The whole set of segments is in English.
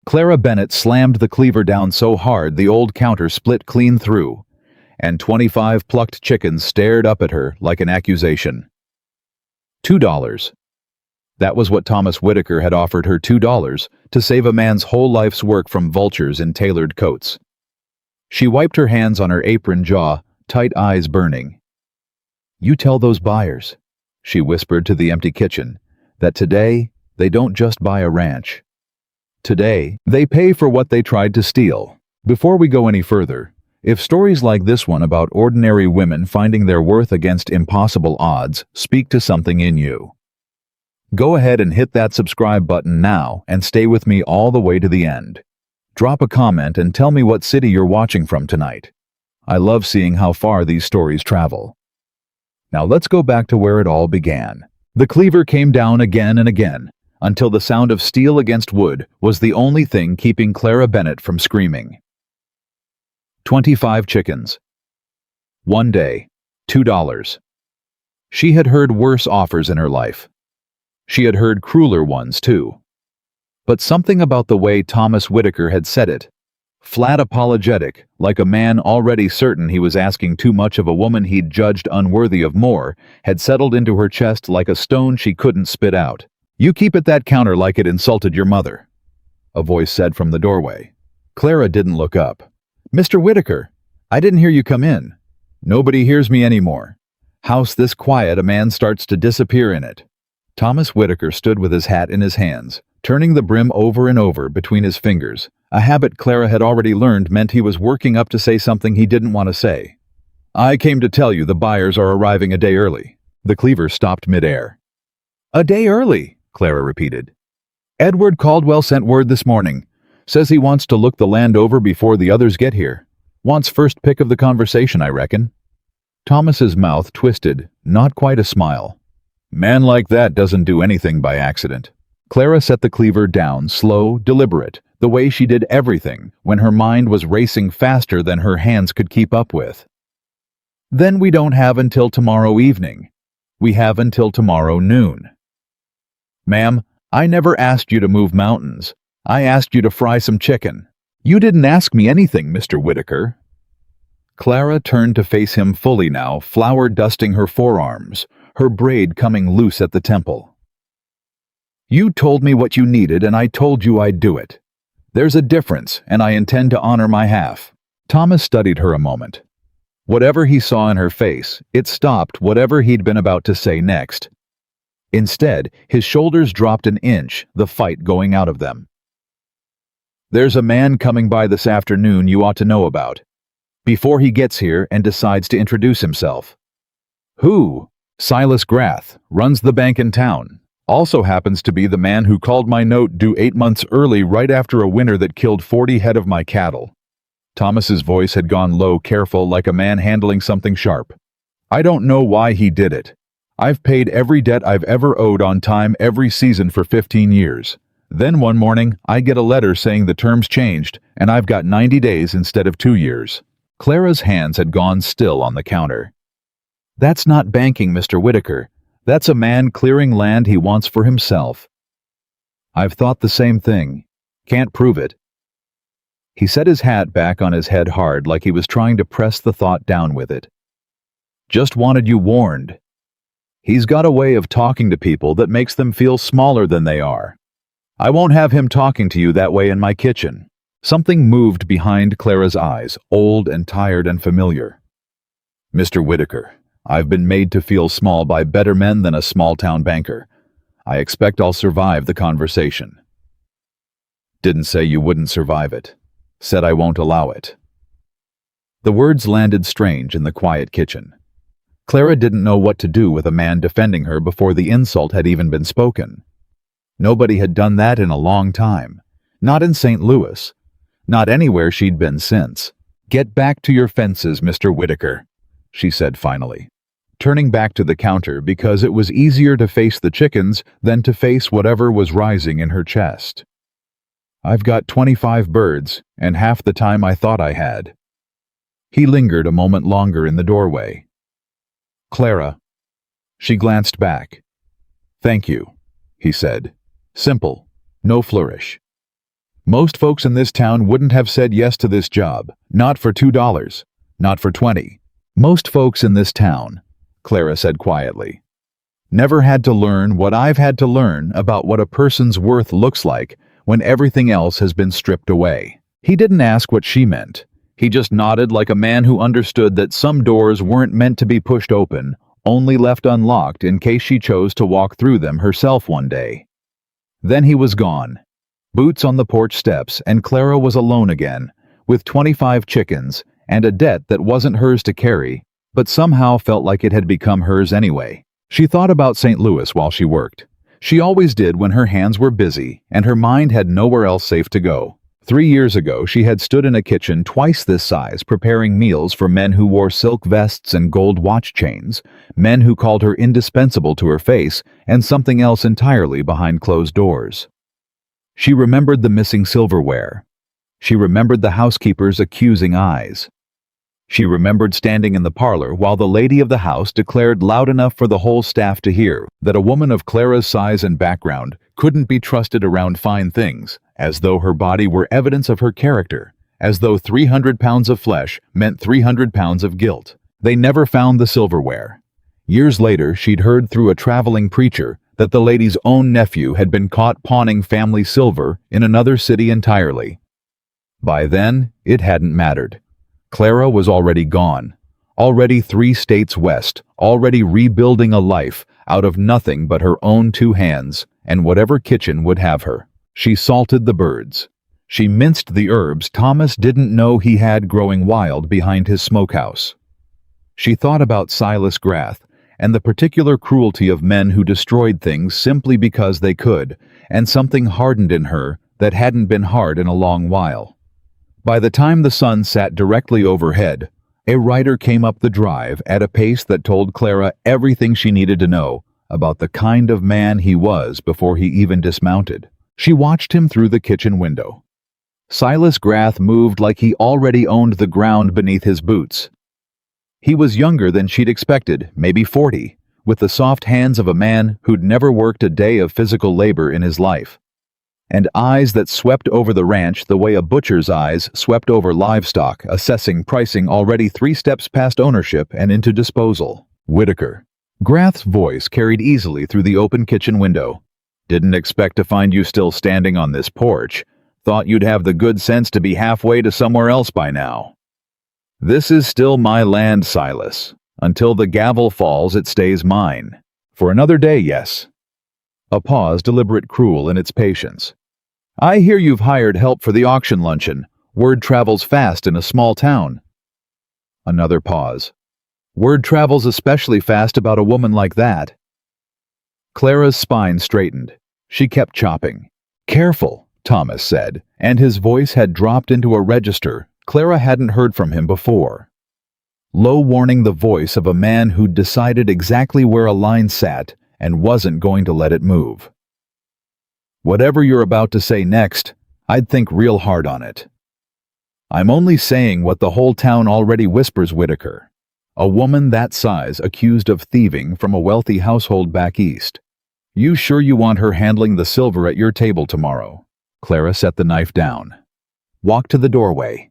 Clara Bennett slammed the cleaver down so hard the old counter split clean through, and 25 plucked chickens stared up at her like an accusation. $2. That was what Thomas Whitaker had offered her, $2 to save a man's whole life's work from vultures in tailored coats. She wiped her hands on her apron jaw, tight eyes burning. "You tell those buyers," she whispered to the empty kitchen, "that today they don't just buy a ranch. Today, they pay for what they tried to steal." Before we go any further, if stories like this one about ordinary women finding their worth against impossible odds speak to something in you, go ahead and hit that subscribe button now and stay with me all the way to the end. Drop a comment and tell me what city you're watching from tonight. I love seeing how far these stories travel. Now let's go back to where it all began. The cleaver came down again and again, until the sound of steel against wood was the only thing keeping Clara Bennett from screaming. 25 chickens. One day, $2. She had heard worse offers in her life. She had heard crueler ones, too. But something about the way Thomas Whitaker had said it, flat apologetic, like a man already certain he was asking too much of a woman he'd judged unworthy of more, had settled into her chest like a stone she couldn't spit out. "You keep at that counter like it insulted your mother," a voice said from the doorway. Clara didn't look up. "Mr. Whitaker, I didn't hear you come in." "Nobody hears me anymore. House this quiet, a man starts to disappear in it." Thomas Whitaker stood with his hat in his hands, turning the brim over and over between his fingers, a habit Clara had already learned meant he was working up to say something he didn't want to say. "I came to tell you the buyers are arriving a day early." The cleaver stopped midair. "A day early," Clara repeated. "Edward Caldwell sent word this morning. Says he wants to look the land over before the others get here. Wants first pick of the conversation, I reckon." Thomas's mouth twisted, not quite a smile. "Man like that doesn't do anything by accident." Clara set the cleaver down, slow, deliberate, the way she did everything when her mind was racing faster than her hands could keep up with. "Then we don't have until tomorrow evening. We have until tomorrow noon." "Ma'am, I never asked you to move mountains. I asked you to fry some chicken. You didn't ask me anything, Mr. Whitaker." Clara turned to face him fully now, flour dusting her forearms, her braid coming loose at the temple. "You told me what you needed, and I told you I'd do it. There's a difference, and I intend to honor my half." Thomas studied her a moment. Whatever he saw in her face, it stopped whatever he'd been about to say next. Instead, his shoulders dropped an inch, the fight going out of them. "There's a man coming by this afternoon you ought to know about. Before he gets here and decides to introduce himself." "Who?" "Silas Grath, runs the bank in town. Also happens to be the man who called my note due 8 months early right after a winter that killed 40 head of my cattle." Thomas's voice had gone low, careful, like a man handling something sharp. "I don't know why he did it. I've paid every debt I've ever owed on time every season for 15 years. Then one morning, I get a letter saying the terms changed, and I've got 90 days instead of 2 years. Clara's hands had gone still on the counter. "That's not banking, Mr. Whitaker. That's a man clearing land he wants for himself." "I've thought the same thing. Can't prove it." He set his hat back on his head hard, like he was trying to press the thought down with it. "Just wanted you warned. He's got a way of talking to people that makes them feel smaller than they are. I won't have him talking to you that way in my kitchen." Something moved behind Clara's eyes, old and tired and familiar. "Mr. Whitaker, I've been made to feel small by better men than a small-town banker. I expect I'll survive the conversation." "Didn't say you wouldn't survive it. Said I won't allow it." The words landed strange in the quiet kitchen. Clara didn't know what to do with a man defending her before the insult had even been spoken. Nobody had done that in a long time. Not in St. Louis. Not anywhere she'd been since. "Get back to your fences, Mr. Whitaker," she said finally, turning back to the counter because it was easier to face the chickens than to face whatever was rising in her chest. "I've got 25 birds, and half the time I thought I had." He lingered a moment longer in the doorway. "Clara." She glanced back. "Thank you," he said. Simple, no flourish. Most folks in this town wouldn't have said yes to this job. Not for $2. Not for 20. Most folks in this town, Clara said quietly, never had to learn what I've had to learn about what a person's worth looks like when everything else has been stripped away. He didn't ask what she meant. He just nodded like a man who understood that some doors weren't meant to be pushed open, only left unlocked in case she chose to walk through them herself one day. Then he was gone. Boots on the porch steps, and Clara was alone again, with 25 chickens and a debt that wasn't hers to carry, but somehow felt like it had become hers anyway. She thought about St. Louis while she worked. She always did when her hands were busy and her mind had nowhere else safe to go. 3 years ago, she had stood in a kitchen twice this size preparing meals for men who wore silk vests and gold watch chains, men who called her indispensable to her face and something else entirely behind closed doors. She remembered the missing silverware. She remembered the housekeeper's accusing eyes. She remembered standing in the parlor while the lady of the house declared loud enough for the whole staff to hear that a woman of Clara's size and background couldn't be trusted around fine things, as though her body were evidence of her character, as though 300 pounds of flesh meant 300 pounds of guilt. They never found the silverware. Years later, she'd heard through a traveling preacher that the lady's own nephew had been caught pawning family silver in another city entirely. By then, it hadn't mattered. Clara was already gone, already 3 states west, already rebuilding a life out of nothing but her own 2 hands and whatever kitchen would have her. She salted the birds. She minced the herbs Thomas didn't know he had growing wild behind his smokehouse. She thought about Silas Grath and the particular cruelty of men who destroyed things simply because they could, and something hardened in her that hadn't been hard in a long while. By the time the sun sat directly overhead, a rider came up the drive at a pace that told Clara everything she needed to know about the kind of man he was before he even dismounted. She watched him through the kitchen window. Silas Grath moved like he already owned the ground beneath his boots. He was younger than she'd expected, maybe 40, with the soft hands of a man who'd never worked a day of physical labor in his life, and eyes that swept over the ranch the way a butcher's eyes swept over livestock, assessing pricing already 3 steps past ownership and into disposal. Whitaker. Grath's voice carried easily through the open kitchen window. Didn't expect to find you still standing on this porch. Thought you'd have the good sense to be halfway to somewhere else by now. This is still my land, Silas. Until the gavel falls, it stays mine. For another day, yes. A pause, deliberate, cruel in its patience. I hear you've hired help for the auction luncheon. Word travels fast in a small town. Another pause. Word travels especially fast about a woman like that. Clara's spine straightened. She kept chopping. Careful, Thomas said, and his voice had dropped into a register Clara hadn't heard from him before. Low warning, the voice of a man who'd decided exactly where a line sat and wasn't going to let it move. Whatever you're about to say next, I'd think real hard on it. I'm only saying what the whole town already whispers, Whitaker. A woman that size accused of thieving from a wealthy household back east. You sure you want her handling the silver at your table tomorrow? Clara set the knife down. Walked to the doorway.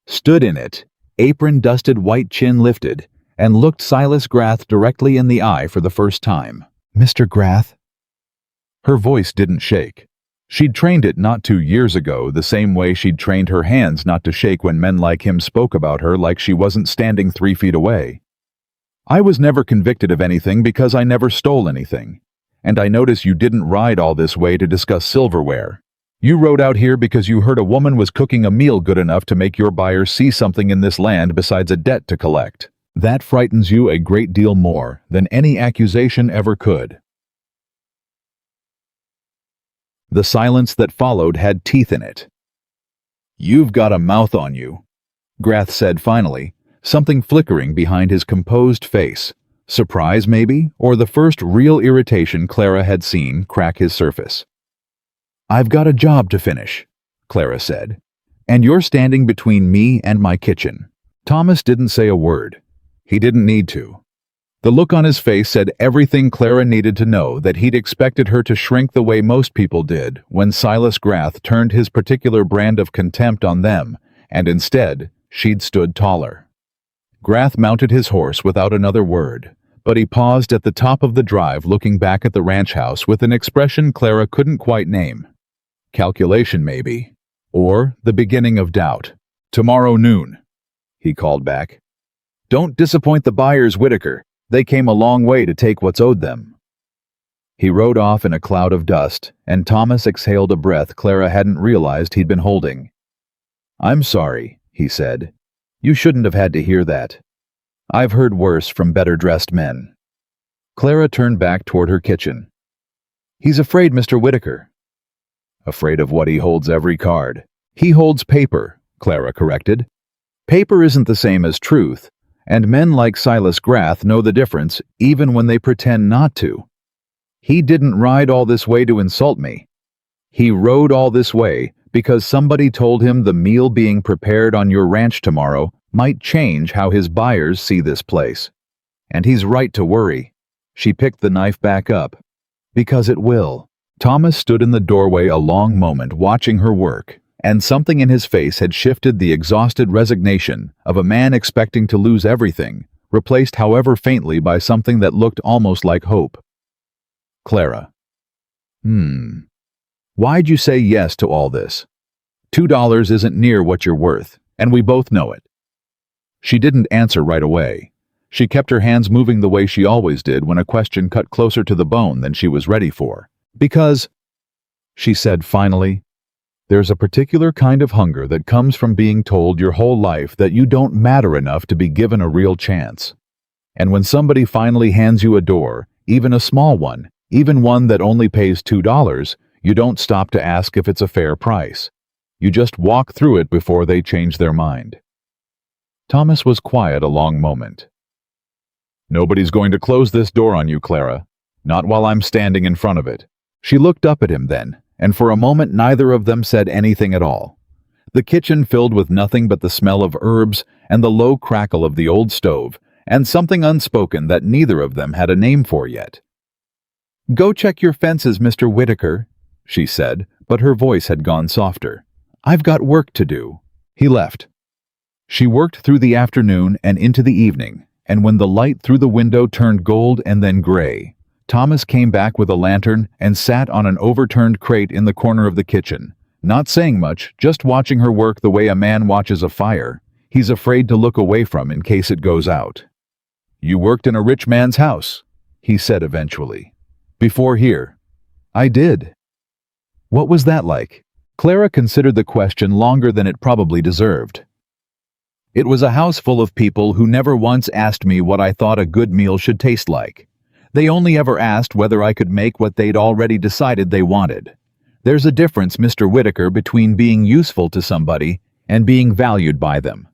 Stood in it, apron-dusted, white chin lifted, and looked Silas Grath directly in the eye for the first time. Mr. Grath? Her voice didn't shake. She'd trained it not 2 years ago, the same way she'd trained her hands not to shake when men like him spoke about her like she wasn't standing 3 feet away. I was never convicted of anything because I never stole anything. And I notice you didn't ride all this way to discuss silverware. You rode out here because you heard a woman was cooking a meal good enough to make your buyer see something in this land besides a debt to collect. That frightens you a great deal more than any accusation ever could. The silence that followed had teeth in it. You've got a mouth on you, Grath said finally, something flickering behind his composed face. Surprise, maybe, or the first real irritation Clara had seen crack his surface. I've got a job to finish, Clara said, and you're standing between me and my kitchen. Thomas didn't say a word. He didn't need to. The look on his face said everything Clara needed to know, that he'd expected her to shrink the way most people did when Silas Grath turned his particular brand of contempt on them, and instead, she'd stood taller. Grath mounted his horse without another word, but he paused at the top of the drive looking back at the ranch house with an expression Clara couldn't quite name. Calculation, maybe. Or the beginning of doubt. "Tomorrow noon," he called back. "Don't disappoint the buyers, Whitaker. They came a long way to take what's owed them." He rode off in a cloud of dust, and Thomas exhaled a breath Clara hadn't realized he'd been holding. "I'm sorry," he said. "You shouldn't have had to hear that. I've heard worse from better-dressed men." Clara turned back toward her kitchen. "He's afraid, Mr. Whitaker." "Afraid of what? He holds every card." "He holds paper," Clara corrected. "Paper isn't the same as truth, and men like Silas Grath know the difference even when they pretend not to. He didn't ride all this way to insult me. He rode all this way because somebody told him the meal being prepared on your ranch tomorrow might change how his buyers see this place. And he's right to worry." She picked the knife back up. "Because it will." Thomas stood in the doorway a long moment watching her work, and something in his face had shifted the exhausted resignation of a man expecting to lose everything, replaced however faintly by something that looked almost like hope. "Clara. Why'd you say yes to all this? $2 isn't near what you're worth, and we both know it." She didn't answer right away. She kept her hands moving the way she always did when a question cut closer to the bone than she was ready for. "Because," she said finally, "there's a particular kind of hunger that comes from being told your whole life that you don't matter enough to be given a real chance. And when somebody finally hands you a door, even a small one, even one that only pays $2, you don't stop to ask if it's a fair price. You just walk through it before they change their mind." Thomas was quiet a long moment. "Nobody's going to close this door on you, Clara. Not while I'm standing in front of it." She looked up at him then, and for a moment neither of them said anything at all. The kitchen filled with nothing but the smell of herbs and the low crackle of the old stove, and something unspoken that neither of them had a name for yet. "Go check your fences, Mr. Whitaker," she said, but her voice had gone softer. "I've got work to do." He left. She worked through the afternoon and into the evening, and when the light through the window turned gold and then gray, Thomas came back with a lantern and sat on an overturned crate in the corner of the kitchen, not saying much, just watching her work the way a man watches a fire he's afraid to look away from in case it goes out. "You worked in a rich man's house," he said eventually. "Before here." "I did." "What was that like?" Clara considered the question longer than it probably deserved. "It was a house full of people who never once asked me what I thought a good meal should taste like. They only ever asked whether I could make what they'd already decided they wanted. There's a difference, Mr. Whitaker, between being useful to somebody and being valued by them.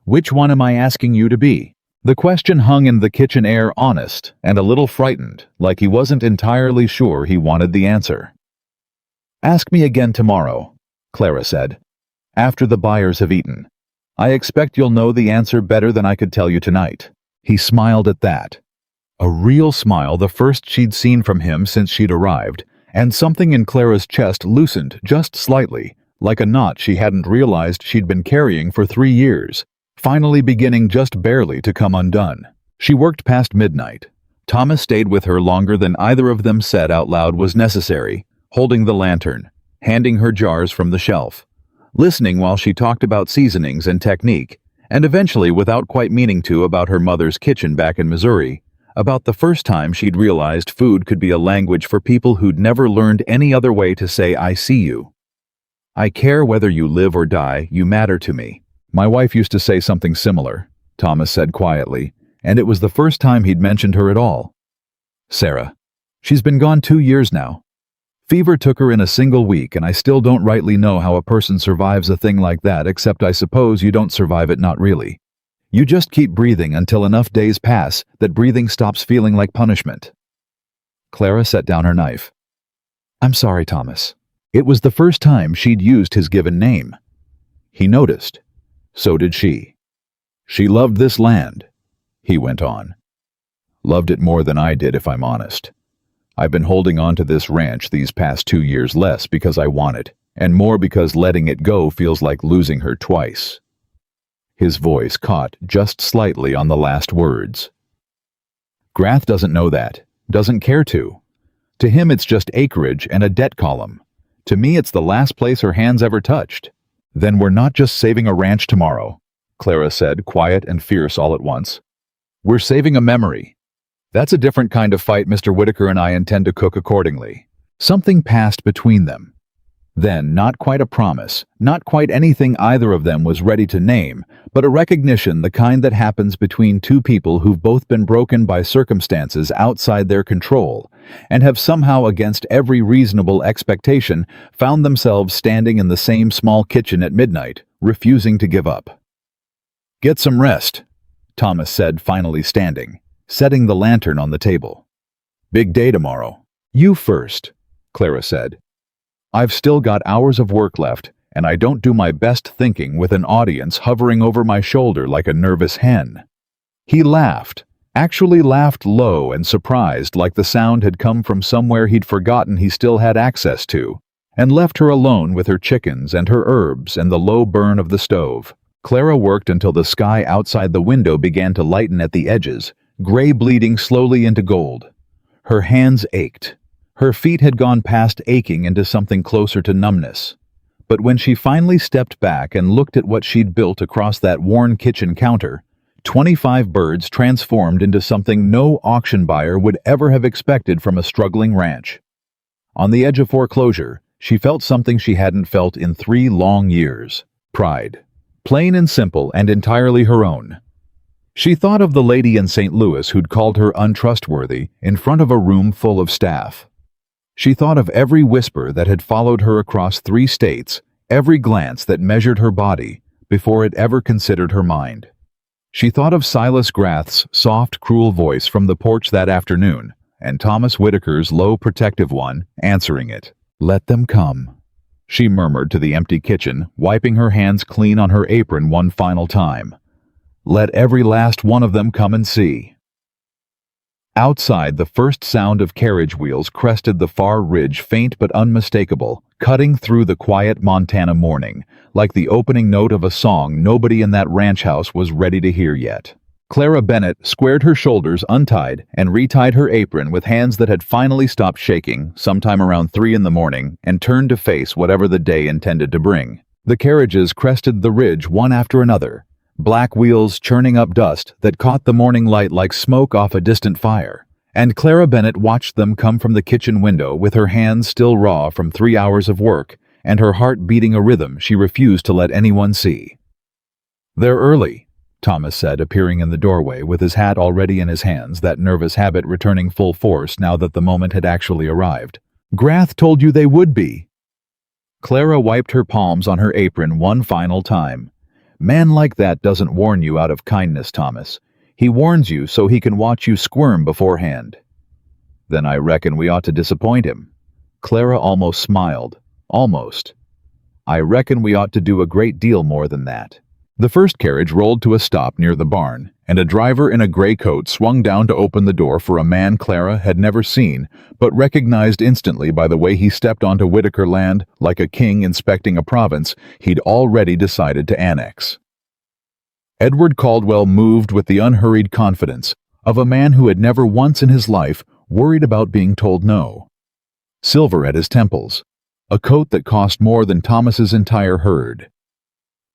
Which one am I asking you to be?" The question hung in the kitchen air, honest and a little frightened, like he wasn't entirely sure he wanted the answer. "Ask me again tomorrow," Clara said, "after the buyers have eaten. I expect you'll know the answer better than I could tell you tonight." He smiled at that. A real smile, the first she'd seen from him since she'd arrived, and something in Clara's chest loosened just slightly, like a knot she hadn't realized she'd been carrying for 3 years, finally beginning just barely to come undone. She worked past midnight. Thomas stayed with her longer than either of them said out loud was necessary, holding the lantern, handing her jars from the shelf, listening while she talked about seasonings and technique, and eventually, without quite meaning to, about her mother's kitchen back in Missouri, about the first time she'd realized food could be a language for people who'd never learned any other way to say "I see you." "I care whether you live or die, you matter to me." My wife used to say something similar, Thomas said quietly, and it was the first time he'd mentioned her at all. "Sarah. She's been gone 2 years now. Fever took her in a single week, and I still don't rightly know how a person survives a thing like that, except I suppose you don't survive it, not really. You just keep breathing until enough days pass that breathing stops feeling like punishment." Clara set down her knife. "I'm sorry, Thomas." It was the first time she'd used his given name. He noticed. So did she. "She loved this land," he went on. Loved it more than I did, if I'm honest. I've been holding on to this ranch these past 2 years less because I want it, and more because letting it go feels like losing her twice. His voice caught just slightly on the last words. Grath doesn't know that, doesn't care to. To him it's just acreage and a debt column. To me it's the last place her hands ever touched. Then we're not just saving a ranch tomorrow, Clara said, quiet and fierce all at once. We're saving a memory. That's a different kind of fight Mr. Whitaker and I intend to cook accordingly. Something passed between them. Then, not quite a promise, not quite anything either of them was ready to name, but a recognition, the kind that happens between two people who've both been broken by circumstances outside their control, and have somehow, against every reasonable expectation, found themselves standing in the same small kitchen at midnight, refusing to give up. Get some rest, Thomas said, finally standing, setting the lantern on the table. Big day tomorrow. You first, Clara said. I've still got hours of work left, and I don't do my best thinking with an audience hovering over my shoulder like a nervous hen. He laughed, actually laughed low and surprised, like the sound had come from somewhere he'd forgotten he still had access to, and left her alone with her chickens and her herbs and the low burn of the stove. Clara worked until the sky outside the window began to lighten at the edges, gray bleeding slowly into gold. Her hands ached. Her feet had gone past aching into something closer to numbness. But when she finally stepped back and looked at what she'd built across that worn kitchen counter, 25 birds transformed into something no auction buyer would ever have expected from a struggling ranch. On the edge of foreclosure, she felt something she hadn't felt in 3 long years. Pride. Plain and simple and entirely her own. She thought of the lady in St. Louis who'd called her untrustworthy in front of a room full of staff. She thought of every whisper that had followed her across 3 states, every glance that measured her body before it ever considered her mind. She thought of Silas Grath's soft, cruel voice from the porch that afternoon, and Thomas Whitaker's low, protective one answering it. Let them come, she murmured to the empty kitchen, wiping her hands clean on her apron one final time. Let every last one of them come and see. Outside, the first sound of carriage wheels crested the far ridge, faint but unmistakable, cutting through the quiet Montana morning, like the opening note of a song nobody in that ranch house was ready to hear yet. Clara Bennett squared her shoulders, untied, and retied her apron with hands that had finally stopped shaking sometime around 3 in the morning, and turned to face whatever the day intended to bring. The carriages crested the ridge one after another, black wheels churning up dust that caught the morning light like smoke off a distant fire, and Clara Bennett watched them come from the kitchen window with her hands still raw from 3 hours of work and her heart beating a rhythm she refused to let anyone see. They're early, Thomas said, appearing in the doorway with his hat already in his hands, that nervous habit returning full force now that the moment had actually arrived. Grath told you they would be. Clara wiped her palms on her apron one final time. Man like that doesn't warn you out of kindness, Thomas. He warns you so he can watch you squirm beforehand. Then I reckon we ought to disappoint him. Clara almost smiled. Almost. I reckon we ought to do a great deal more than that. The first carriage rolled to a stop near the barn, and a driver in a gray coat swung down to open the door for a man Clara had never seen, but recognized instantly by the way he stepped onto Whitaker land like a king inspecting a province he'd already decided to annex. Edward Caldwell moved with the unhurried confidence of a man who had never once in his life worried about being told no. Silver at his temples, a coat that cost more than Thomas's entire herd.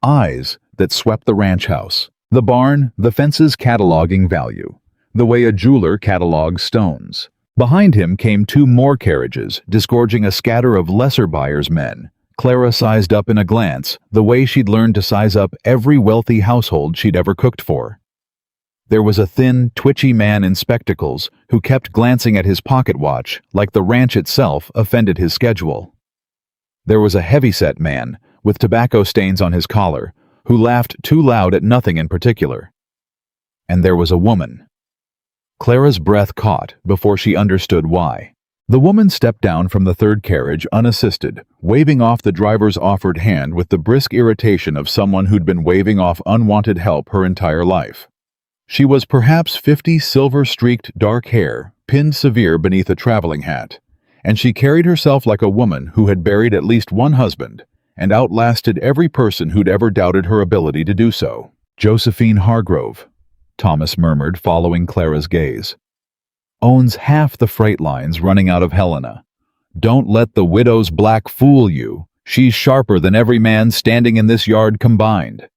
Eyes that swept the ranch house, the barn, the fence's cataloging value, the way a jeweler catalogs stones. Behind him came 2 more carriages, disgorging a scatter of lesser buyers' men. Clara sized up in a glance, the way she'd learned to size up every wealthy household she'd ever cooked for. There was a thin, twitchy man in spectacles who kept glancing at his pocket watch like the ranch itself offended his schedule. There was a heavyset man with tobacco stains on his collar who laughed too loud at nothing in particular. And there was a woman. Clara's breath caught before she understood why. The woman stepped down from the third carriage unassisted, waving off the driver's offered hand with the brisk irritation of someone who'd been waving off unwanted help her entire life. She was perhaps 50, silver-streaked dark hair, pinned severe beneath a traveling hat, and she carried herself like a woman who had buried at least one husband and outlasted every person who'd ever doubted her ability to do so. Josephine Hargrove, Thomas murmured, following Clara's gaze. Owns half the freight lines running out of Helena. Don't let the widow's black fool you. She's sharper than every man standing in this yard combined.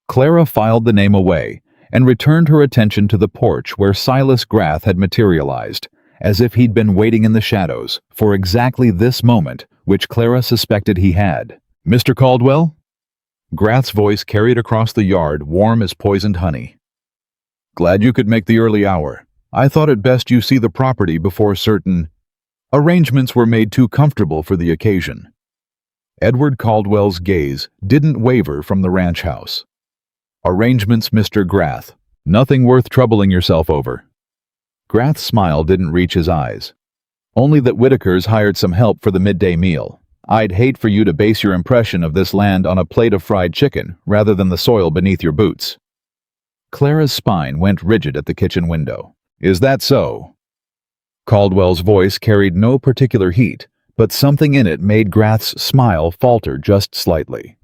Clara filed the name away and returned her attention to the porch where Silas Grath had materialized, as if he'd been waiting in the shadows for exactly this moment, which Clara suspected he had. "Mr. Caldwell?" Grath's voice carried across the yard, warm as poisoned honey. "Glad you could make the early hour. I thought it best you see the property before certain arrangements were made too comfortable for the occasion." Edward Caldwell's gaze didn't waver from the ranch house. "Arrangements, Mr. Grath. Nothing worth troubling yourself over." Grath's smile didn't reach his eyes. "Only that Whitaker's hired some help for the midday meal. I'd hate for you to base your impression of this land on a plate of fried chicken rather than the soil beneath your boots." Clara's spine went rigid at the kitchen window. "Is that so?" Caldwell's voice carried no particular heat, but something in it made Grath's smile falter just slightly.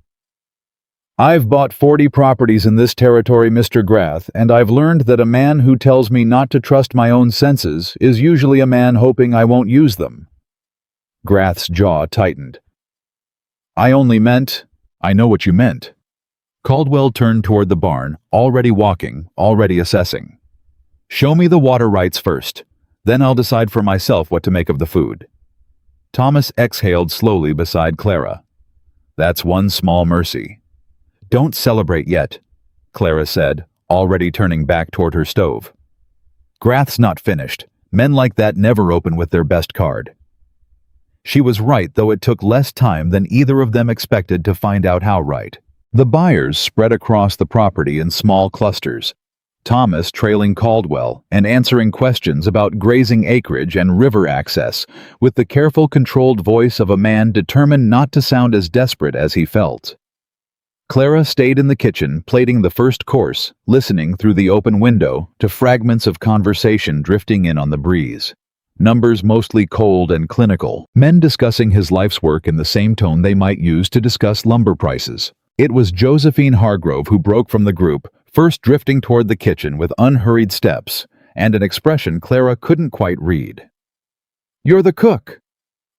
"I've bought 40 properties in this territory, Mr. Grath, and I've learned that a man who tells me not to trust my own senses is usually a man hoping I won't use them." Grath's jaw tightened. "I only meant—" "I know what you meant." Caldwell turned toward the barn, already walking, already assessing. "Show me the water rights first. Then I'll decide for myself what to make of the food." Thomas exhaled slowly beside Clara. "That's one small mercy." "Don't celebrate yet," Clara said, already turning back toward her stove. "Grath's not finished. Men like that never open with their best card." She was right, though it took less time than either of them expected to find out how right. The buyers spread across the property in small clusters, Thomas trailing Caldwell and answering questions about grazing acreage and river access with the careful, controlled voice of a man determined not to sound as desperate as he felt. Clara stayed in the kitchen, plating the first course, listening through the open window to fragments of conversation drifting in on the breeze. Numbers mostly cold and clinical, men discussing his life's work in the same tone they might use to discuss lumber prices. It was Josephine Hargrove who broke from the group, first drifting toward the kitchen with unhurried steps and an expression Clara couldn't quite read. "You're the cook,"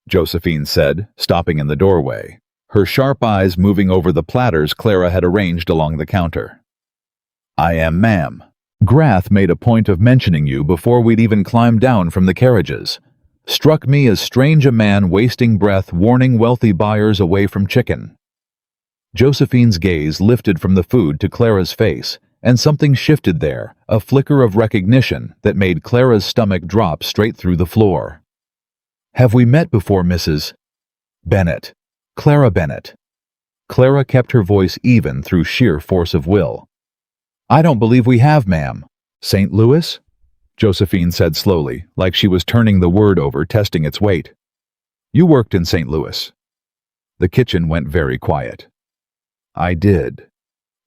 Josephine said, stopping in the doorway, her sharp eyes moving over the platters Clara had arranged along the counter. "I am, ma'am. Grath made a point of mentioning you before we'd even climbed down from the carriages. Struck me as strange a man wasting breath warning wealthy buyers away from chicken." Josephine's gaze lifted from the food to Clara's face, and something shifted there, a flicker of recognition that made Clara's stomach drop straight through the floor. "Have we met before, Mrs. Bennett? Clara Bennett?" Clara kept her voice even through sheer force of will. "I don't believe we have, ma'am." "St. Louis?" Josephine said slowly, like she was turning the word over, testing its weight. "You worked in St. Louis." The kitchen went very quiet. "I did,"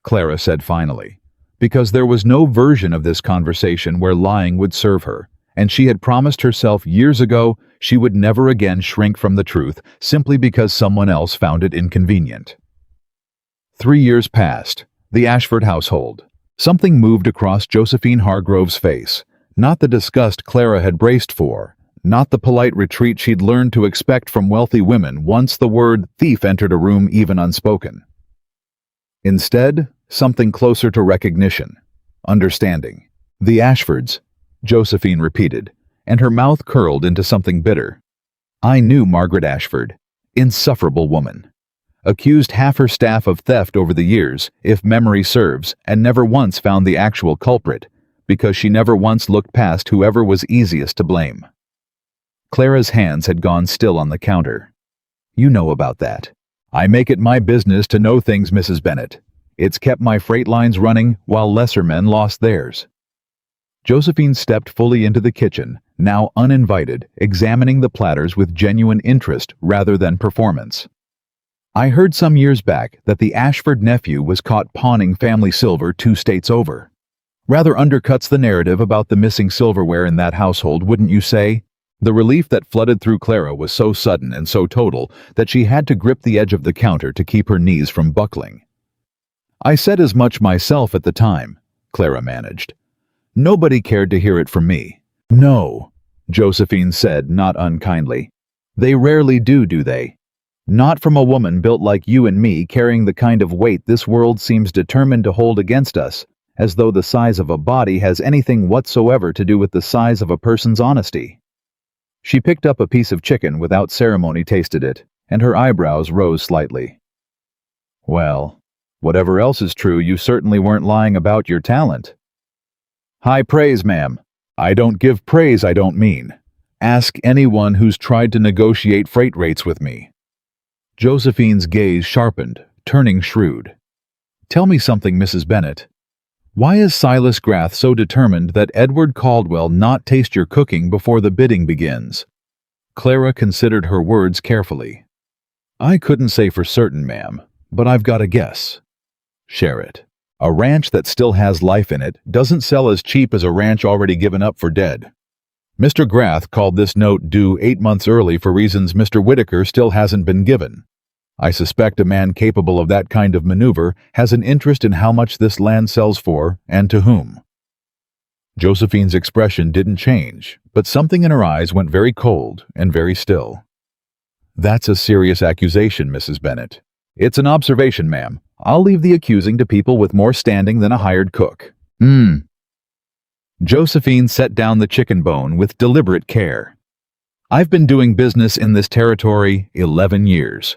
Clara said finally, because there was no version of this conversation where lying would serve her, and she had promised herself years ago she would never again shrink from the truth simply because someone else found it inconvenient. 3 years passed, the Ashford household. Something moved across Josephine Hargrove's face, not the disgust Clara had braced for, not the polite retreat she'd learned to expect from wealthy women once the word thief entered a room even unspoken. Instead, something closer to recognition, understanding. "The Ashfords," Josephine repeated, and her mouth curled into something bitter. "I knew Margaret Ashford. Insufferable woman. Accused half her staff of theft over the years, if memory serves, and never once found the actual culprit, because she never once looked past whoever was easiest to blame." Clara's hands had gone still on the counter. "You know about that. I make it my business to know things, Mrs. Bennett. It's kept my freight lines running while lesser men lost theirs." Josephine stepped fully into the kitchen, now uninvited, examining the platters with genuine interest rather than performance. "I heard some years back that the Ashford nephew was caught pawning family silver 2 states over." Rather undercuts the narrative about the missing silverware in that household, wouldn't you say? The relief that flooded through Clara was so sudden and so total that she had to grip the edge of the counter to keep her knees from buckling. I said as much myself at the time, Clara managed. Nobody cared to hear it from me. No, Josephine said, not unkindly. They rarely do they? Not from a woman built like you and me, carrying the kind of weight this world seems determined to hold against us, as though the size of a body has anything whatsoever to do with the size of a person's honesty. She picked up a piece of chicken without ceremony, tasted it, and her eyebrows rose slightly. Well, whatever else is true, you certainly weren't lying about your talent. High praise, ma'am. I don't give praise I don't mean. Ask anyone who's tried to negotiate freight rates with me. Josephine's gaze sharpened, turning shrewd. Tell me something, Mrs. Bennet. Why is Silas Grath so determined that Edward Caldwell not taste your cooking before the bidding begins? Clara considered her words carefully. I couldn't say for certain, ma'am, but I've got a guess. Share it. A ranch that still has life in it doesn't sell as cheap as a ranch already given up for dead. Mr. Grath called this note due 8 months early for reasons Mr. Whittaker still hasn't been given. I suspect a man capable of that kind of maneuver has an interest in how much this land sells for and to whom. Josephine's expression didn't change, but something in her eyes went very cold and very still. That's a serious accusation, Mrs. Bennet. It's an observation, ma'am. I'll leave the accusing to people with more standing than a hired cook. Josephine set down the chicken bone with deliberate care. I've been doing business in this territory 11 years.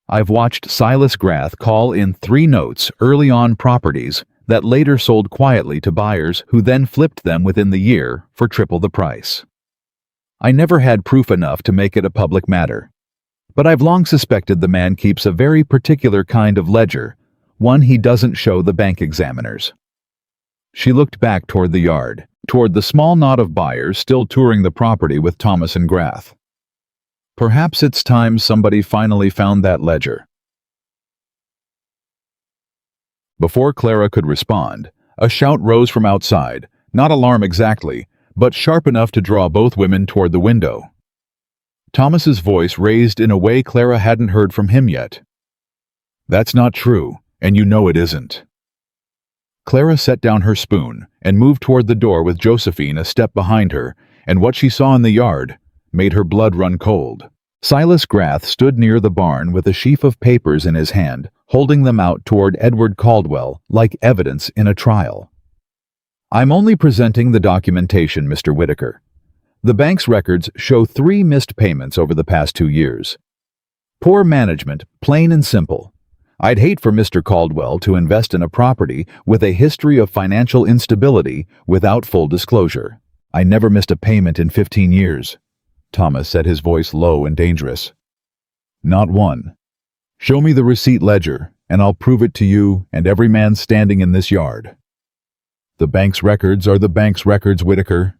I've watched Silas Grath call in 3 notes early on properties that later sold quietly to buyers who then flipped them within the year for triple the price. I never had proof enough to make it a public matter, but I've long suspected the man keeps a very particular kind of ledger, one he doesn't show the bank examiners. She looked back toward the yard, toward the small knot of buyers still touring the property with Thomas and Grath. Perhaps it's time somebody finally found that ledger. Before Clara could respond, a shout rose from outside, not alarm exactly, but sharp enough to draw both women toward the window. Thomas's voice raised in a way Clara hadn't heard from him yet. That's not true, and you know it isn't. Clara set down her spoon and moved toward the door with Josephine a step behind her, and what she saw in the yard made her blood run cold. Silas Grath stood near the barn with a sheaf of papers in his hand, holding them out toward Edward Caldwell like evidence in a trial. I'm only presenting the documentation, Mr. Whittaker. The bank's records show 3 missed payments over the past 2 years. Poor management, plain and simple. I'd hate for Mr. Caldwell to invest in a property with a history of financial instability without full disclosure. I never missed a payment in 15 years. Thomas said, his voice low and dangerous. Not one. Show me the receipt ledger, and I'll prove it to you and every man standing in this yard. The bank's records are the bank's records, Whittaker.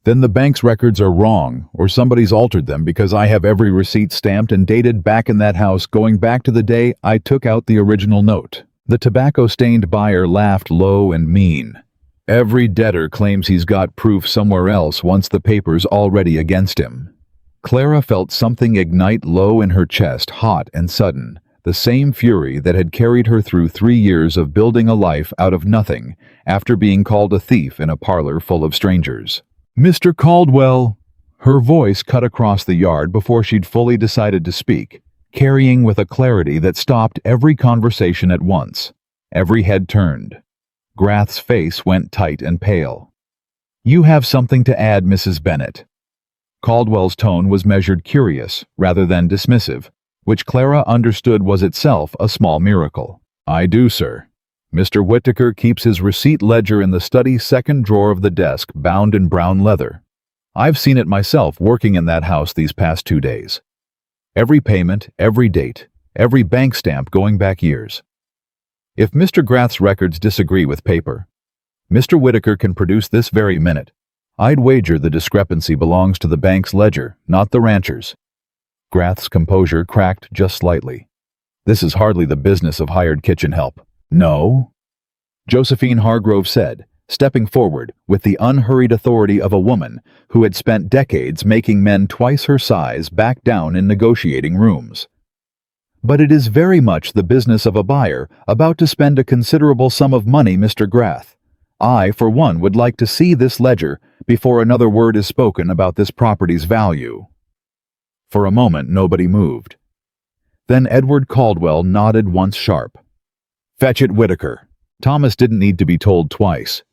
Then the bank's records are wrong, or somebody's altered them, because I have every receipt stamped and dated back in that house going back to the day I took out the original note. The tobacco-stained buyer laughed low and mean. Every debtor claims he's got proof somewhere else once the paper's already against him. Clara felt something ignite low in her chest, hot and sudden, the same fury that had carried her through 3 years of building a life out of nothing after being called a thief in a parlor full of strangers. Mr. Caldwell! Her voice cut across the yard before she'd fully decided to speak, carrying with a clarity that stopped every conversation at once. Every head turned. Grath's face went tight and pale. You have something to add, Mrs. Bennet. Caldwell's tone was measured curious rather than dismissive, which Clara understood was itself a small miracle. I do, sir. Mr. Whittaker keeps his receipt ledger in the study second drawer of the desk, bound in brown leather. I've seen it myself working in that house these past 2 days. Every payment, every date, every bank stamp going back years. If Mr. Grath's records disagree with paper, Mr. Whittaker can produce this very minute. I'd wager the discrepancy belongs to the bank's ledger, not the rancher's. Grath's composure cracked just slightly. This is hardly the business of hired kitchen help. No? Josephine Hargrove said, stepping forward with the unhurried authority of a woman who had spent decades making men twice her size back down in negotiating rooms. "But it is very much the business of a buyer about to spend a considerable sum of money, Mr. Grath. I, for one, would like to see this ledger before another word is spoken about this property's value." For a moment, nobody moved. Then Edward Caldwell nodded once sharp. "Fetch it, Whitaker." Thomas didn't need to be told twice.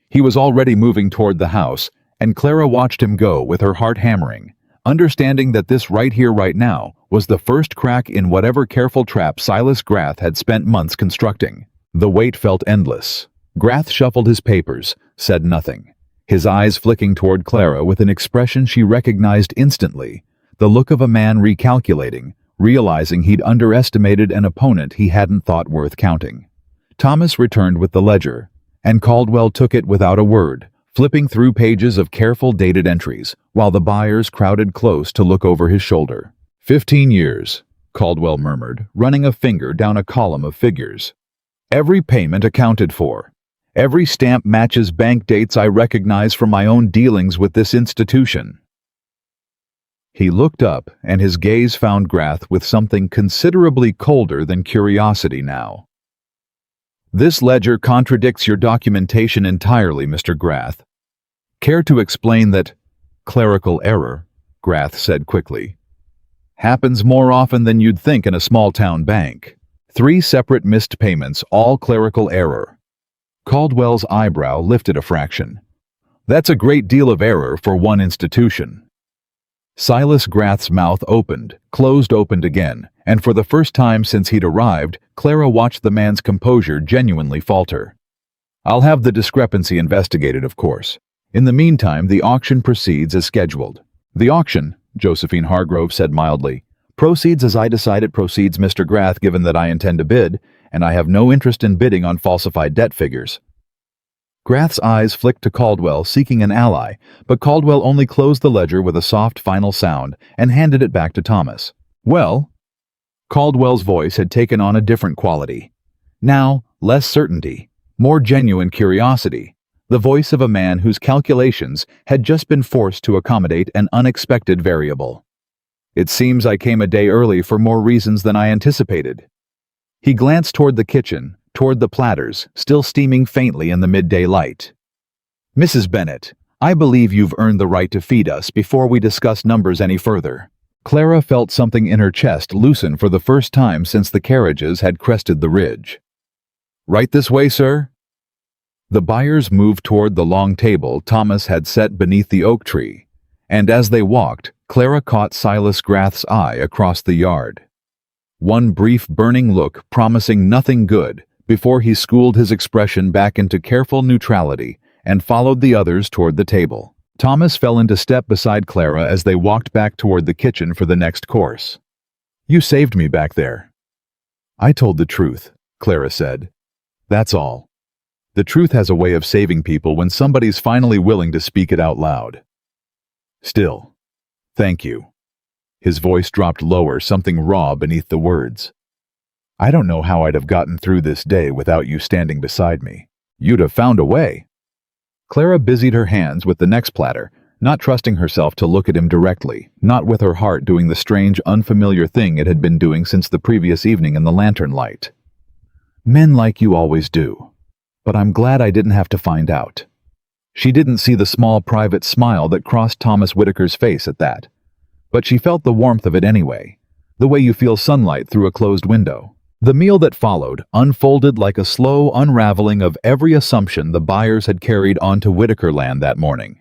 He was already moving toward the house, and Clara watched him go with her heart hammering, understanding that this right here, right now, was the first crack in whatever careful trap Silas Grath had spent months constructing. The wait felt endless. Grath shuffled his papers, said nothing, his eyes flicking toward Clara with an expression she recognized instantly, the look of a man recalculating, realizing he'd underestimated an opponent he hadn't thought worth counting. Thomas returned with the ledger, and Caldwell took it without a word, flipping through pages of careful dated entries, while the buyers crowded close to look over his shoulder. 15 years, Caldwell murmured, running a finger down a column of figures. "Every payment accounted for. Every stamp matches bank dates I recognize from my own dealings with this institution." He looked up, and his gaze found Grath with something considerably colder than curiosity now. "This ledger contradicts your documentation entirely, Mr. Grath. Care to explain that?" "Clerical error," Grath said quickly. "Happens more often than you'd think in a small-town bank. 3 separate missed payments, all clerical error." Caldwell's eyebrow lifted a fraction. "That's a great deal of error for one institution." Silas Grath's mouth opened, opened again, and for the first time since he'd arrived, Clara watched the man's composure genuinely falter. "I'll have the discrepancy investigated, of course. In the meantime, the auction proceeds as scheduled." "The auction," Josephine Hargrove said mildly, "proceeds as I decide it proceeds, Mr. Grath, given that I intend to bid, and I have no interest in bidding on falsified debt figures." Grath's eyes flicked to Caldwell, seeking an ally, but Caldwell only closed the ledger with a soft final sound and handed it back to Thomas. "Well?" Caldwell's voice had taken on a different quality. Now, less certainty, more genuine curiosity, the voice of a man whose calculations had just been forced to accommodate an unexpected variable. "It seems I came a day early for more reasons than I anticipated." He glanced toward the kitchen, toward the platters, still steaming faintly in the midday light. "Mrs. Bennet, I believe you've earned the right to feed us before we discuss numbers any further." Clara felt something in her chest loosen for the first time since the carriages had crested the ridge. "Right this way, sir?" The buyers moved toward the long table Thomas had set beneath the oak tree, and as they walked, Clara caught Silas Grath's eye across the yard. One brief burning look promising nothing good before he schooled his expression back into careful neutrality and followed the others toward the table. Thomas fell into step beside Clara as they walked back toward the kitchen for the next course. "You saved me back there." "I told the truth," Clara said. "That's all. The truth has a way of saving people when somebody's finally willing to speak it out loud. Still, thank you." His voice dropped lower, something raw beneath the words. "I don't know how I'd have gotten through this day without you standing beside me." "You'd have found a way." Clara busied her hands with the next platter, not trusting herself to look at him directly, not with her heart doing the strange, unfamiliar thing it had been doing since the previous evening in the lantern light. "Men like you always do. But I'm glad I didn't have to find out." She didn't see the small private smile that crossed Thomas Whitaker's face at that, but she felt the warmth of it anyway, the way you feel sunlight through a closed window. The meal that followed unfolded like a slow unraveling of every assumption the buyers had carried onto Whitaker land that morning.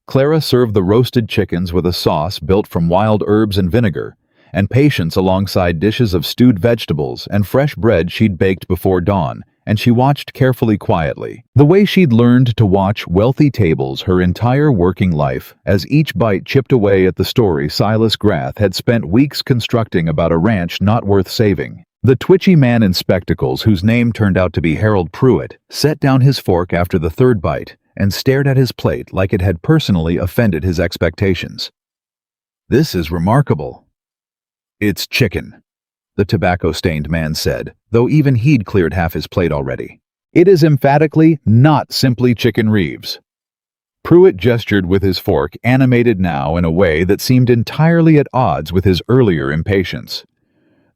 Clara served the roasted chickens with a sauce built from wild herbs and vinegar, and Patience alongside dishes of stewed vegetables and fresh bread she'd baked before dawn, and she watched carefully quietly, the way she'd learned to watch wealthy tables her entire working life as each bite chipped away at the story Silas Grath had spent weeks constructing about a ranch not worth saving. The twitchy man in spectacles, whose name turned out to be Harold Pruitt, set down his fork after the third bite and stared at his plate like it had personally offended his expectations. "This is remarkable." "It's chicken," the tobacco-stained man said, though even he'd cleared half his plate already. It is emphatically not simply chicken Reeves. Pruitt gestured with his fork, animated now in a way that seemed entirely at odds with his earlier impatience.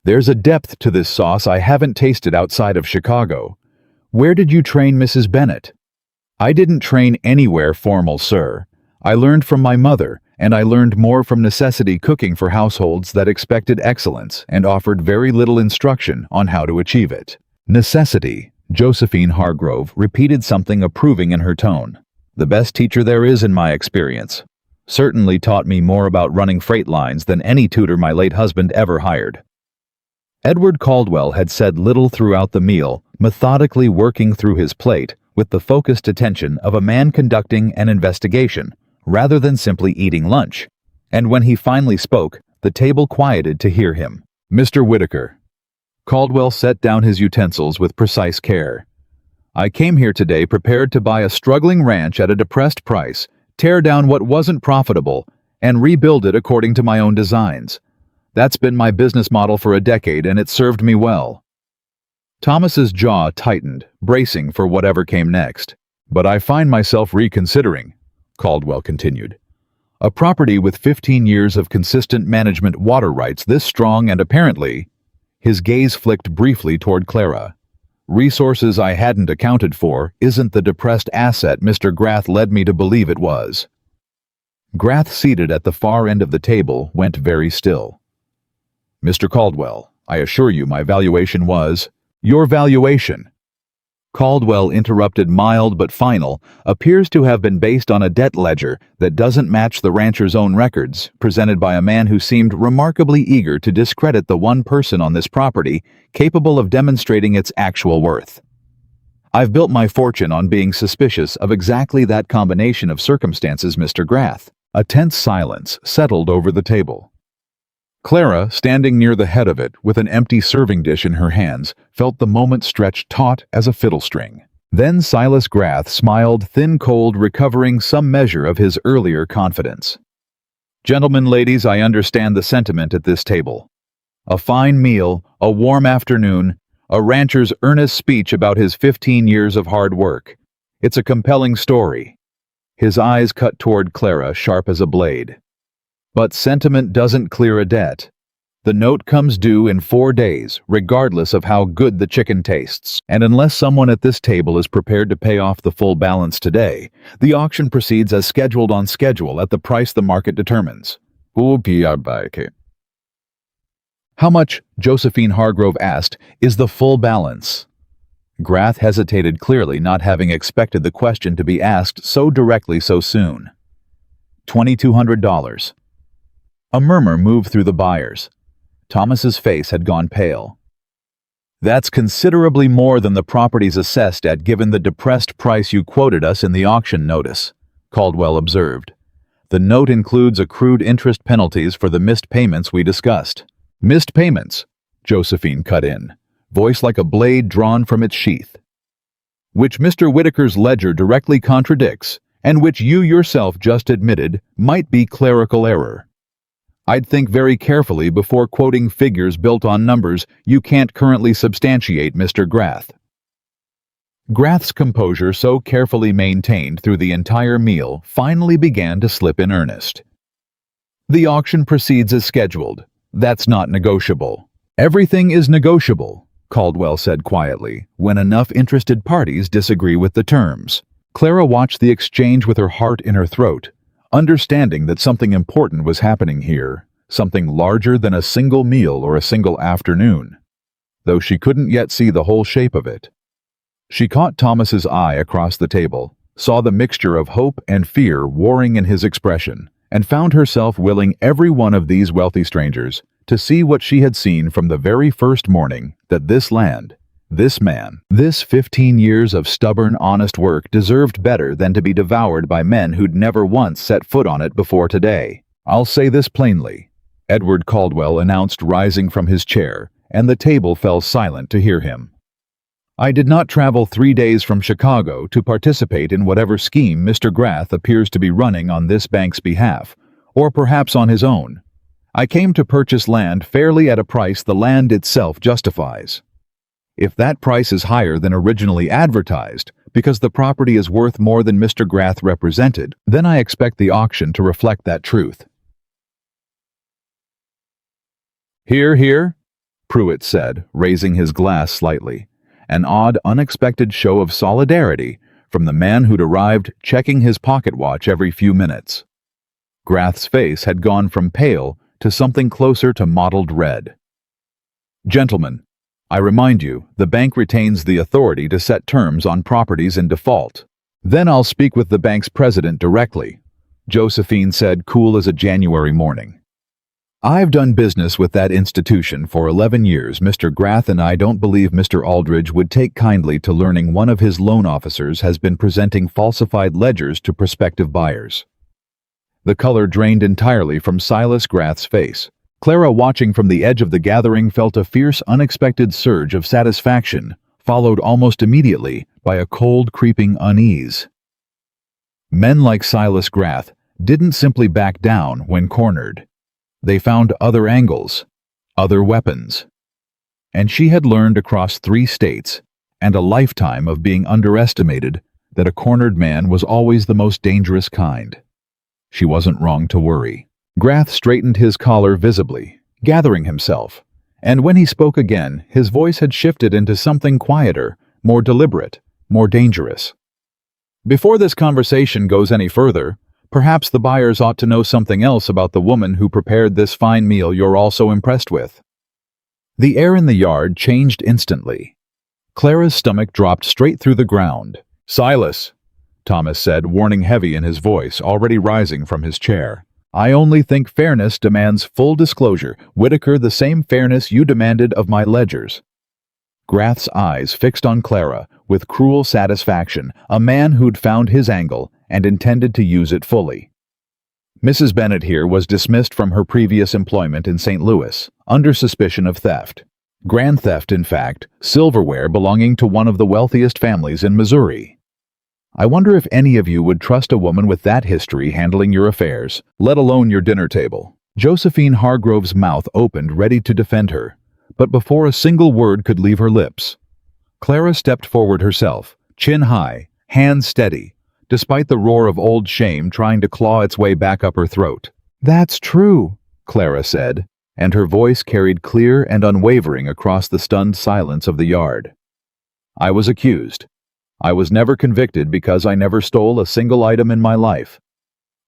There's a depth to this sauce I haven't tasted outside of Chicago. Where did you train Mrs. Bennett? I didn't train anywhere formal, sir. I learned from my mother, and I learned more from necessity cooking for households that expected excellence and offered very little instruction on how to achieve it. Necessity, Josephine Hargrove repeated, something approving in her tone. The best teacher there is in my experience. Certainly taught me more about running freight lines than any tutor my late husband ever hired. Edward Caldwell had said little throughout the meal, methodically working through his plate with the focused attention of a man conducting an investigation, rather than simply eating lunch. And when he finally spoke, the table quieted to hear him. Mr. Whitaker. Caldwell set down his utensils with precise care. I came here today prepared to buy a struggling ranch at a depressed price, tear down what wasn't profitable, and rebuild it according to my own designs. That's been my business model for a decade, and it served me well. Thomas's jaw tightened, bracing for whatever came next. But I find myself reconsidering, Caldwell continued. A property with 15 years of consistent management water rights this strong and apparently... His gaze flicked briefly toward Clara. Resources I hadn't accounted for isn't the depressed asset Mr. Grath led me to believe it was. Grath, seated at the far end of the table, went very still. Mr. Caldwell, I assure you my valuation was... Your valuation, Caldwell interrupted, mild but final, appears to have been based on a debt ledger that doesn't match the rancher's own records, presented by a man who seemed remarkably eager to discredit the one person on this property capable of demonstrating its actual worth. I've built my fortune on being suspicious of exactly that combination of circumstances, Mr. Grath. A tense silence settled over the table. Clara, standing near the head of it with an empty serving dish in her hands, felt the moment stretch taut as a fiddle string. Then Silas Grath smiled, thin, cold, recovering some measure of his earlier confidence. Gentlemen, ladies, I understand the sentiment at this table. A fine meal, a warm afternoon, a rancher's earnest speech about his 15 years of hard work. It's a compelling story. His eyes cut toward Clara, sharp as a blade. But sentiment doesn't clear a debt. The note comes due in 4 days, regardless of how good the chicken tastes. And unless someone at this table is prepared to pay off the full balance today, the auction proceeds as scheduled on schedule at the price the market determines. How much, Josephine Hargrove asked, is the full balance? Grath hesitated, clearly not having expected the question to be asked so directly so soon. $2,200. A murmur moved through the buyers. Thomas's face had gone pale. That's considerably more than the property's assessed at given the depressed price you quoted us in the auction notice, Caldwell observed. The note includes accrued interest penalties for the missed payments we discussed. Missed payments, Josephine cut in, voice like a blade drawn from its sheath. Which Mr. Whitaker's ledger directly contradicts, and which you yourself just admitted might be clerical error. I'd think very carefully before quoting figures built on numbers you can't currently substantiate, Mr. Grath. Grath's composure, so carefully maintained through the entire meal, finally began to slip in earnest. The auction proceeds as scheduled. That's not negotiable. Everything is negotiable, Caldwell said quietly, when enough interested parties disagree with the terms. Clara watched the exchange with her heart in her throat, understanding that something important was happening here, something larger than a single meal or a single afternoon, though she couldn't yet see the whole shape of it. She caught Thomas's eye across the table, saw the mixture of hope and fear warring in his expression, and found herself willing every one of these wealthy strangers to see what she had seen from the very first morning, that this land, this man, this 15 years of stubborn, honest work deserved better than to be devoured by men who'd never once set foot on it before today. I'll say this plainly, Edward Caldwell announced, rising from his chair, and the table fell silent to hear him. I did not travel 3 days from Chicago to participate in whatever scheme Mr. Grath appears to be running on this bank's behalf, or perhaps on his own. I came to purchase land fairly at a price the land itself justifies. If that price is higher than originally advertised, because the property is worth more than Mr. Grath represented, then I expect the auction to reflect that truth. Hear, hear, Pruitt said, raising his glass slightly. An odd, unexpected show of solidarity from the man who'd arrived checking his pocket watch every few minutes. Grath's face had gone from pale to something closer to mottled red. Gentlemen, I remind you, the bank retains the authority to set terms on properties in default. Then I'll speak with the bank's president directly, Josephine said, cool as a January morning. I've done business with that institution for 11 years. Mr. Grath and I don't believe Mr. Aldridge would take kindly to learning one of his loan officers has been presenting falsified ledgers to prospective buyers. The color drained entirely from Silas Grath's face. Clara, watching from the edge of the gathering, felt a fierce, unexpected surge of satisfaction, followed almost immediately by a cold, creeping unease. Men like Silas Grath didn't simply back down when cornered. They found other angles, other weapons. And she had learned across 3 states and a lifetime of being underestimated that a cornered man was always the most dangerous kind. She wasn't wrong to worry. Grath straightened his collar visibly, gathering himself, and when he spoke again, his voice had shifted into something quieter, more deliberate, more dangerous. Before this conversation goes any further, perhaps the buyers ought to know something else about the woman who prepared this fine meal you're all so impressed with. The air in the yard changed instantly. Clara's stomach dropped straight through the ground. Silas, Thomas said, warning heavy in his voice, already rising from his chair. I only think fairness demands full disclosure. Whitaker, the same fairness you demanded of my ledgers. Grath's eyes fixed on Clara with cruel satisfaction, a man who'd found his angle and intended to use it fully. Mrs. Bennett here was dismissed from her previous employment in St. Louis, under suspicion of theft. Grand theft, in fact, silverware belonging to one of the wealthiest families in Missouri. I wonder if any of you would trust a woman with that history handling your affairs, let alone your dinner table. Josephine Hargrove's mouth opened, ready to defend her, but before a single word could leave her lips, Clara stepped forward herself, chin high, hands steady, despite the roar of old shame trying to claw its way back up her throat. That's true, Clara said, and her voice carried clear and unwavering across the stunned silence of the yard. I was accused. I was never convicted because I never stole a single item in my life.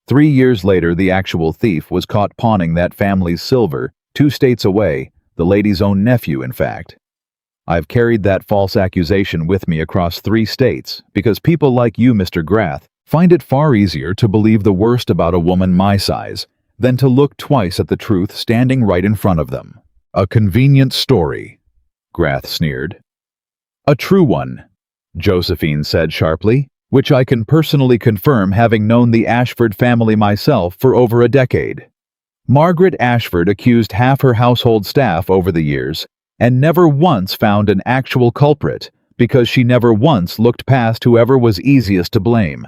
3 years later, the actual thief was caught pawning that family's silver 2 states away, the lady's own nephew, in fact. I've carried that false accusation with me across 3 states because people like you, Mr. Grath, find it far easier to believe the worst about a woman my size than to look twice at the truth standing right in front of them. A convenient story, Grath sneered. A true one, Josephine said sharply, which I can personally confirm, having known the Ashford family myself for over a decade. Margaret Ashford accused half her household staff over the years and never once found an actual culprit because she never once looked past whoever was easiest to blame.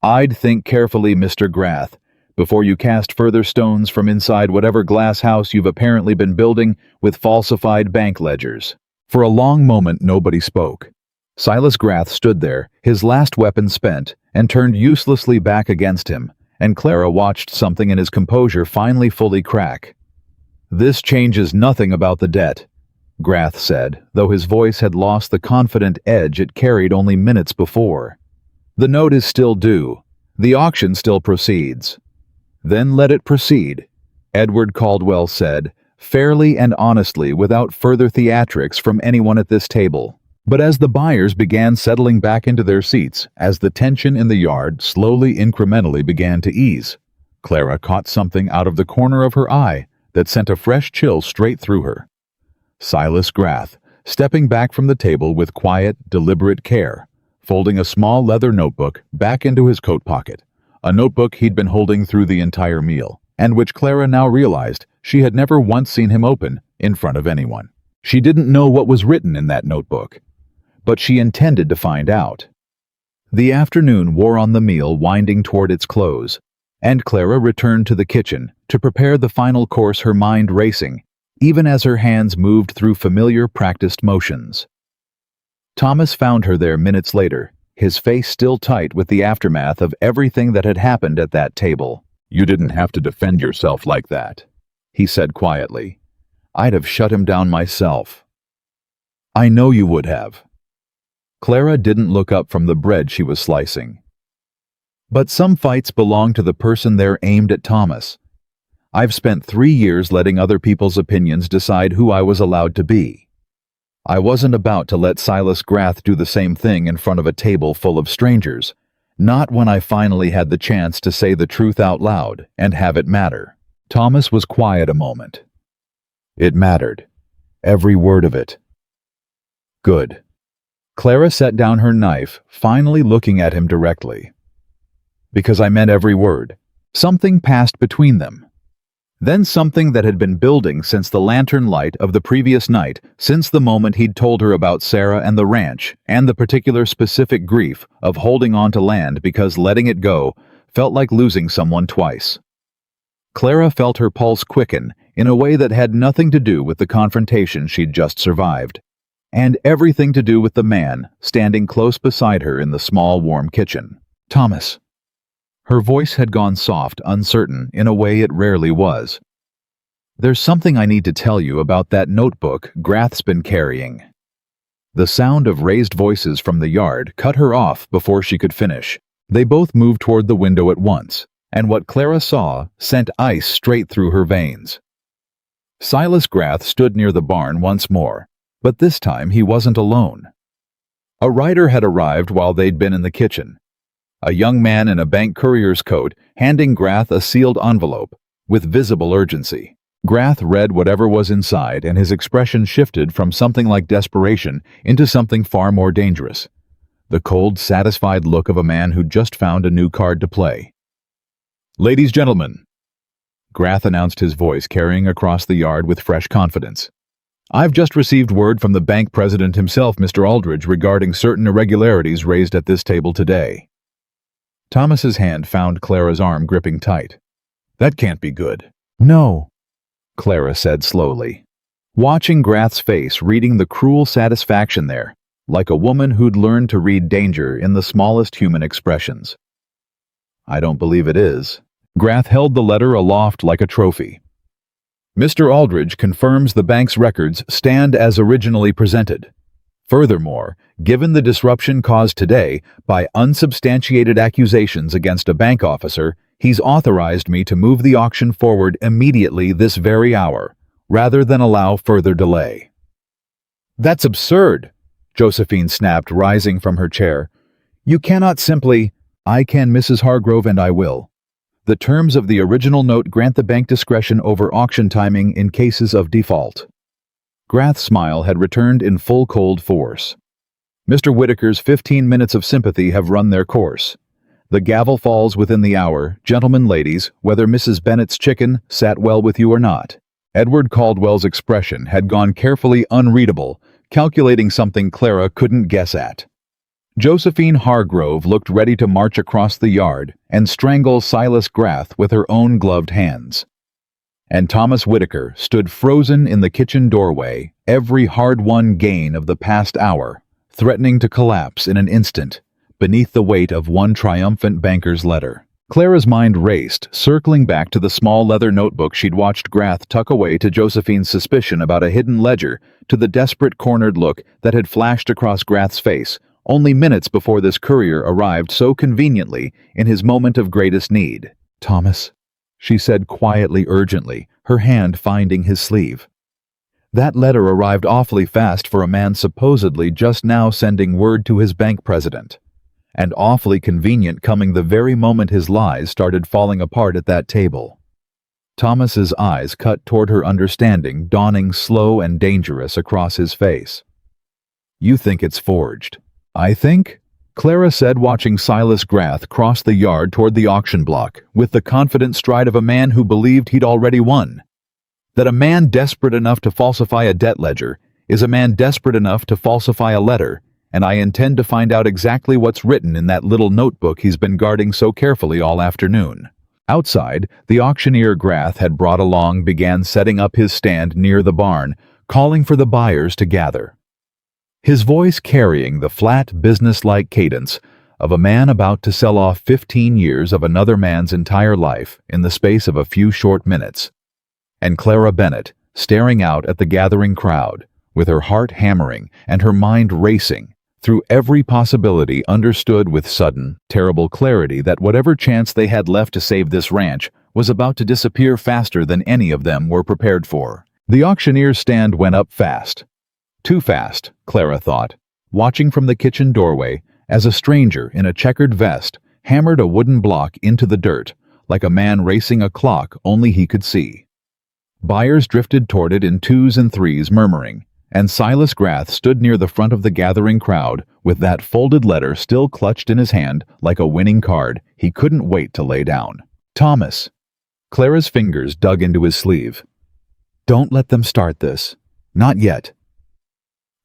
I'd think carefully, Mr. Grath, before you cast further stones from inside whatever glass house you've apparently been building with falsified bank ledgers. For a long moment nobody spoke. Silas Grath stood there, his last weapon spent, and turned uselessly back against him, and Clara watched something in his composure finally fully crack. This changes nothing about the debt, Grath said, though his voice had lost the confident edge it carried only minutes before. The note is still due. The auction still proceeds. Then let it proceed, Edward Caldwell said, fairly and honestly, without further theatrics from anyone at this table. But as the buyers began settling back into their seats, as the tension in the yard slowly incrementally began to ease, Clara caught something out of the corner of her eye that sent a fresh chill straight through her. Silas Grath, stepping back from the table with quiet, deliberate care, folding a small leather notebook back into his coat pocket, a notebook he'd been holding through the entire meal, and which Clara now realized she had never once seen him open in front of anyone. She didn't know what was written in that notebook, but she intended to find out. The afternoon wore on the meal, winding toward its close, and Clara returned to the kitchen to prepare the final course, her mind racing, even as her hands moved through familiar practiced motions. Thomas found her there minutes later, his face still tight with the aftermath of everything that had happened at that table. "You didn't have to defend yourself like that," he said quietly. "I'd have shut him down myself." "I know you would have." Clara didn't look up from the bread she was slicing. "But some fights belong to the person they're aimed at, Thomas. I've spent 3 years letting other people's opinions decide who I was allowed to be. I wasn't about to let Silas Grath do the same thing in front of a table full of strangers, not when I finally had the chance to say the truth out loud and have it matter." Thomas was quiet a moment. "It mattered. Every word of it." "Good." Clara set down her knife, finally looking at him directly. "Because I meant every word. Something passed between them. Then something that had been building since the lantern light of the previous night, since the moment he'd told her about Sarah and the ranch, and the particular specific grief of holding on to land because letting it go felt like losing someone twice. Clara felt her pulse quicken in a way that had nothing to do with the confrontation she'd just survived, and everything to do with the man standing close beside her in the small, warm kitchen. "Thomas." Her voice had gone soft, uncertain, in a way it rarely was. "There's something I need to tell you about that notebook Grath's been carrying." The sound of raised voices from the yard cut her off before she could finish. They both moved toward the window at once, and what Clara saw sent ice straight through her veins. Silas Grath stood near the barn once more, but this time he wasn't alone. A rider had arrived while they'd been in the kitchen. A young man in a bank courier's coat handing Grath a sealed envelope with visible urgency. Grath read whatever was inside, and his expression shifted from something like desperation into something far more dangerous. The cold, satisfied look of a man who'd just found a new card to play. "Ladies, gentlemen," Grath announced, his voice carrying across the yard with fresh confidence. "I've just received word from the bank president himself, Mr. Aldridge, regarding certain irregularities raised at this table today." Thomas's hand found Clara's arm gripping tight. "That can't be good." "No," Clara said slowly, watching Grath's face, reading the cruel satisfaction there, like a woman who'd learned to read danger in the smallest human expressions. "I don't believe it is." Grath held the letter aloft like a trophy. "Mr. Aldridge confirms the bank's records stand as originally presented. Furthermore, given the disruption caused today by unsubstantiated accusations against a bank officer, he's authorized me to move the auction forward immediately this very hour, rather than allow further delay." "That's absurd," Josephine snapped, rising from her chair. "You cannot simply—" "I can, Mrs. Hargrove, and I will. The terms of the original note grant the bank discretion over auction timing in cases of default." Grath's smile had returned in full cold force. "Mr. Whitaker's 15 minutes of sympathy have run their course. The gavel falls within the hour, gentlemen, ladies, whether Mrs. Bennett's chicken sat well with you or not." Edward Caldwell's expression had gone carefully unreadable, calculating something Clara couldn't guess at. Josephine Hargrove looked ready to march across the yard and strangle Silas Grath with her own gloved hands. And Thomas Whitaker stood frozen in the kitchen doorway, every hard-won gain of the past hour threatening to collapse in an instant beneath the weight of one triumphant banker's letter. Clara's mind raced, circling back to the small leather notebook she'd watched Grath tuck away, to Josephine's suspicion about a hidden ledger, to the desperate cornered look that had flashed across Grath's face only minutes before this courier arrived so conveniently in his moment of greatest need. "Thomas," she said quietly, urgently, her hand finding his sleeve. "That letter arrived awfully fast for a man supposedly just now sending word to his bank president. And awfully convenient coming the very moment his lies started falling apart at that table." Thomas's eyes cut toward her understanding, dawning slow and dangerous across his face. "You think it's forged." "I think," Clara said, watching Silas Grath cross the yard toward the auction block with the confident stride of a man who believed he'd already won, "that a man desperate enough to falsify a debt ledger is a man desperate enough to falsify a letter, and I intend to find out exactly what's written in that little notebook he's been guarding so carefully all afternoon." Outside, the auctioneer Grath had brought along began setting up his stand near the barn, calling for the buyers to gather. his voice carrying the flat, businesslike cadence of a man about to sell off 15 years of another man's entire life in the space of a few short minutes. And Clara Bennett, staring out at the gathering crowd, with her heart hammering and her mind racing, through every possibility understood with sudden, terrible clarity that whatever chance they had left to save this ranch was about to disappear faster than any of them were prepared for. The auctioneer's stand went up fast. Too fast, Clara thought, watching from the kitchen doorway as a stranger in a checkered vest hammered a wooden block into the dirt, like a man racing a clock only he could see. Buyers drifted toward it in twos and threes, murmuring, and Silas Grath stood near the front of the gathering crowd with that folded letter still clutched in his hand like a winning card he couldn't wait to lay down. Thomas. Clara's fingers dug into his sleeve. Don't let them start this. Not yet.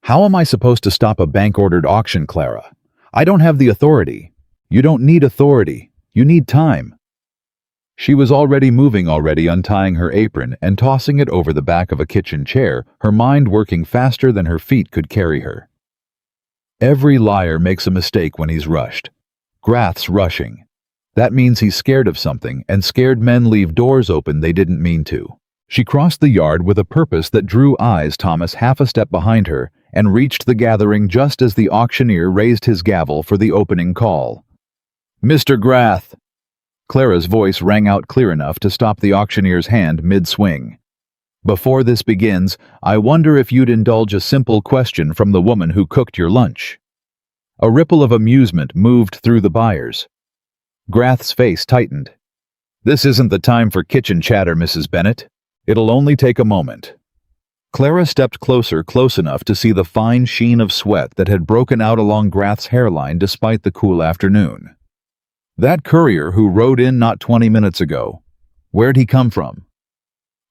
How am I supposed to stop a bank-ordered auction, Clara? I don't have the authority. You don't need authority. You need time. She was already untying her apron and tossing it over the back of a kitchen chair, her mind working faster than her feet could carry her. Every liar makes a mistake when he's rushed. Grath's rushing. That means he's scared of something, and scared men leave doors open they didn't mean to. She crossed the yard with a purpose that drew eyes Thomas half a step behind her and reached the gathering just as the auctioneer raised his gavel for the opening call. Mr. Grath! Clara's voice rang out clear enough to stop the auctioneer's hand mid-swing. Before this begins, I wonder if you'd indulge a simple question from the woman who cooked your lunch. A ripple of amusement moved through the buyers. Grath's face tightened. This isn't the time for kitchen chatter, Mrs. Bennett. It'll only take a moment. Clara stepped closer, close enough to see the fine sheen of sweat that had broken out along Grath's hairline despite the cool afternoon. That courier who rode in not 20 minutes ago. Where'd he come from?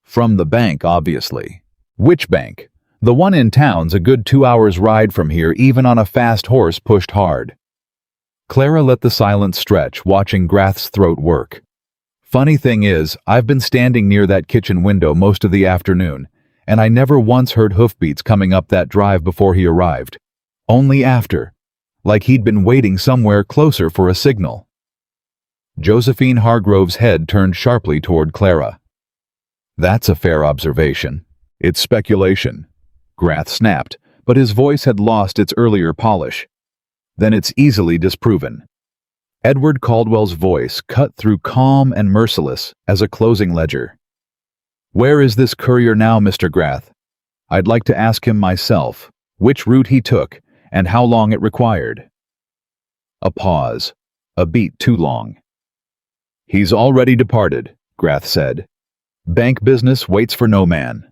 From the bank, obviously. Which bank? The one in town's a good 2 hours' ride from here, even on a fast horse pushed hard. Clara let the silence stretch, watching Grath's throat work. Funny thing is, I've been standing near that kitchen window most of the afternoon, and I never once heard hoofbeats coming up that drive before he arrived. Only after. Like he'd been waiting somewhere closer for a signal. Josephine Hargrove's head turned sharply toward Clara. That's a fair observation. It's speculation. Grath snapped, but his voice had lost its earlier polish. Then it's easily disproven. Edward Caldwell's voice cut through calm and merciless as a closing ledger. Where is this courier now, Mr. Grath? I'd like to ask him myself, which route he took, and how long it required. A pause. A beat too long. He's already departed, Grath said. Bank business waits for no man.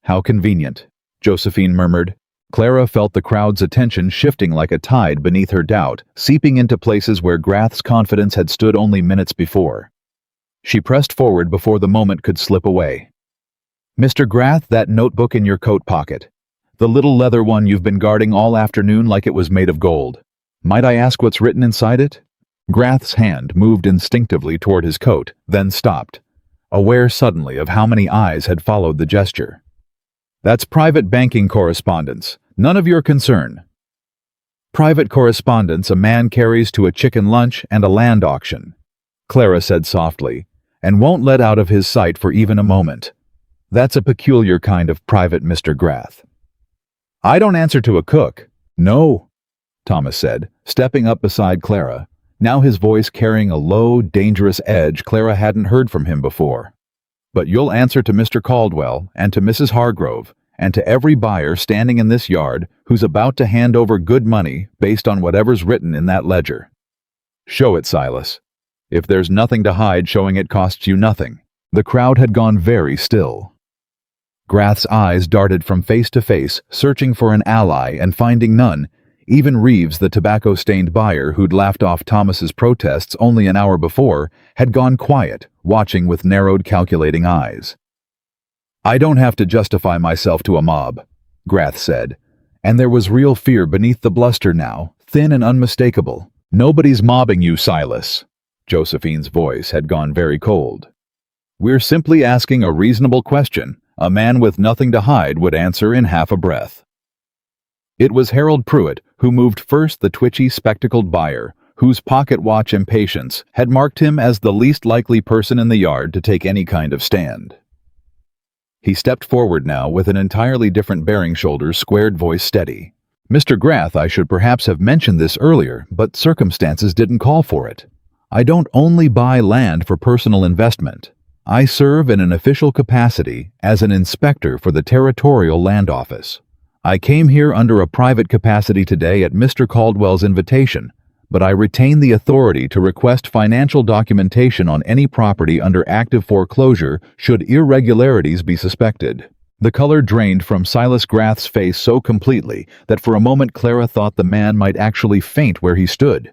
How convenient, Josephine murmured. Clara felt the crowd's attention shifting like a tide beneath her doubt, seeping into places where Grath's confidence had stood only minutes before. She pressed forward before the moment could slip away. Mr. Grath, that notebook in your coat pocket. The little leather one you've been guarding all afternoon like it was made of gold. Might I ask what's written inside it? Grath's hand moved instinctively toward his coat, then stopped, aware suddenly of how many eyes had followed the gesture. That's private banking correspondence. None of your concern. Private correspondence a man carries to a chicken lunch and a land auction, Clara said softly, and won't let out of his sight for even a moment. That's a peculiar kind of private, Mr. Grath. I don't answer to a cook. No, Thomas said, stepping up beside Clara, now his voice carrying a low, dangerous edge Clara hadn't heard from him before. But you'll answer to Mr. Caldwell and to Mrs. Hargrove and to every buyer standing in this yard who's about to hand over good money based on whatever's written in that ledger. Show it, Silas. If there's nothing to hide, showing it costs you nothing. The crowd had gone very still. Grath's eyes darted from face to face, searching for an ally and finding none. Even Reeves, the tobacco-stained buyer who'd laughed off Thomas's protests only an hour before, had gone quiet, watching with narrowed, calculating eyes. I don't have to justify myself to a mob, Grath said, and there was real fear beneath the bluster now, thin and unmistakable. Nobody's mobbing you, Silas. Josephine's voice had gone very cold. We're simply asking a reasonable question a man with nothing to hide would answer in half a breath. It was Harold Pruitt who moved first, the twitchy, spectacled buyer, whose pocket watch impatience had marked him as the least likely person in the yard to take any kind of stand. He stepped forward now with an entirely different bearing, shoulders squared, voice steady. "Mr. Grath, I should perhaps have mentioned this earlier, but circumstances didn't call for it. I don't only buy land for personal investment. I serve in an official capacity as an inspector for the Territorial Land Office. I came here under a private capacity today at Mr. Caldwell's invitation, but I retain the authority to request financial documentation on any property under active foreclosure should irregularities be suspected." The color drained from Silas Grath's face so completely that for a moment Clara thought the man might actually faint where he stood.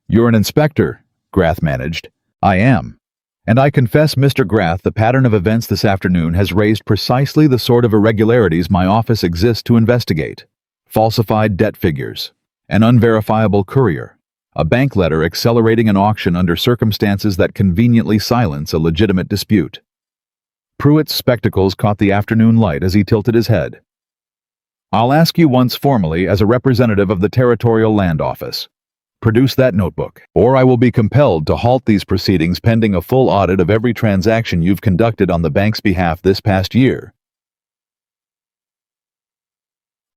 "You're an inspector," Grath managed. "I am. And I confess, Mr. Grath, the pattern of events this afternoon has raised precisely the sort of irregularities my office exists to investigate. Falsified debt figures, an unverifiable courier, a bank letter accelerating an auction under circumstances that conveniently silence a legitimate dispute." Pruitt's spectacles caught the afternoon light as he tilted his head. "I'll ask you once formally as a representative of the Territorial Land Office. Produce that notebook, or I will be compelled to halt these proceedings pending a full audit of every transaction you've conducted on the bank's behalf this past year."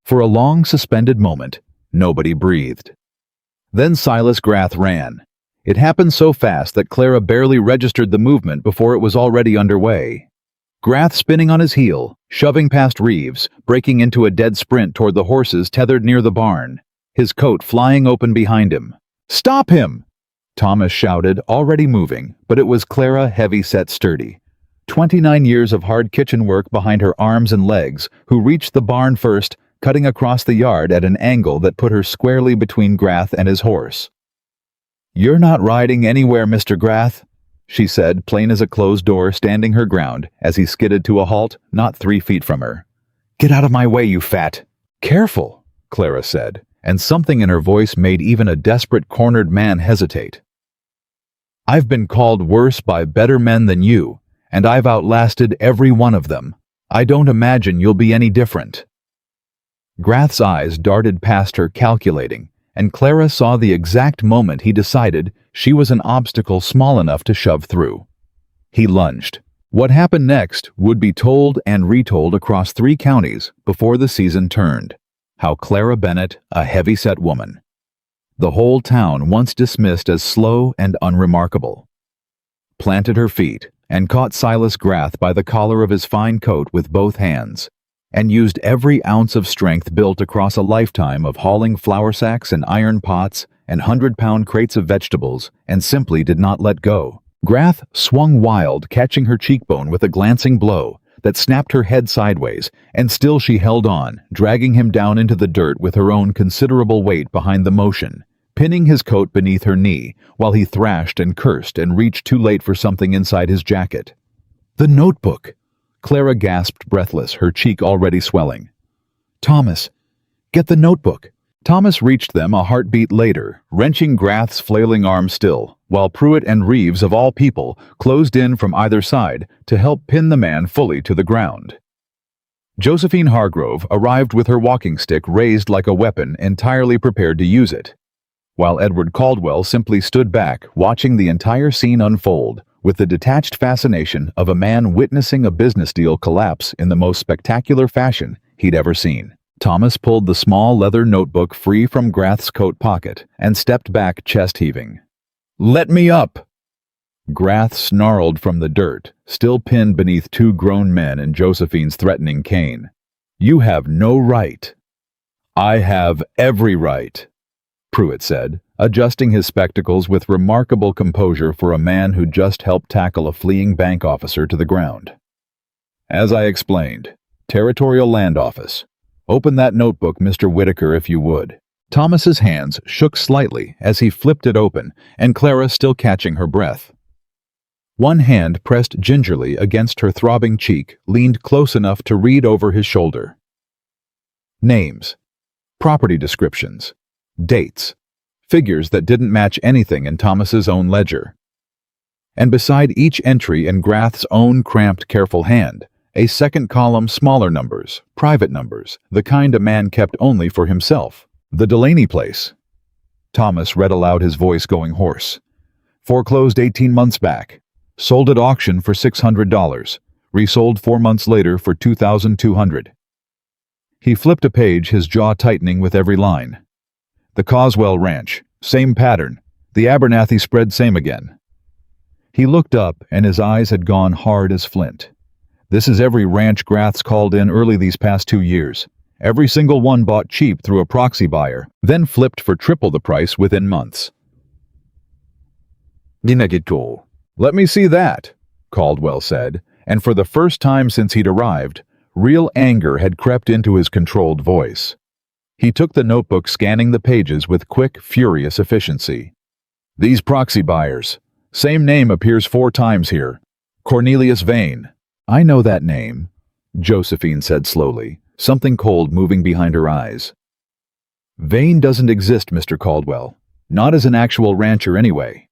For a long suspended moment, nobody breathed. Then Silas Grath ran. It happened so fast that Clara barely registered the movement before it was already underway. Grath spinning on his heel, shoving past Reeves, breaking into a dead sprint toward the horses tethered near the barn, his coat flying open behind him. "Stop him!" Thomas shouted, already moving, but it was Clara, heavy-set, sturdy. 29 years of hard kitchen work behind her arms and legs, who reached the barn first, cutting across the yard at an angle that put her squarely between Grath and his horse. "You're not riding anywhere, Mr. Grath," she said, plain as a closed door, standing her ground as he skidded to a halt not 3 feet from her. "Get out of my way, you fat!" "Careful," Clara said, and something in her voice made even a desperate cornered man hesitate. "I've been called worse by better men than you, and I've outlasted every one of them. I don't imagine you'll be any different." Grath's eyes darted past her, calculating, and Clara saw the exact moment he decided she was an obstacle small enough to shove through. He lunged. What happened next would be told and retold across 3 counties before the season turned. How Clara Bennett, a heavy-set woman, the whole town once dismissed as slow and unremarkable, planted her feet and caught Silas Grath by the collar of his fine coat with both hands, and used every ounce of strength built across a lifetime of hauling flour sacks and iron pots and 100-pound crates of vegetables, and simply did not let go. Grath swung wild, catching her cheekbone with a glancing blow that snapped her head sideways, and still she held on, dragging him down into the dirt with her own considerable weight behind the motion, pinning his coat beneath her knee while he thrashed and cursed and reached too late for something inside his jacket. "The notebook!" Clara gasped, breathless, her cheek already swelling. "Thomas, get the notebook!" Thomas reached them a heartbeat later, wrenching Grath's flailing arm still, while Pruitt and Reeves, of all people, closed in from either side to help pin the man fully to the ground. Josephine Hargrove arrived with her walking stick raised like a weapon, entirely prepared to use it, while Edward Caldwell simply stood back, watching the entire scene unfold, with the detached fascination of a man witnessing a business deal collapse in the most spectacular fashion he'd ever seen. Thomas pulled the small leather notebook free from Grath's coat pocket and stepped back, chest heaving. "Let me up!" Grath snarled from the dirt, still pinned beneath 2 grown men and Josephine's threatening cane. "You have no right." "I have every right," Pruitt said, adjusting his spectacles with remarkable composure for a man who just helped tackle a fleeing bank officer to the ground. "As I explained, Territorial Land Office. Open that notebook, Mr. Whitaker, if you would." Thomas's hands shook slightly as he flipped it open, and Clara, still catching her breath, one hand pressed gingerly against her throbbing cheek, leaned close enough to read over his shoulder. Names, property descriptions, dates, figures that didn't match anything in Thomas's own ledger. And beside each entry in Grath's own cramped, careful hand, A second column, smaller numbers, private numbers, the kind a man kept only for himself. The Delaney place. Thomas read aloud, his voice going hoarse. Foreclosed 18 months back. Sold at auction for $600. Resold 4 months later for $2,200. He flipped a page, his jaw tightening with every line. The Coswell Ranch. Same pattern. The Abernathy spread, same again. He looked up, and his eyes had gone hard as flint. This is every ranch Grath's called in early these past 2 years. Every single one bought cheap through a proxy buyer, then flipped for triple the price within months. Dinagito. Let me see that, Caldwell said, and for the first time since he'd arrived, real anger had crept into his controlled voice. He took the notebook, scanning the pages with quick, furious efficiency. These proxy buyers. Same name appears 4 times here. Cornelius Vane. I know that name, Josephine said slowly, something cold moving behind her eyes. Vane doesn't exist, Mr. Caldwell. Not as an actual rancher anyway.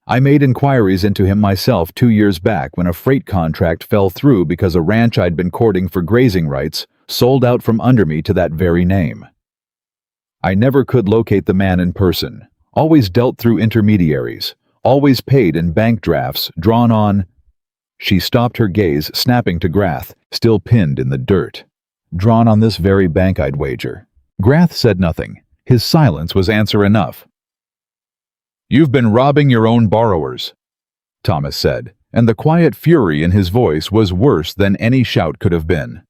I made inquiries into him myself 2 years back when a freight contract fell through because a ranch I'd been courting for grazing rights sold out from under me to that very name. I never could locate the man in person, always dealt through intermediaries, always paid in bank drafts drawn on... She stopped, her gaze snapping to Grath, still pinned in the dirt. Drawn on this very bank, I'd wager. Grath said nothing. His silence was answer enough. You've been robbing your own borrowers, Thomas said, and the quiet fury in his voice was worse than any shout could have been.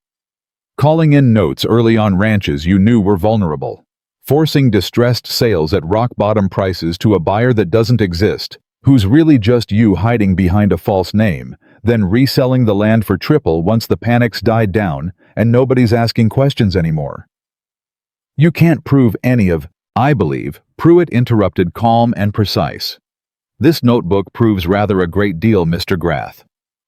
Calling in notes early on ranches you knew were vulnerable. Forcing distressed sales at rock-bottom prices to a buyer that doesn't exist, who's really just you hiding behind a false name, then reselling the land for triple once the panic's died down and nobody's asking questions anymore. You can't prove any of, I believe, Pruitt interrupted, calm and precise. This notebook proves rather a great deal, Mr. Grath.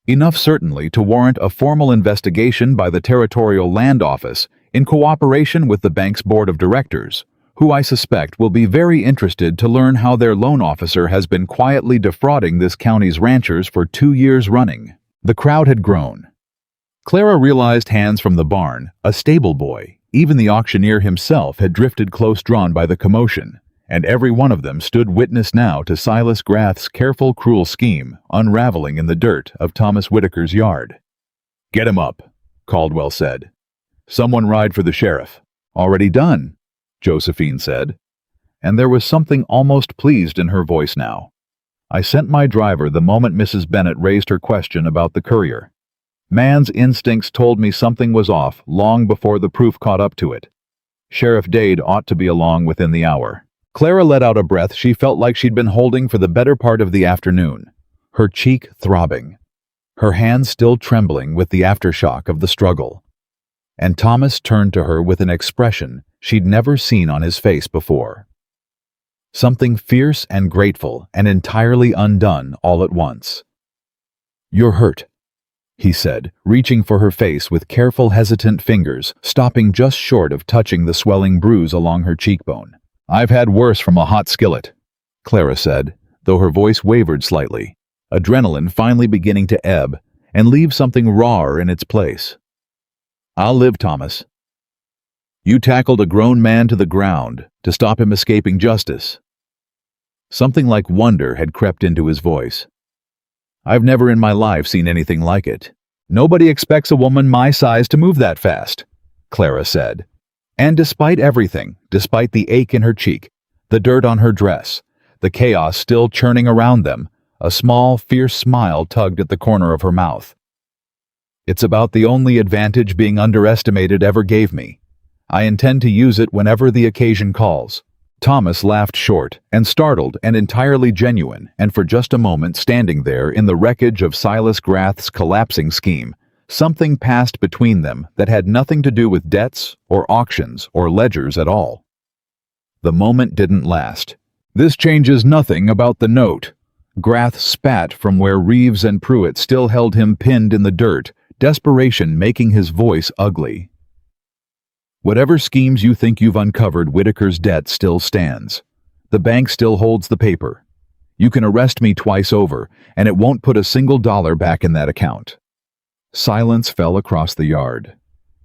Enough certainly to warrant a formal investigation by the Territorial Land Office in cooperation with the bank's board of directors, who I suspect will be very interested to learn how their loan officer has been quietly defrauding this county's ranchers for 2 years running. The crowd had grown. Clara realized hands from the barn, a stable boy, even the auctioneer himself had drifted close, drawn by the commotion, and every one of them stood witness now to Silas Grath's careful, cruel scheme unraveling in the dirt of Thomas Whitaker's yard. Get him up, Caldwell said. Someone ride for the sheriff. Already done, Josephine said, and there was something almost pleased in her voice now. I sent my driver the moment Mrs. Bennett raised her question about the courier. Man's instincts told me something was off long before the proof caught up to it. Sheriff Dade ought to be along within the hour. Clara let out a breath she felt like she'd been holding for the better part of the afternoon, her cheek throbbing, her hands still trembling with the aftershock of the struggle. And Thomas turned to her with an expression she'd never seen on his face before. Something fierce and grateful and entirely undone all at once. You're hurt, he said, reaching for her face with careful, hesitant fingers, stopping just short of touching the swelling bruise along her cheekbone. I've had worse from a hot skillet, Clara said, though her voice wavered slightly, adrenaline finally beginning to ebb and leave something rawer in its place. I'll live, Thomas. You tackled a grown man to the ground to stop him escaping justice. Something like wonder had crept into his voice. I've never in my life seen anything like it. Nobody expects a woman my size to move that fast, Clara said. And despite everything, despite the ache in her cheek, the dirt on her dress, the chaos still churning around them, a small, fierce smile tugged at the corner of her mouth. It's about the only advantage being underestimated ever gave me. I intend to use it whenever the occasion calls. Thomas laughed short and startled and entirely genuine, and for just a moment standing there in the wreckage of Silas Grath's collapsing scheme, something passed between them that had nothing to do with debts or auctions or ledgers at all. The moment didn't last. This changes nothing about the note. Grath spat from where Reeves and Pruitt still held him pinned in the dirt, desperation making his voice ugly. Whatever schemes you think you've uncovered, Whitaker's debt still stands. The bank still holds the paper. You can arrest me twice over, and it won't put a single dollar back in that account. Silence fell across the yard.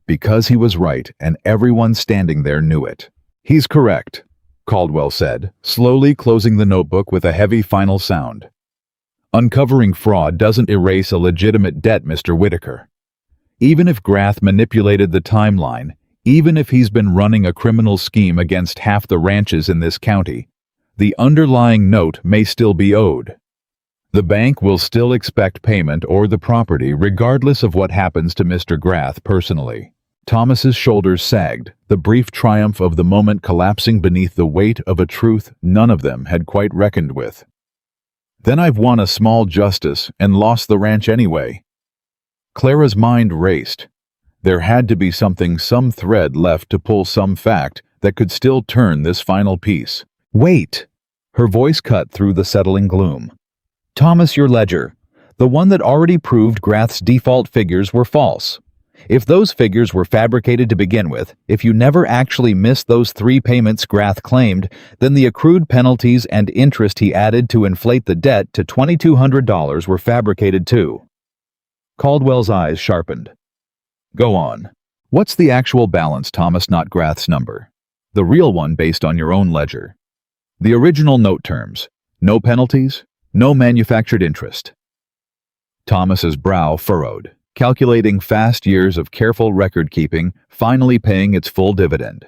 Because he was right, and everyone standing there knew it. "He's correct," Caldwell said, slowly closing the notebook with a heavy final sound. "Uncovering fraud doesn't erase a legitimate debt, Mr. Whitaker. Even if Grath manipulated the timeline, even if he's been running a criminal scheme against half the ranches in this county, the underlying note may still be owed. The bank will still expect payment or the property regardless of what happens to Mr. Grath personally." Thomas's shoulders sagged, the brief triumph of the moment collapsing beneath the weight of a truth none of them had quite reckoned with. "Then I've won a small justice and lost the ranch anyway." Clara's mind raced. There had to be some thread left to pull, some fact that could still turn this final piece. "Wait!" Her voice cut through the settling gloom. "Thomas, your ledger. The one that already proved Grath's default figures were false. If those figures were fabricated to begin with, if you never actually missed those 3 payments Grath claimed, then the accrued penalties and interest he added to inflate the debt to $2,200 were fabricated too." Caldwell's eyes sharpened. "Go on. What's the actual balance, Thomas, not Grath's number? The real one based on your own ledger. The original note terms. No penalties, no manufactured interest." Thomas's brow furrowed, calculating fast years of careful record-keeping, finally paying its full dividend.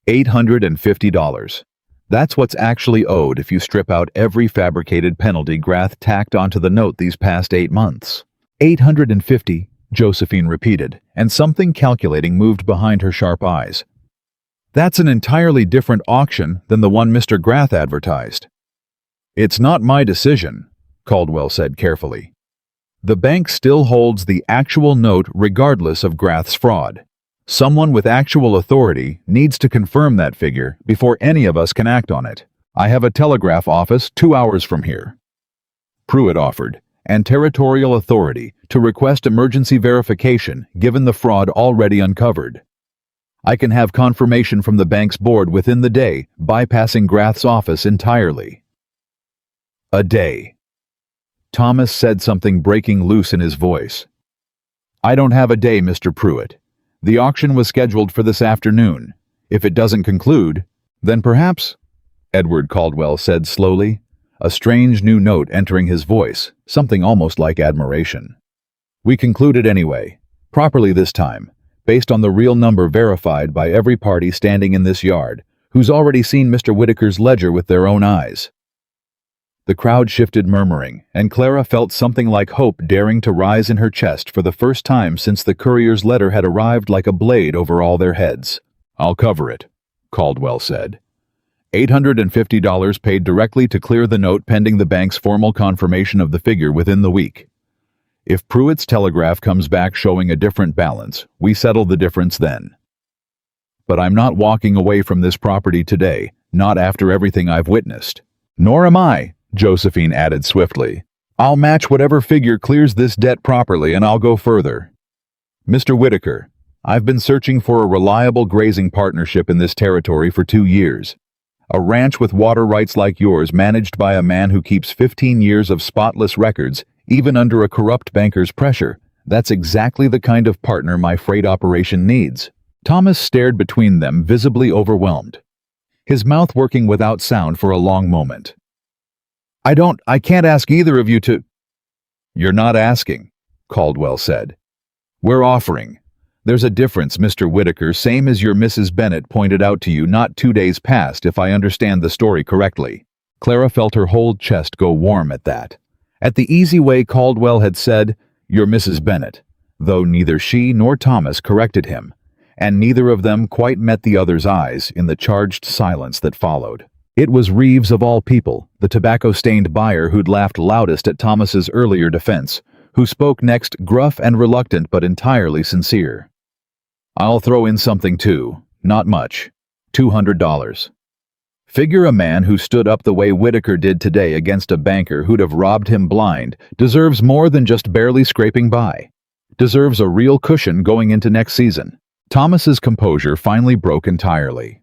$850. That's what's actually owed if you strip out every fabricated penalty Grath tacked onto the note these past 8 months. $850, Josephine repeated, and something calculating moved behind her sharp eyes. "That's an entirely different auction than the one Mr. Grath advertised." "It's not my decision," Caldwell said carefully. "The bank still holds the actual note regardless of Grath's fraud. Someone with actual authority needs to confirm that figure before any of us can act on it. I have a telegraph office 2 hours from here." Pruitt offered, and territorial authority to request emergency verification given the fraud already uncovered. "I can have confirmation from the bank's board within the day, bypassing Grath's office entirely." "A day." Thomas said, something breaking loose in his voice. "I don't have a day, Mr. Pruitt. The auction was scheduled for this afternoon. If it doesn't conclude, then perhaps," Edward Caldwell said slowly, a strange new note entering his voice, something almost like admiration. "We concluded anyway, properly this time, based on the real number verified by every party standing in this yard, who's already seen Mr. Whitaker's ledger with their own eyes." The crowd shifted, murmuring, and Clara felt something like hope daring to rise in her chest for the first time since the courier's letter had arrived like a blade over all their heads. "I'll cover it," Caldwell said. $850 paid directly to clear the note pending the bank's formal confirmation of the figure within the week. If Pruitt's telegraph comes back showing a different balance, we settle the difference then. But I'm not walking away from this property today, not after everything I've witnessed. "Nor am I," Josephine added swiftly. "I'll match whatever figure clears this debt properly, and I'll go further. Mr. Whitaker, I've been searching for a reliable grazing partnership in this territory for 2 years. A ranch with water rights like yours managed by a man who keeps 15 years of spotless records, even under a corrupt banker's pressure. That's exactly the kind of partner my freight operation needs." Thomas stared between them, visibly overwhelmed, his mouth working without sound for a long moment. I can't ask either of you to—" "You're not asking," Caldwell said. "We're offering. There's a difference, Mr. Whitaker, same as your Mrs. Bennett pointed out to you not 2 days past, if I understand the story correctly." Clara felt her whole chest go warm at that. At the easy way Caldwell had said, "Your Mrs. Bennett," though neither she nor Thomas corrected him, and neither of them quite met the other's eyes in the charged silence that followed. It was Reeves of all people, the tobacco-stained buyer who'd laughed loudest at Thomas's earlier defense, who spoke next, gruff and reluctant but entirely sincere. "I'll throw in something too, not much. $200. Figure a man who stood up the way Whitaker did today against a banker who'd have robbed him blind deserves more than just barely scraping by. Deserves a real cushion going into next season." Thomas's composure finally broke entirely.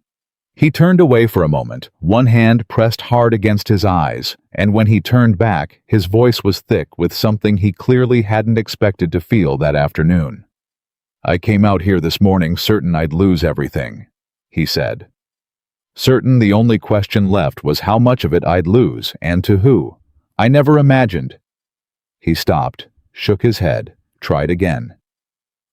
He turned away for a moment, one hand pressed hard against his eyes, and when he turned back, his voice was thick with something he clearly hadn't expected to feel that afternoon. "I came out here this morning certain I'd lose everything," he said. Certain the only question left was how much of it I'd lose, and to who. I never imagined. He stopped, shook his head, tried again.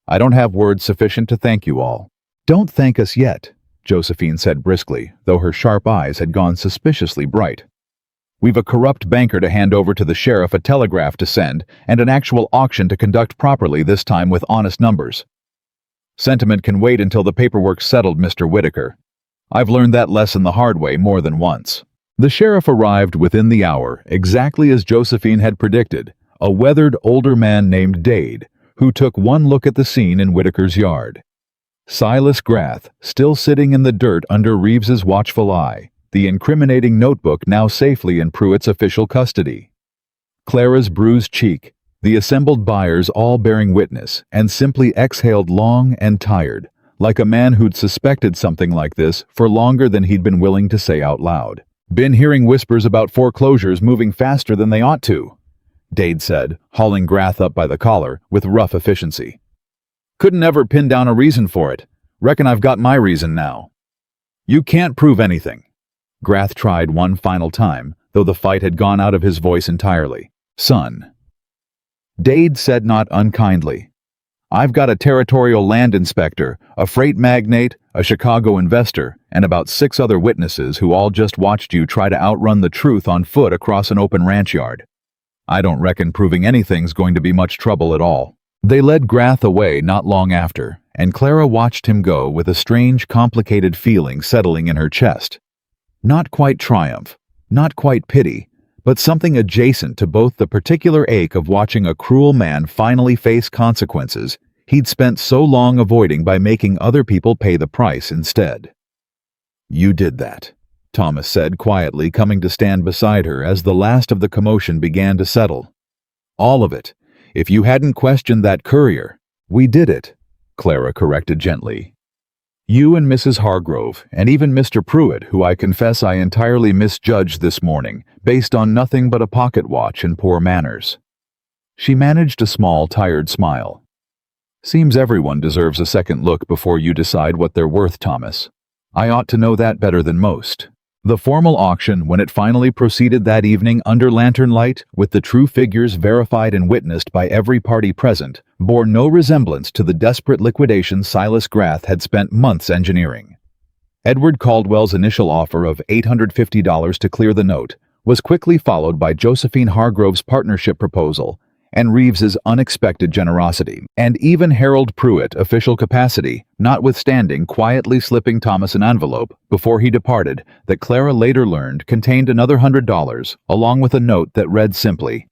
"I don't have words sufficient to thank you all." "Don't thank us yet," Josephine said briskly, though her sharp eyes had gone suspiciously bright. "We've a corrupt banker to hand over to the sheriff, a telegraph to send, and an actual auction to conduct properly, this time with honest numbers. Sentiment can wait until the paperwork's settled, Mr. Whitaker. I've learned that lesson the hard way more than once." The sheriff arrived within the hour, exactly as Josephine had predicted, a weathered older man named Dade, who took one look at the scene in Whitaker's yard. Silas Grath, still sitting in the dirt under Reeves's watchful eye, the incriminating notebook now safely in Pruitt's official custody. Clara's bruised cheek, the assembled buyers all bearing witness, and simply exhaled long and tired, like a man who'd suspected something like this for longer than he'd been willing to say out loud. "Been hearing whispers about foreclosures moving faster than they ought to," Dade said, hauling Grath up by the collar with rough efficiency. "Couldn't ever pin down a reason for it. Reckon I've got my reason now." "You can't prove anything." Grath tried one final time, though the fight had gone out of his voice entirely. "Son," Dade said not unkindly, "I've got a territorial land inspector, a freight magnate, a Chicago investor, and about 6 other witnesses who all just watched you try to outrun the truth on foot across an open ranch yard. I don't reckon proving anything's going to be much trouble at all." They led Grath away not long after, and Clara watched him go with a strange, complicated feeling settling in her chest. Not quite triumph, not quite pity, but something adjacent to both the particular ache of watching a cruel man finally face consequences he'd spent so long avoiding by making other people pay the price instead. "You did that," Thomas said quietly, coming to stand beside her as the last of the commotion began to settle. "All of it. If you hadn't questioned that courier—" "We did it," Clara corrected gently. "You and Mrs. Hargrove, and even Mr. Pruitt, who I confess I entirely misjudged this morning, based on nothing but a pocket watch and poor manners." She managed a small, tired smile. "Seems everyone deserves a second look before you decide what they're worth, Thomas. I ought to know that better than most." The formal auction, when it finally proceeded that evening under lantern light, with the true figures verified and witnessed by every party present, bore no resemblance to the desperate liquidation Silas Grath had spent months engineering. Edward Caldwell's initial offer of $850 to clear the note was quickly followed by Josephine Hargrove's partnership proposal and Reeves's unexpected generosity, and even Harold Pruitt, official capacity, notwithstanding quietly slipping Thomas an envelope before he departed that Clara later learned contained another $100, along with a note that read simply,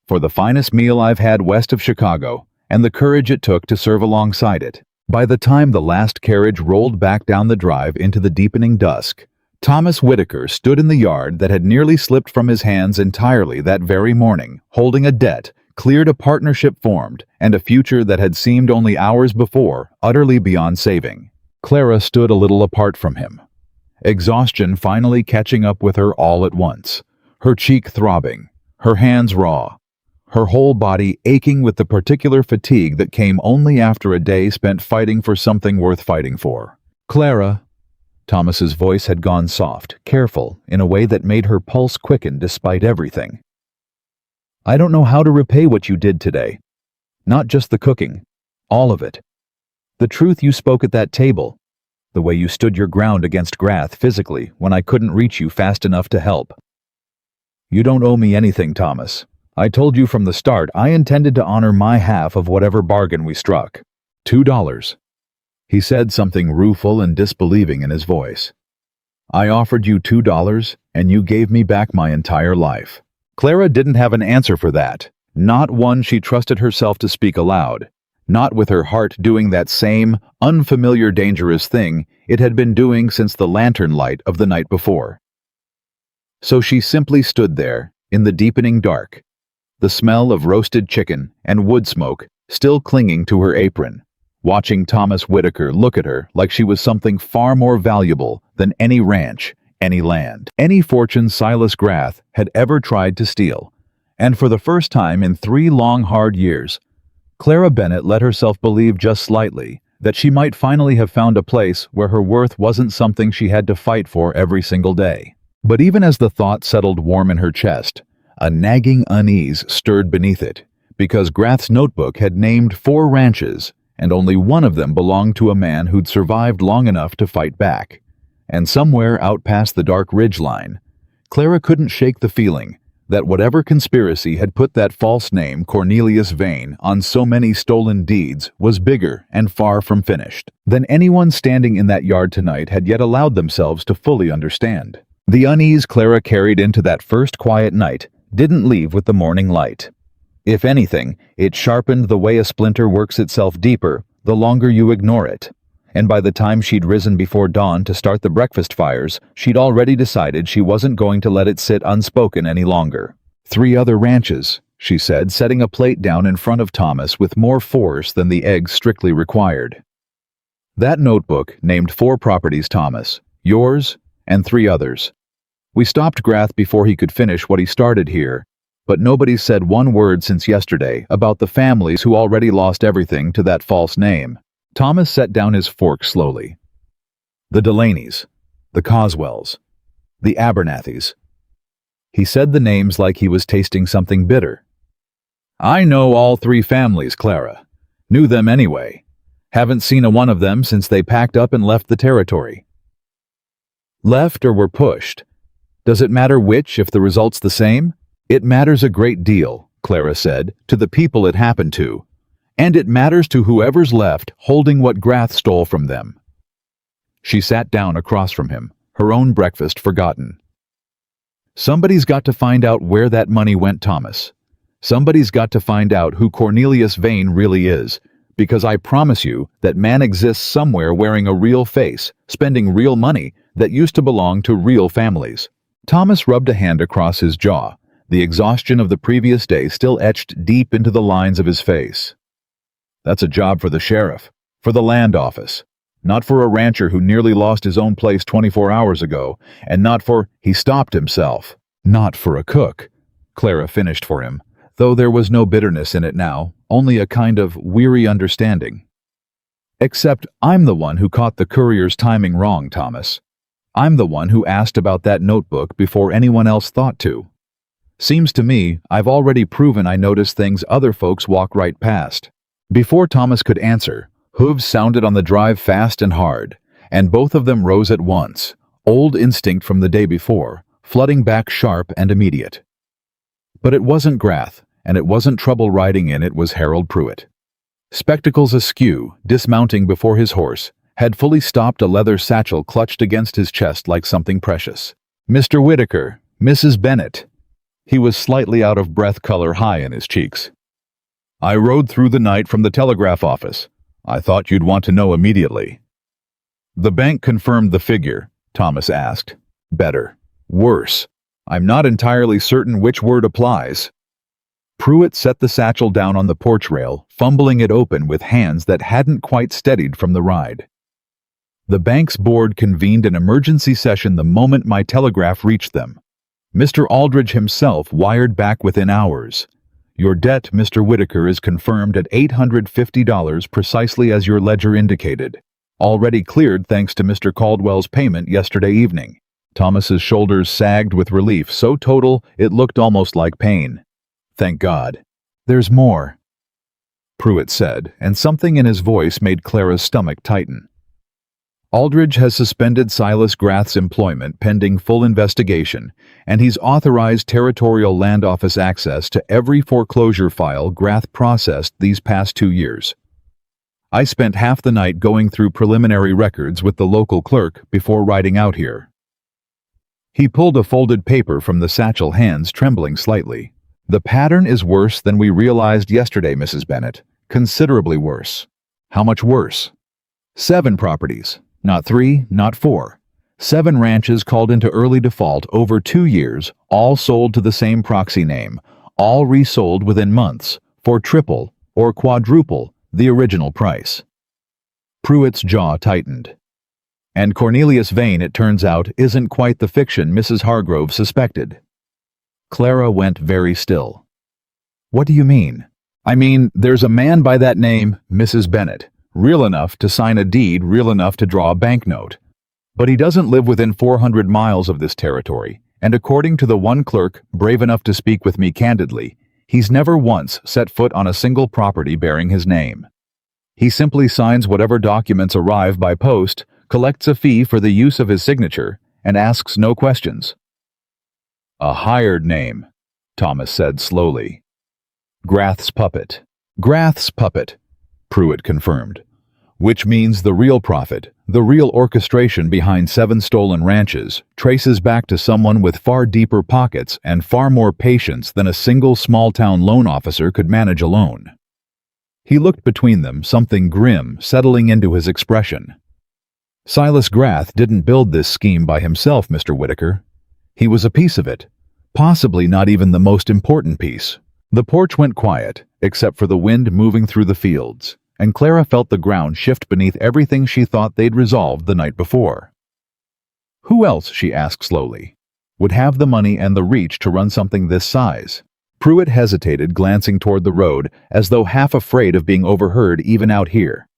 "For the finest meal I've had west of Chicago, and the courage it took to serve alongside it." By the time the last carriage rolled back down the drive into the deepening dusk, Thomas Whitaker stood in the yard that had nearly slipped from his hands entirely that very morning, holding a debt, cleared a partnership formed, and a future that had seemed only hours before utterly beyond saving. Clara stood a little apart from him, exhaustion finally catching up with her all at once, her cheek throbbing, her hands raw, her whole body aching with the particular fatigue that came only after a day spent fighting for something worth fighting for. "Clara," Thomas's voice had gone soft, careful, in a way that made her pulse quicken despite everything. "I don't know how to repay what you did today. Not just the cooking. All of it. The truth you spoke at that table. The way you stood your ground against Grath physically when I couldn't reach you fast enough to help. You don't owe me anything, Thomas. I told you from the start I intended to honor my half of whatever bargain we struck. $2. He said, something rueful and disbelieving in his voice. "I offered you $2, and you gave me back my entire life." Clara didn't have an answer for that, not one she trusted herself to speak aloud, not with her heart doing that same, unfamiliar dangerous thing it had been doing since the lantern light of the night before. So she simply stood there, in the deepening dark, the smell of roasted chicken and wood smoke still clinging to her apron, watching Thomas Whitaker look at her like she was something far more valuable than any ranch, any land, any fortune Silas Grath had ever tried to steal. And for the first time in 3 long, hard years, Clara Bennett let herself believe just slightly that she might finally have found a place where her worth wasn't something she had to fight for every single day. But even as the thought settled warm in her chest, a nagging unease stirred beneath it, because Grath's notebook had named 4 ranches, and only one of them belonged to a man who'd survived long enough to fight back. And somewhere out past the dark ridge line, Clara couldn't shake the feeling that whatever conspiracy had put that false name Cornelius Vane on so many stolen deeds was bigger and far from finished than anyone standing in that yard tonight had yet allowed themselves to fully understand. The unease Clara carried into that first quiet night didn't leave with the morning light. If anything, it sharpened the way a splinter works itself deeper the longer you ignore it. And by the time she'd risen before dawn to start the breakfast fires, she'd already decided she wasn't going to let it sit unspoken any longer. 3 other ranches, she said, setting a plate down in front of Thomas with more force than the eggs strictly required. That notebook named 4 properties, Thomas, yours and 3 others. We stopped Grath before he could finish what he started here, but nobody's said one word since yesterday about the families who already lost everything to that false name. Thomas set down his fork slowly. The Delaneys, the Coswells, the Abernathys. He said the names like he was tasting something bitter. I know all 3 families, Clara. Knew them anyway. Haven't seen a one of them since they packed up and left the territory. Left or were pushed? Does it matter which if the result's the same? It matters a great deal, Clara said, to the people it happened to. And it matters to whoever's left holding what Grath stole from them. She sat down across from him, her own breakfast forgotten. Somebody's got to find out where that money went, Thomas. Somebody's got to find out who Cornelius Vane really is, because I promise you that man exists somewhere wearing a real face, spending real money that used to belong to real families. Thomas rubbed a hand across his jaw, the exhaustion of the previous day still etched deep into the lines of his face. That's a job for the sheriff, for the land office, not for a rancher who nearly lost his own place 24 hours ago, and not for, he stopped himself, not for a cook. Clara finished for him, though there was no bitterness in it now, only a kind of weary understanding. Except I'm the one who caught the courier's timing wrong, Thomas. I'm the one who asked about that notebook before anyone else thought to. Seems to me I've already proven I notice things other folks walk right past. Before Thomas could answer, hooves sounded on the drive fast and hard, and both of them rose at once, old instinct from the day before, flooding back sharp and immediate. But it wasn't Grath, and it wasn't trouble riding in, it was Harold Pruitt. Spectacles askew, dismounting before his horse, had fully stopped a leather satchel clutched against his chest like something precious. Mr. Whitaker, Mrs. Bennett. He was slightly out of breath, color high in his cheeks. I rode through the night from the telegraph office. I thought you'd want to know immediately. The bank confirmed the figure, Thomas asked. Better. Worse. I'm not entirely certain which word applies. Pruitt set the satchel down on the porch rail, fumbling it open with hands that hadn't quite steadied from the ride. The bank's board convened an emergency session the moment my telegraph reached them. Mr. Aldridge himself wired back within hours. Your debt, Mr. Whitaker, is confirmed at $850 precisely as your ledger indicated. Already cleared thanks to Mr. Caldwell's payment yesterday evening. Thomas's shoulders sagged with relief so total it looked almost like pain. Thank God. There's more, Pruitt said, and something in his voice made Clara's stomach tighten. Aldridge has suspended Silas Grath's employment pending full investigation, and he's authorized Territorial Land Office access to every foreclosure file Grath processed these past 2 years. I spent half the night going through preliminary records with the local clerk before riding out here. He pulled a folded paper from the satchel, hands trembling slightly. The pattern is worse than we realized yesterday, Mrs. Bennett. Considerably worse. How much worse? 7 properties. Not 3, not 4. 7 ranches called into early default over 2 years, all sold to the same proxy name, all resold within months, for triple or quadruple the original price. Pruitt's jaw tightened. And Cornelius Vane, it turns out, isn't quite the fiction Mrs. Hargrove suspected. Clara went very still. What do you mean? I mean, there's a man by that name, Mrs. Bennet, real enough to sign a deed, real enough to draw a banknote. But he doesn't live within 400 miles of this territory, and according to the one clerk brave enough to speak with me candidly, he's never once set foot on a single property bearing his name. He simply signs whatever documents arrive by post, collects a fee for the use of his signature, and asks no questions. A hired name, Thomas said slowly. Grath's puppet. Grath's puppet, Pruitt confirmed. Which means the real profit, the real orchestration behind 7 stolen ranches, traces back to someone with far deeper pockets and far more patience than a single small-town loan officer could manage alone. He looked between them, something grim settling into his expression. Silas Grath didn't build this scheme by himself, Mr. Whitaker. He was a piece of it, possibly not even the most important piece. The porch went quiet, except for the wind moving through the fields, and Clara felt the ground shift beneath everything she thought they'd resolved the night before. Who else, she asked slowly, would have the money and the reach to run something this size? Pruitt hesitated, glancing toward the road, as though half afraid of being overheard even out here.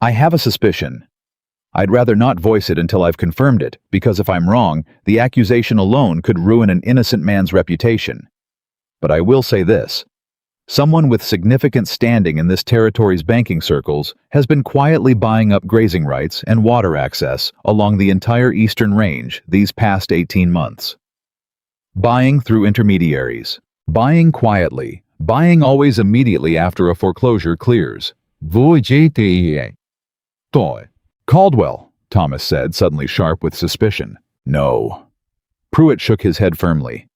I have a suspicion. I'd rather not voice it until I've confirmed it, because if I'm wrong, the accusation alone could ruin an innocent man's reputation. But I will say this. Someone with significant standing in this territory's banking circles has been quietly buying up grazing rights and water access along the entire eastern range these past 18 months. Buying through intermediaries. Buying quietly. Buying always immediately after a foreclosure clears. Caldwell, Thomas said, suddenly sharp with suspicion. No. Pruitt shook his head firmly.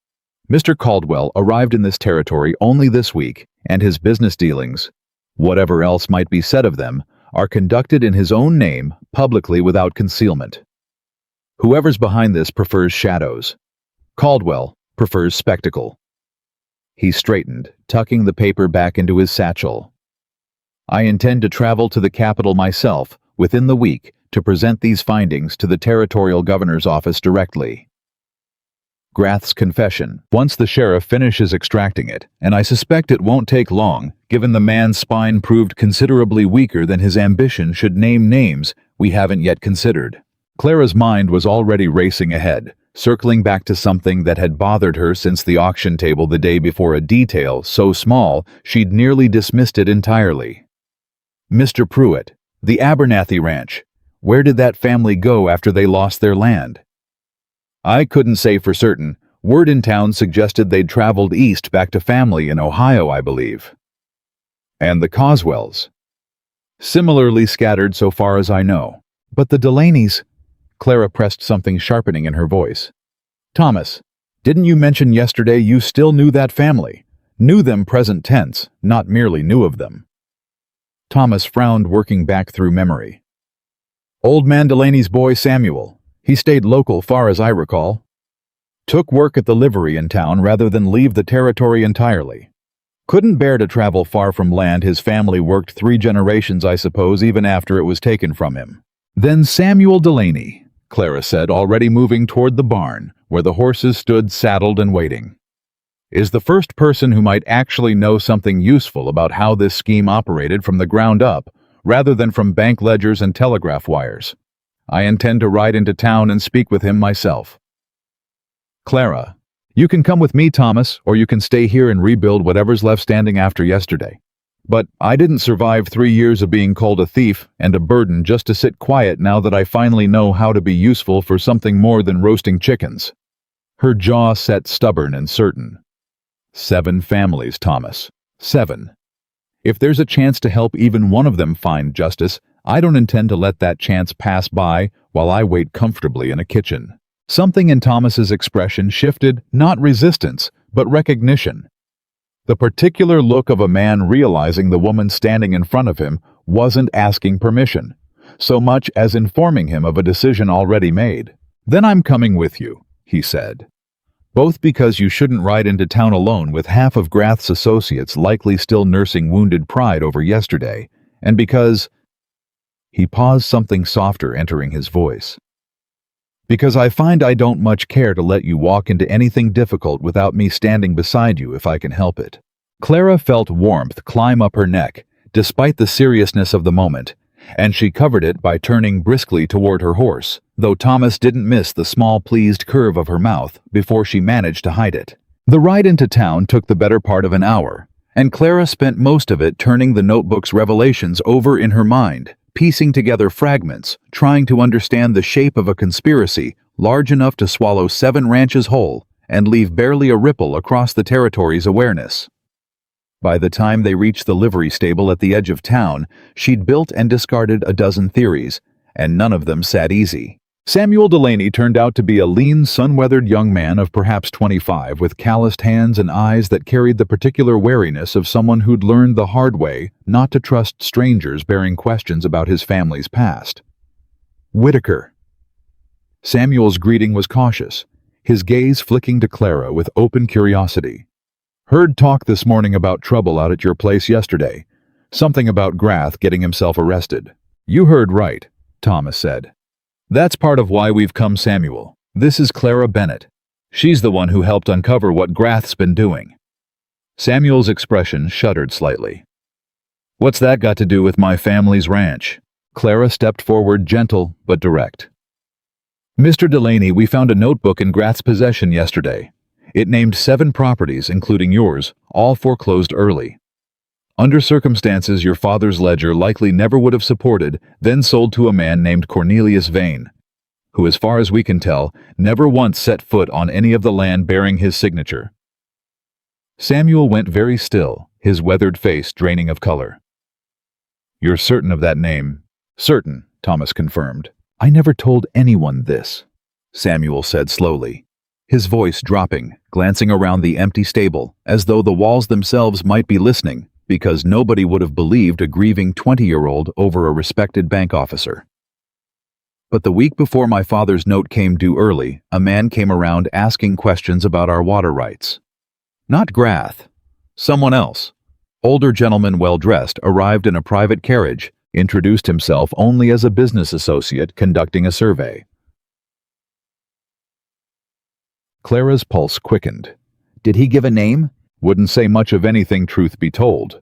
Mr. Caldwell arrived in this territory only this week, and his business dealings, whatever else might be said of them, are conducted in his own name, publicly without concealment. Whoever's behind this prefers shadows. Caldwell prefers spectacle. He straightened, tucking the paper back into his satchel. I intend to travel to the capital myself within the week to present these findings to the territorial governor's office directly. Grath's confession, once the sheriff finishes extracting it, and I suspect it won't take long, given the man's spine proved considerably weaker than his ambition should name names we haven't yet considered. Clara's mind was already racing ahead, circling back to something that had bothered her since the auction table the day before, a detail so small she'd nearly dismissed it entirely. Mr. Pruitt, the Abernathy Ranch. Where did that family go after they lost their land? I couldn't say for certain. Word in town suggested they'd traveled east back to family in Ohio, I believe. And the Coswells? Similarly scattered so far as I know. But the Delaney's... Clara pressed something sharpening in her voice. Thomas, didn't you mention yesterday you still knew that family? Knew them present tense, not merely knew of them. Thomas frowned, working back through memory. Old man Delaney's boy Samuel. He stayed local far as I recall. Took work at the livery in town rather than leave the territory entirely. Couldn't bear to travel far from land his family worked 3 generations, I suppose, even after it was taken from him. Then Samuel Delaney, Clara said, already moving toward the barn, where the horses stood saddled and waiting, is the first person who might actually know something useful about how this scheme operated from the ground up, rather than from bank ledgers and telegraph wires. I intend to ride into town and speak with him myself. Clara, you can come with me, Thomas, or you can stay here and rebuild whatever's left standing after yesterday. But I didn't survive 3 years of being called a thief and a burden just to sit quiet now that I finally know how to be useful for something more than roasting chickens. Her jaw set stubborn and certain. 7 families, Thomas. 7. If there's a chance to help even one of them find justice, I don't intend to let that chance pass by while I wait comfortably in a kitchen. Something in Thomas's expression shifted, not resistance, but recognition. The particular look of a man realizing the woman standing in front of him wasn't asking permission, so much as informing him of a decision already made. Then I'm coming with you, he said. Both because you shouldn't ride into town alone with half of Grath's associates likely still nursing wounded pride over yesterday, and because... He paused, something softer entering his voice. Because I find I don't much care to let you walk into anything difficult without me standing beside you if I can help it. Clara felt warmth climb up her neck, despite the seriousness of the moment, and she covered it by turning briskly toward her horse, though Thomas didn't miss the small pleased curve of her mouth before she managed to hide it. The ride into town took the better part of an hour, and Clara spent most of it turning the notebook's revelations over in her mind, piecing together fragments, trying to understand the shape of a conspiracy large enough to swallow 7 ranches whole and leave barely a ripple across the territory's awareness. By the time they reached the livery stable at the edge of town, she'd built and discarded a dozen theories, and none of them sat easy. Samuel Delaney turned out to be a lean, sun-weathered young man of perhaps 25 with calloused hands and eyes that carried the particular wariness of someone who'd learned the hard way not to trust strangers bearing questions about his family's past. Whitaker. Samuel's greeting was cautious, his gaze flicking to Clara with open curiosity. Heard talk this morning about trouble out at your place yesterday. Something about Grath getting himself arrested. You heard right, Thomas said. That's part of why we've come, Samuel. This is Clara Bennett. She's the one who helped uncover what Grath's been doing. Samuel's expression shuddered slightly. What's that got to do with my family's ranch? Clara stepped forward, gentle but direct. Mr. Delaney, we found a notebook in Grath's possession yesterday. It named 7 properties, including yours, all foreclosed early. Under circumstances your father's ledger likely never would have supported, then sold to a man named Cornelius Vane, who, as far as we can tell, never once set foot on any of the land bearing his signature. Samuel went very still, his weathered face draining of color. You're certain of that name? Certain, Thomas confirmed. I never told anyone this, Samuel said slowly, his voice dropping, glancing around the empty stable, as though the walls themselves might be listening, because nobody would have believed a grieving 20-year-old over a respected bank officer. But the week before my father's note came due early, a man came around asking questions about our water rights. Not Grath. Someone else. Older gentleman, well-dressed, arrived in a private carriage, introduced himself only as a business associate conducting a survey. Clara's pulse quickened. Did he give a name? Wouldn't say much of anything, truth be told.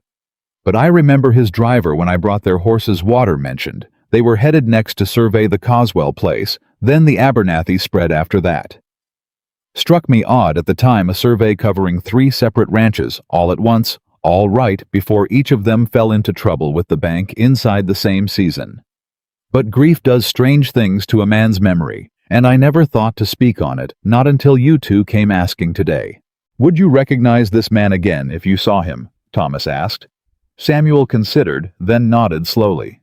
But I remember his driver when I brought their horses water mentioned. They were headed next to survey the Coswell place, then the Abernathy spread after that. Struck me odd at the time, a survey covering 3 separate ranches, all at once, all right before each of them fell into trouble with the bank inside the same season. But grief does strange things to a man's memory, and I never thought to speak on it, not until you two came asking today. Would you recognize this man again if you saw him? Thomas asked. Samuel considered, then nodded slowly.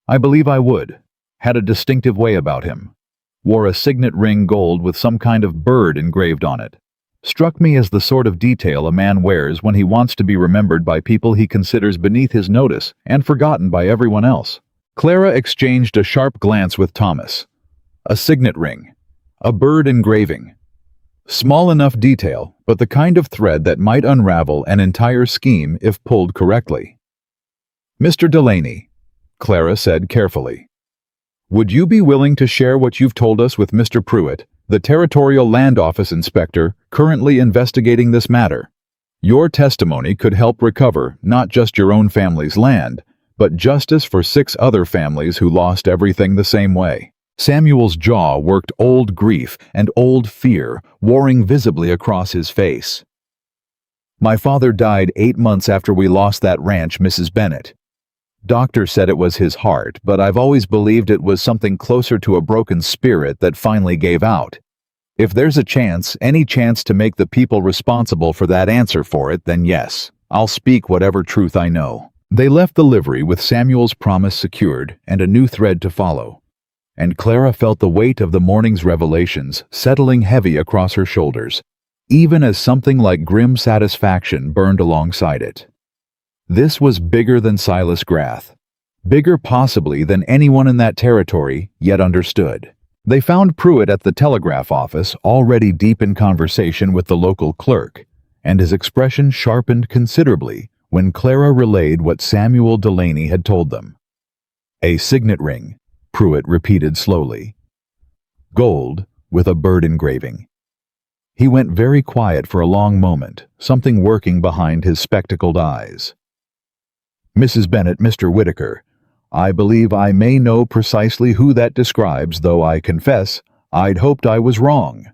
I believe I would. Had a distinctive way about him. Wore a signet ring, gold with some kind of bird engraved on it. Struck me as the sort of detail a man wears when he wants to be remembered by people he considers beneath his notice and forgotten by everyone else. Clara exchanged a sharp glance with Thomas. A signet ring. A bird engraving. Small enough detail, but the kind of thread that might unravel an entire scheme if pulled correctly. Mr. Delaney, Clara said carefully, would you be willing to share what you've told us with Mr. Pruitt, the Territorial Land Office Inspector currently investigating this matter? Your testimony could help recover not just your own family's land, but justice for 6 other families who lost everything the same way. Samuel's jaw worked, old grief and old fear warring visibly across his face. My father died 8 months after we lost that ranch, Mrs. Bennett. Doctor said it was his heart, but I've always believed it was something closer to a broken spirit that finally gave out. If there's a chance, any chance to make the people responsible for that answer for it, then yes, I'll speak whatever truth I know. They left the livery with Samuel's promise secured and a new thread to follow. And Clara felt the weight of the morning's revelations settling heavy across her shoulders, even as something like grim satisfaction burned alongside it. This was bigger than Silas Grath. Bigger possibly than anyone in that territory yet understood. They found Pruitt at the telegraph office, already deep in conversation with the local clerk, and his expression sharpened considerably when Clara relayed what Samuel Delaney had told them. A signet ring, Pruitt repeated slowly. Gold, with a bird engraving. He went very quiet for a long moment, something working behind his spectacled eyes. Mrs. Bennet, Mr. Whitaker, I believe I may know precisely who that describes, though I confess I'd hoped I was wrong.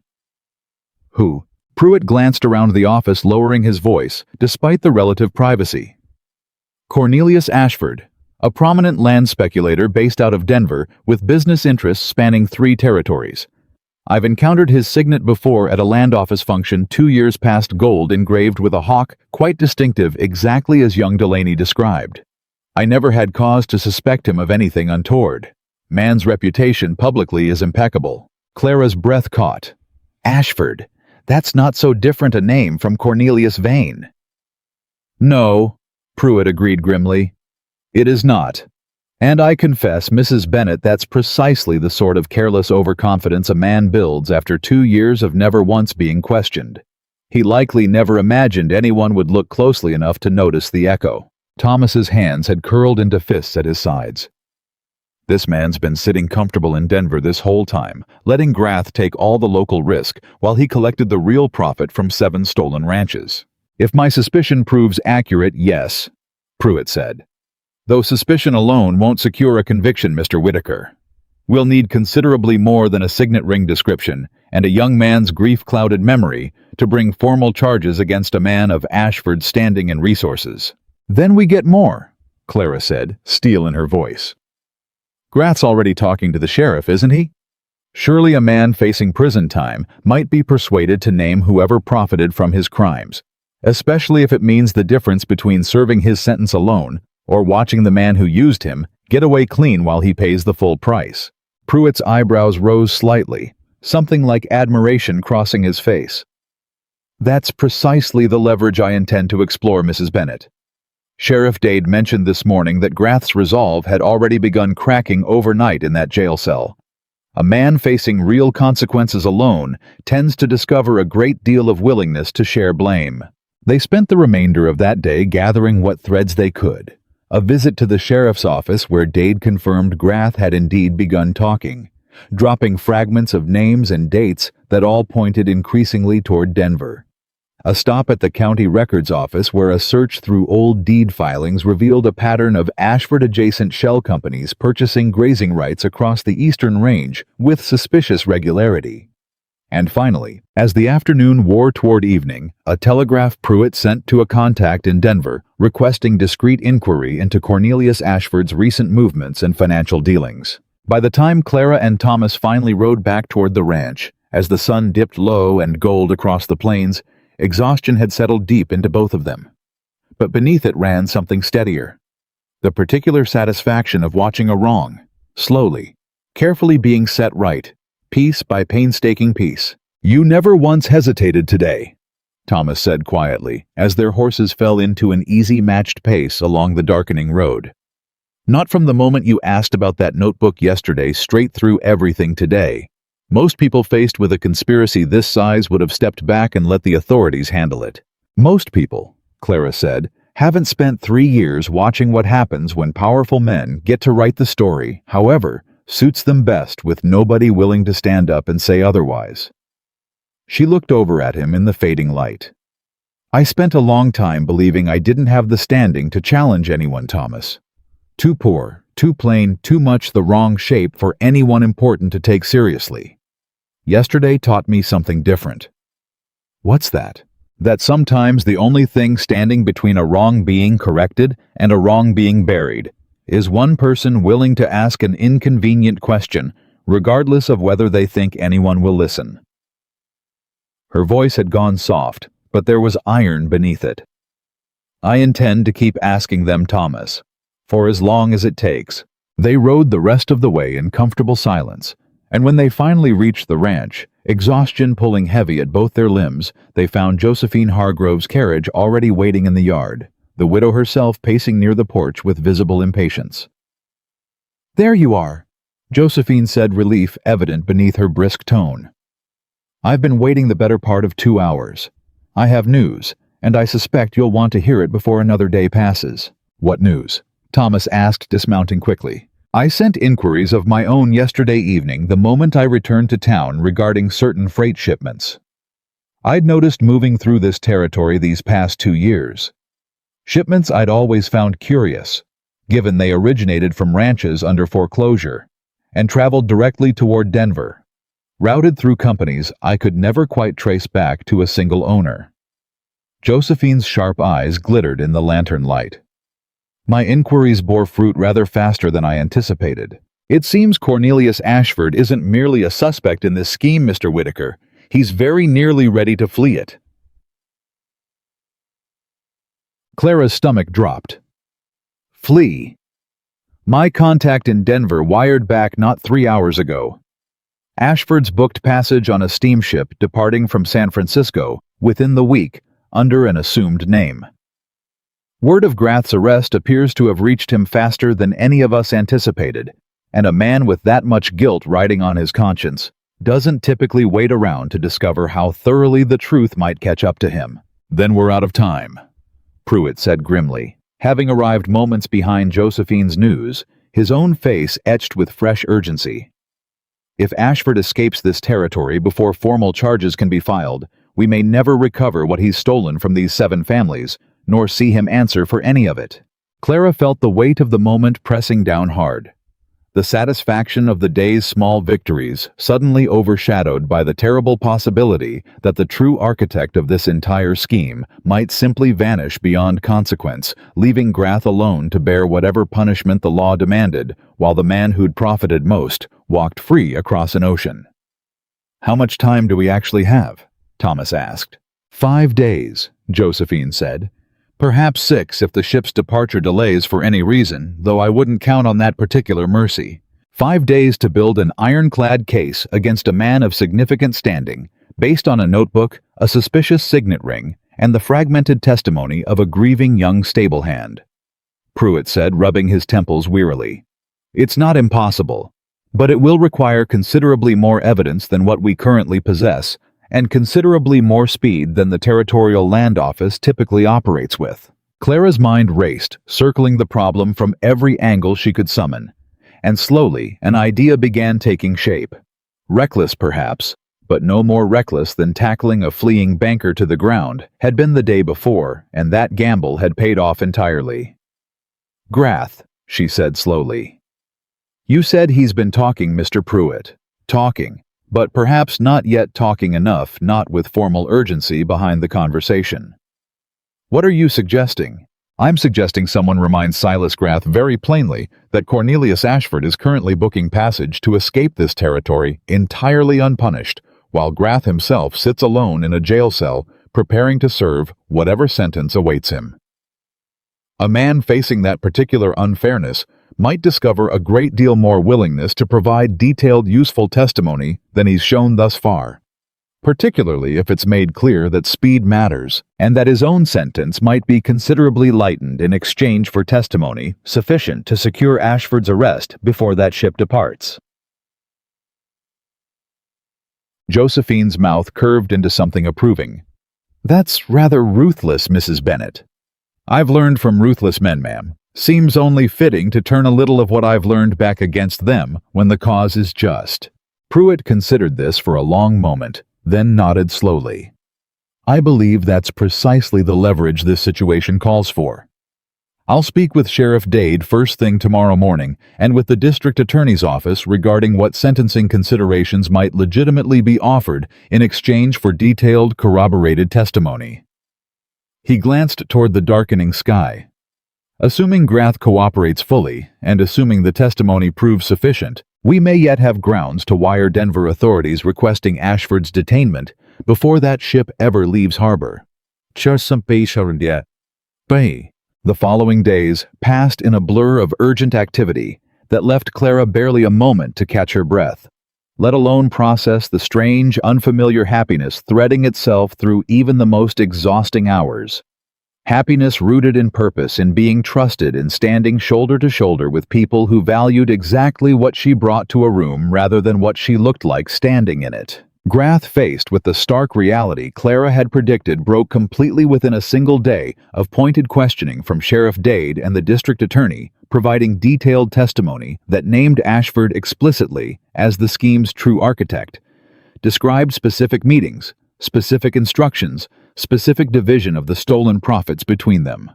Who? Pruitt glanced around the office, lowering his voice, despite the relative privacy. Cornelius Ashford, a prominent land speculator based out of Denver with business interests spanning 3 territories. I've encountered his signet before at a land office function 2 years past, gold engraved with a hawk, quite distinctive, exactly as young Delaney described. I never had cause to suspect him of anything untoward. Man's reputation publicly is impeccable. Clara's breath caught. Ashford. That's not so different a name from Cornelius Vane. No, Pruitt agreed grimly. It is not. And I confess, Mrs. Bennet, that's precisely the sort of careless overconfidence a man builds after 2 years of never once being questioned. He likely never imagined anyone would look closely enough to notice the echo. Thomas's hands had curled into fists at his sides. This man's been sitting comfortable in Denver this whole time, letting Grath take all the local risk while he collected the real profit from 7 stolen ranches. If my suspicion proves accurate, yes, Pruitt said. Though suspicion alone won't secure a conviction, Mr. Whitaker. We'll need considerably more than a signet ring description and a young man's grief-clouded memory to bring formal charges against a man of Ashford's standing and resources. Then we get more, Clara said, steel in her voice. Grath's already talking to the sheriff, isn't he? Surely a man facing prison time might be persuaded to name whoever profited from his crimes, especially if it means the difference between serving his sentence alone or watching the man who used him get away clean while he pays the full price. Pruitt's eyebrows rose slightly, something like admiration crossing his face. That's precisely the leverage I intend to explore, Mrs. Bennet. Sheriff Dade mentioned this morning that Grath's resolve had already begun cracking overnight in that jail cell. A man facing real consequences alone tends to discover a great deal of willingness to share blame. They spent the remainder of that day gathering what threads they could. A visit to the sheriff's office where Dade confirmed Grath had indeed begun talking, dropping fragments of names and dates that all pointed increasingly toward Denver. A stop at the county records office where a search through old deed filings revealed a pattern of Ashford-adjacent shell companies purchasing grazing rights across the eastern range with suspicious regularity. And finally, as the afternoon wore toward evening, a telegraph Pruitt sent to a contact in Denver requesting discreet inquiry into Cornelius Ashford's recent movements and financial dealings. By the time Clara and Thomas finally rode back toward the ranch, as the sun dipped low and gold across the plains, exhaustion had settled deep into both of them. But beneath it ran something steadier. The particular satisfaction of watching a wrong, slowly, carefully being set right, piece by painstaking piece. You never once hesitated today, Thomas said quietly, as their horses fell into an easy matched pace along the darkening road. Not from the moment you asked about that notebook yesterday straight through everything today. Most people faced with a conspiracy this size would have stepped back and let the authorities handle it. Most people, Clara said, haven't spent 3 years watching what happens when powerful men get to write the story, however, suits them best with nobody willing to stand up and say otherwise. She looked over at him in the fading light. I spent a long time believing I didn't have the standing to challenge anyone, Thomas. Too poor, too plain, too much the wrong shape for anyone important to take seriously. Yesterday taught me something different. What's that? That sometimes the only thing standing between a wrong being corrected and a wrong being buried is one person willing to ask an inconvenient question, regardless of whether they think anyone will listen. Her voice had gone soft, but there was iron beneath it. I intend to keep asking them, Thomas, for as long as it takes. They rode the rest of the way in comfortable silence, and when they finally reached the ranch, exhaustion pulling heavy at both their limbs, they found Josephine Hargrove's carriage already waiting in the yard, the widow herself pacing near the porch with visible impatience. There you are, Josephine said, relief evident beneath her brisk tone. I've been waiting the better part of 2 hours. I have news, and I suspect you'll want to hear it before another day passes. What news? Thomas asked, dismounting quickly. I sent inquiries of my own yesterday evening the moment I returned to town regarding certain freight shipments. I'd noticed moving through this territory these past 2 years. Shipments I'd always found curious, given they originated from ranches under foreclosure, and traveled directly toward Denver, routed through companies I could never quite trace back to a single owner. Josephine's sharp eyes glittered in the lantern light. My inquiries bore fruit rather faster than I anticipated. It seems Cornelius Ashford isn't merely a suspect in this scheme, Mr. Whitaker. He's very nearly ready to flee it. Clara's stomach dropped. Flee. My contact in Denver wired back not 3 hours ago. Ashford's booked passage on a steamship departing from San Francisco within the week under an assumed name. Word of Grath's arrest appears to have reached him faster than any of us anticipated, and a man with that much guilt riding on his conscience doesn't typically wait around to discover how thoroughly the truth might catch up to him. Then we're out of time, Pruitt said grimly, having arrived moments behind Josephine's news, his own face etched with fresh urgency. If Ashford escapes this territory before formal charges can be filed, we may never recover what he's stolen from these 7 families, nor see him answer for any of it. Clara felt the weight of the moment pressing down hard. The satisfaction of the day's small victories suddenly overshadowed by the terrible possibility that the true architect of this entire scheme might simply vanish beyond consequence, leaving Grath alone to bear whatever punishment the law demanded, while the man who'd profited most walked free across an ocean. "How much time do we actually have?" Thomas asked. 5 days, Josephine said. "Perhaps 6 if the ship's departure delays for any reason, though I wouldn't count on that particular mercy. 5 days to build an ironclad case against a man of significant standing, based on a notebook, a suspicious signet ring, and the fragmented testimony of a grieving young stable hand," Pruitt said, rubbing his temples wearily. "It's not impossible, but it will require considerably more evidence than what we currently possess, and considerably more speed than the Territorial Land Office typically operates with." Clara's mind raced, circling the problem from every angle she could summon, and slowly an idea began taking shape. Reckless, perhaps, but no more reckless than tackling a fleeing banker to the ground had been the day before, and that gamble had paid off entirely. "Grath," she said slowly. "You said he's been talking, Mr. Pruitt. Talking. But perhaps not yet talking enough, not with formal urgency behind the conversation. What are you suggesting?" "I'm suggesting someone reminds Silas Grath very plainly that Cornelius Ashford is currently booking passage to escape this territory entirely unpunished, while Grath himself sits alone in a jail cell preparing to serve whatever sentence awaits him. A man facing that particular unfairness might discover a great deal more willingness to provide detailed, useful testimony than he's shown thus far, particularly if it's made clear that speed matters, and that his own sentence might be considerably lightened in exchange for testimony sufficient to secure Ashford's arrest before that ship departs." Josephine's mouth curved into something approving. "That's rather ruthless, Mrs. Bennet." "I've learned from ruthless men, ma'am. Seems only fitting to turn a little of what I've learned back against them when the cause is just." Pruitt considered this for a long moment, then nodded slowly. "I believe that's precisely the leverage this situation calls for. I'll speak with Sheriff Dade first thing tomorrow morning and with the district attorney's office regarding what sentencing considerations might legitimately be offered in exchange for detailed, corroborated testimony." He glanced toward the darkening sky. "Assuming Grath cooperates fully, and assuming the testimony proves sufficient, we may yet have grounds to wire Denver authorities requesting Ashford's detainment before that ship ever leaves harbor." The following days passed in a blur of urgent activity that left Clara barely a moment to catch her breath, let alone process the strange, unfamiliar happiness threading itself through even the most exhausting hours. Happiness rooted in purpose, in being trusted, in standing shoulder to shoulder with people who valued exactly what she brought to a room rather than what she looked like standing in it. Grath, faced with the stark reality Clara had predicted, broke completely within a single day of pointed questioning from Sheriff Dade and the district attorney, providing detailed testimony that named Ashford explicitly as the scheme's true architect, described specific meetings, specific instructions, specific division of the stolen profits between them.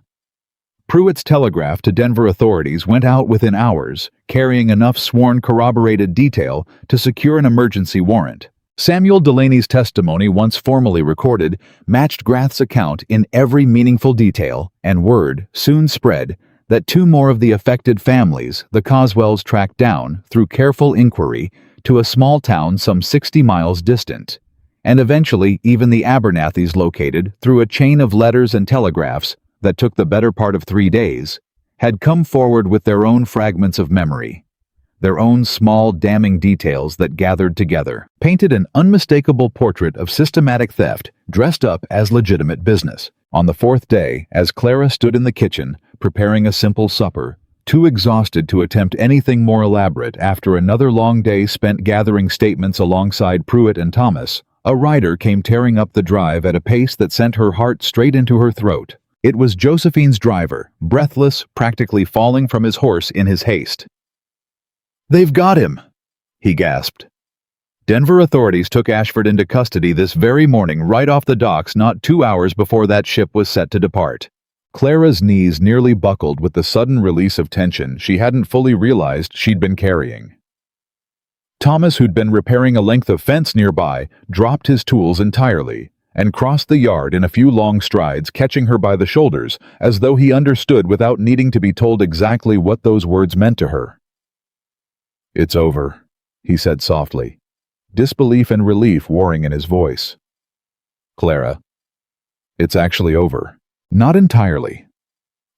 Pruitt's telegraph to Denver authorities went out within hours, carrying enough sworn corroborated detail to secure an emergency warrant. Samuel Delaney's testimony, once formally recorded, matched Grath's account in every meaningful detail, and word soon spread that two more of the affected families the Coswells tracked down through careful inquiry to a small town some 60 miles distant, and eventually even the Abernathys located through a chain of letters and telegraphs that took the better part of 3 days, had come forward with their own fragments of memory, their own small damning details that gathered together, painted an unmistakable portrait of systematic theft dressed up as legitimate business. On the fourth day, as Clara stood in the kitchen, preparing a simple supper, too exhausted to attempt anything more elaborate after another long day spent gathering statements alongside Pruitt and Thomas, a rider came tearing up the drive at a pace that sent her heart straight into her throat. It was Josephine's driver, breathless, practically falling from his horse in his haste. "They've got him!" he gasped. Denver authorities took Ashford into custody this very morning, right off the docks, not 2 hours before that ship was set to depart. Clara's knees nearly buckled with the sudden release of tension she hadn't fully realized she'd been carrying. Thomas, who'd been repairing a length of fence nearby, dropped his tools entirely and crossed the yard in a few long strides, catching her by the shoulders, as though he understood without needing to be told exactly what those words meant to her. "It's over," he said softly, disbelief and relief warring in his voice. "Clara, it's actually over." "Not entirely,"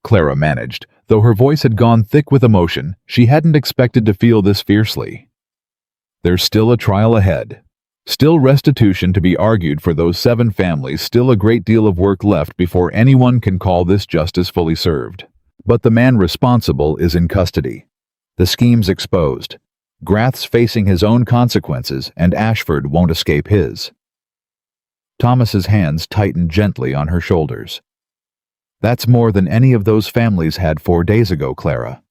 Clara managed, though her voice had gone thick with emotion. She hadn't expected to feel this fiercely. "There's still a trial ahead. Still restitution to be argued for those 7 families, still a great deal of work left before anyone can call this justice fully served. But the man responsible is in custody. The scheme's exposed. Grath's facing his own consequences, and Ashford won't escape his." Thomas's hands tightened gently on her shoulders. "That's more than any of those families had 4 days ago, Clara.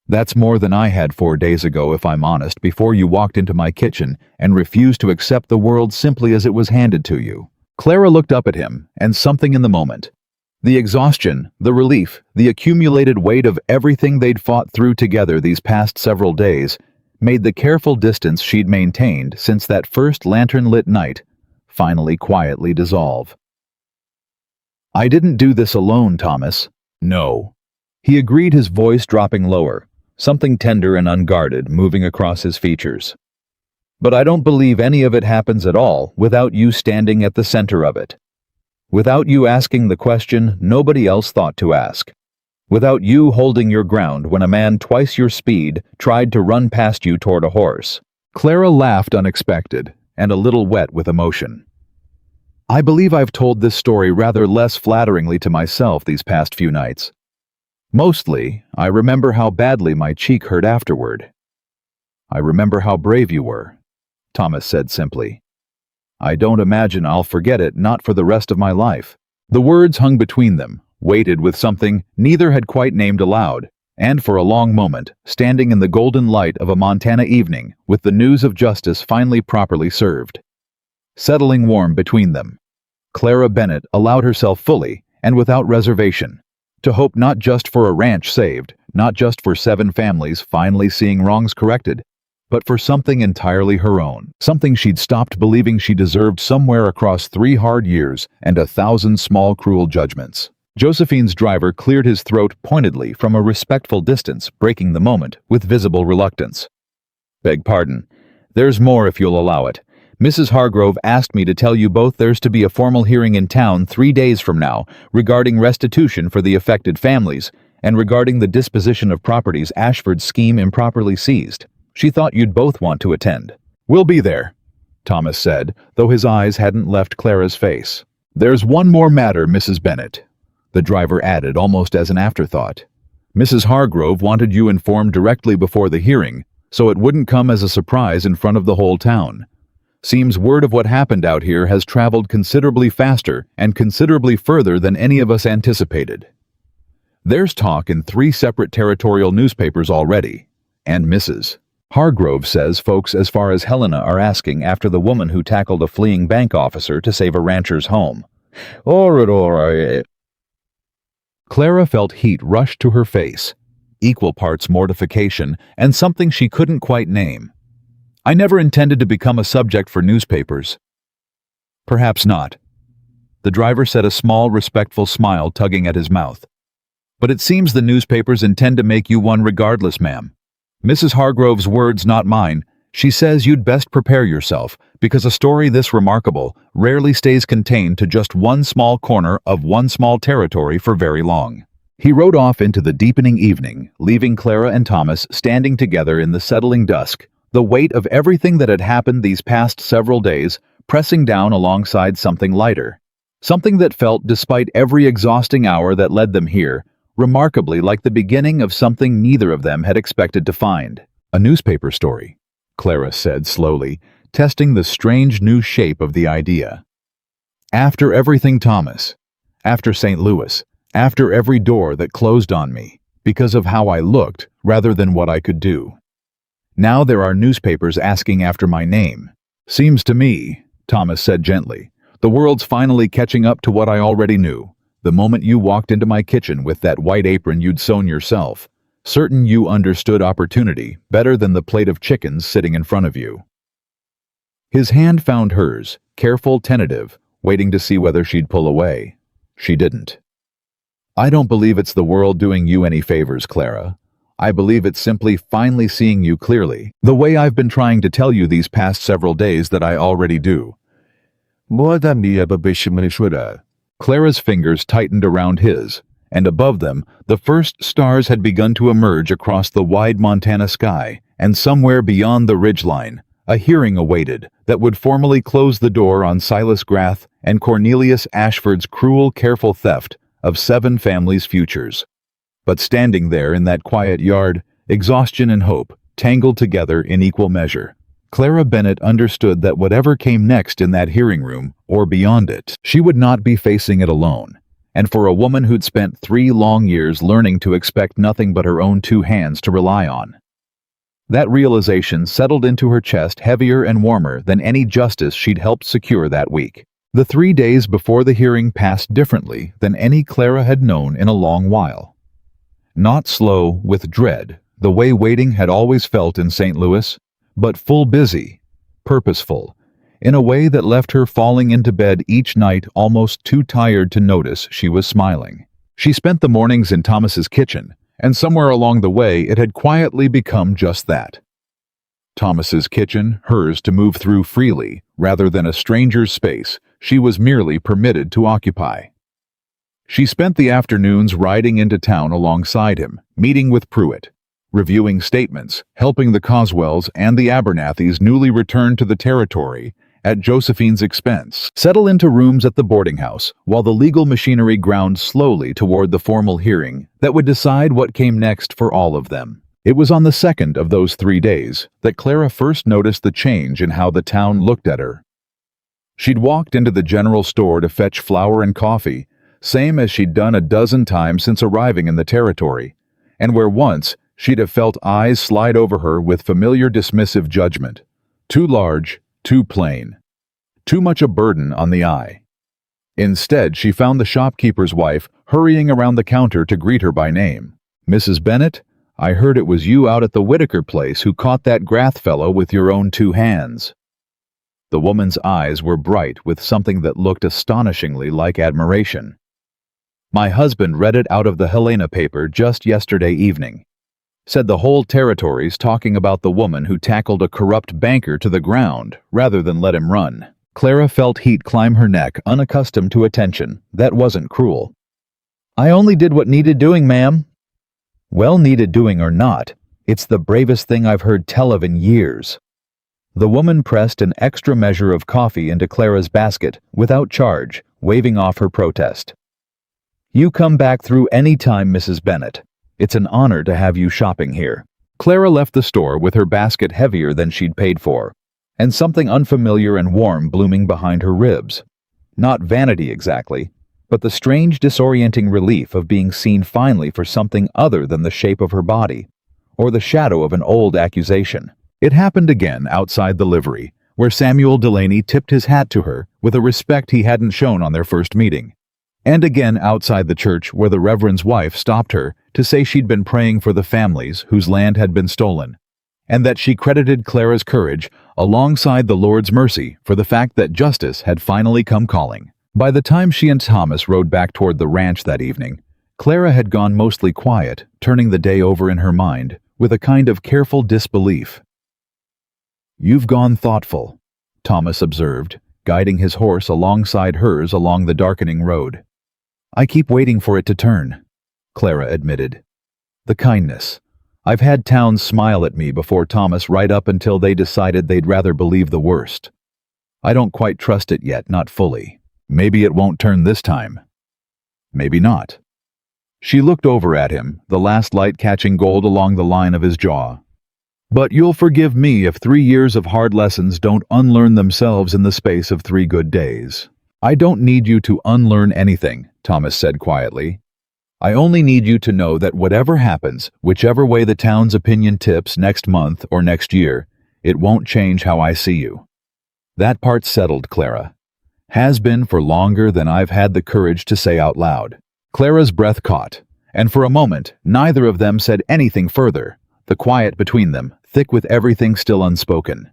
That's more than I had 4 days ago, if I'm honest, before you walked into my kitchen and refused to accept the world simply as it was handed to you." Clara looked up at him, and something in the moment, the exhaustion, the relief, the accumulated weight of everything they'd fought through together these past several days, made the careful distance she'd maintained since that first lantern-lit night finally quietly dissolve. "I didn't do this alone, Thomas." "No," he agreed, his voice dropping lower, something tender and unguarded moving across his features. "But I don't believe any of it happens at all without you standing at the center of it. Without you asking the question nobody else thought to ask. Without you holding your ground when a man twice your speed tried to run past you toward a horse." Clara laughed, unexpected and a little wet with emotion. "I believe I've told this story rather less flatteringly to myself these past few nights. Mostly, I remember how badly my cheek hurt afterward." "I remember how brave you were," Thomas said simply. "I don't imagine I'll forget it, not for the rest of my life." The words hung between them, weighted with something neither had quite named aloud, and for a long moment, standing in the golden light of a Montana evening, with the news of justice finally properly served, settling warm between them, Clara Bennett allowed herself fully, and without reservation, to hope not just for a ranch saved, not just for 7 families finally seeing wrongs corrected, but for something entirely her own, something she'd stopped believing she deserved somewhere across 3 hard years and 1,000 small cruel judgments. Josephine's driver cleared his throat pointedly from a respectful distance, breaking the moment with visible reluctance. "Beg pardon. There's more if you'll allow it. Mrs. Hargrove asked me to tell you both there's to be a formal hearing in town 3 days from now regarding restitution for the affected families and regarding the disposition of properties Ashford's scheme improperly seized. She thought you'd both want to attend." "We'll be there," Thomas said, though his eyes hadn't left Clara's face. "There's one more matter, Mrs. Bennett," the driver added almost as an afterthought. "Mrs. Hargrove wanted you informed directly before the hearing, so it wouldn't come as a surprise in front of the whole town. Seems word of what happened out here has traveled considerably faster and considerably further than any of us anticipated. There's talk in 3 separate territorial newspapers already, and Mrs. Hargrove says folks as far as Helena are asking after the woman who tackled a fleeing bank officer to save a rancher's home. Alright. Clara felt heat rush to her face, equal parts mortification and something she couldn't quite name. I never intended to become a subject for newspapers. Perhaps not. The driver said, a small, respectful smile tugging at his mouth. But it seems the newspapers intend to make you one regardless, ma'am. Mrs. Hargrove's words, not mine. She says you'd best prepare yourself, because a story this remarkable rarely stays contained to just one small corner of one small territory for very long. He rode off into the deepening evening, leaving Clara and Thomas standing together in the settling dusk, the weight of everything that had happened these past several days pressing down alongside something lighter. Something that felt, despite every exhausting hour that led them here, remarkably like the beginning of something neither of them had expected to find. A newspaper story, Clara said slowly, testing the strange new shape of the idea. After everything, Thomas. After St. Louis. After every door that closed on me, because of how I looked rather than what I could do. Now there are newspapers asking after my name. Seems to me, Thomas said gently, the world's finally catching up to what I already knew. The moment you walked into my kitchen with that white apron you'd sewn yourself, certain you understood opportunity better than the plate of chickens sitting in front of you. His hand found hers, careful, tentative, waiting to see whether she'd pull away. She didn't. I don't believe it's the world doing you any favors, Clara. I believe it's simply finally seeing you clearly, the way I've been trying to tell you these past several days that I already do. Clara's fingers tightened around his, and above them, the first stars had begun to emerge across the wide Montana sky, and somewhere beyond the ridgeline, a hearing awaited that would formally close the door on Silas Grath and Cornelius Ashford's cruel, careful theft of 7 families' futures. But standing there in that quiet yard, exhaustion and hope tangled together in equal measure. Clara Bennett understood that whatever came next in that hearing room, or beyond it, she would not be facing it alone. And for a woman who'd spent 3 long years learning to expect nothing but her own 2 hands to rely on. That realization settled into her chest heavier and warmer than any justice she'd helped secure that week. The 3 days before the hearing passed differently than any Clara had known in a long while. Not slow with dread, the way waiting had always felt in St. Louis, but full busy, purposeful, in a way that left her falling into bed each night almost too tired to notice she was smiling. She spent the mornings in Thomas's kitchen, and somewhere along the way it had quietly become just that. Thomas's kitchen, hers to move through freely, rather than a stranger's space she was merely permitted to occupy. She spent the afternoons riding into town alongside him, meeting with Pruitt, reviewing statements, helping the Coswells and the Abernathys newly returned to the territory at Josephine's expense settle into rooms at the boarding house while the legal machinery ground slowly toward the formal hearing that would decide what came next for all of them. It was on the second of those 3 days that Clara first noticed the change in how the town looked at her. She'd walked into the general store to fetch flour and coffee, same as she'd done a dozen times since arriving in the territory, and where once she'd have felt eyes slide over her with familiar dismissive judgment. Too large, too plain. Too much a burden on the eye. Instead, she found the shopkeeper's wife hurrying around the counter to greet her by name. Mrs. Bennett, I heard it was you out at the Whitaker place who caught that Grath fellow with your own 2 hands. The woman's eyes were bright with something that looked astonishingly like admiration. My husband read it out of the Helena paper just yesterday evening. Said the whole territory's talking about the woman who tackled a corrupt banker to the ground rather than let him run. Clara felt heat climb her neck, unaccustomed to attention. That wasn't cruel. I only did what needed doing, ma'am. Well, needed doing or not, it's the bravest thing I've heard tell of in years. The woman pressed an extra measure of coffee into Clara's basket without charge, waving off her protest. You come back through any time, Mrs. Bennett. It's an honor to have you shopping here. Clara left the store with her basket heavier than she'd paid for. and something unfamiliar and warm blooming behind her ribs. Not vanity exactly, but the strange disorienting relief of being seen finally for something other than the shape of her body, or the shadow of an old accusation. It happened again outside the livery, where Samuel Delaney tipped his hat to her with a respect he hadn't shown on their first meeting. And again outside the church where the Reverend's wife stopped her to say she'd been praying for the families whose land had been stolen, and that she credited Clara's courage alongside the Lord's mercy for the fact that justice had finally come calling. By the time she and Thomas rode back toward the ranch that evening, Clara had gone mostly quiet, turning the day over in her mind with a kind of careful disbelief. "You've gone thoughtful," Thomas observed, guiding his horse alongside hers along the darkening road. "I keep waiting for it to turn," Clara admitted. "The kindness. I've had towns smile at me before Thomas right up until they decided they'd rather believe the worst. I don't quite trust it yet, not fully. Maybe it won't turn this time. Maybe not." She looked over at him, the last light catching gold along the line of his jaw. "But you'll forgive me if 3 years of hard lessons don't unlearn themselves in the space of 3 good days." "I don't need you to unlearn anything," Thomas said quietly. "I only need you to know that whatever happens, whichever way the town's opinion tips next month or next year, it won't change how I see you." "That part's settled, Clara. Has been for longer than I've had the courage to say out loud." Clara's breath caught, and for a moment neither of them said anything further, the quiet between them thick with everything still unspoken.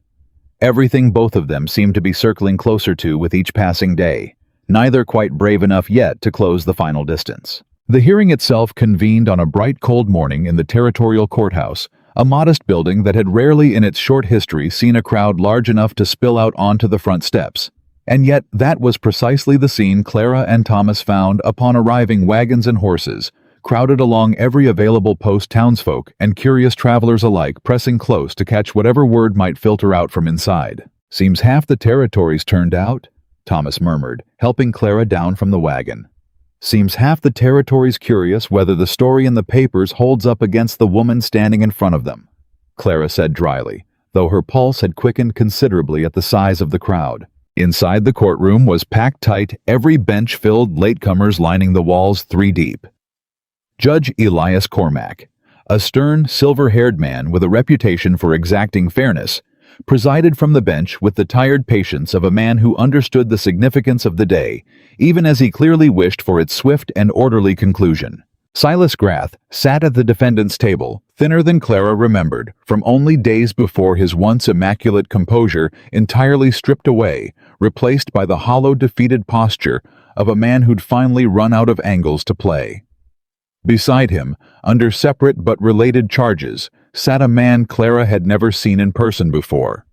Everything both of them seemed to be circling closer to with each passing day, neither quite brave enough yet to close the final distance. The hearing itself convened on a bright cold morning in the territorial courthouse, a modest building that had rarely in its short history seen a crowd large enough to spill out onto the front steps. And yet that was precisely the scene Clara and Thomas found upon arriving wagons and horses, crowded along every available post, townsfolk and curious travelers alike pressing close to catch whatever word might filter out from inside. "Seems half the territory's turned out," Thomas murmured, helping Clara down from the wagon. "Seems half the territory's curious whether the story in the papers holds up against the woman standing in front of them," Clara said dryly, though her pulse had quickened considerably at the size of the crowd. Inside the courtroom was packed tight, every bench filled, latecomers lining the walls 3 deep. Judge Elias Cormack, a stern, silver-haired man with a reputation for exacting fairness, presided from the bench with the tired patience of a man who understood the significance of the day, even as he clearly wished for its swift and orderly conclusion. Silas Grath sat at the defendant's table, thinner than Clara remembered, from only days before his once immaculate composure entirely stripped away, replaced by the hollow, defeated posture of a man who'd finally run out of angles to play. Beside him, under separate but related charges, sat a man Clara had never seen in person before.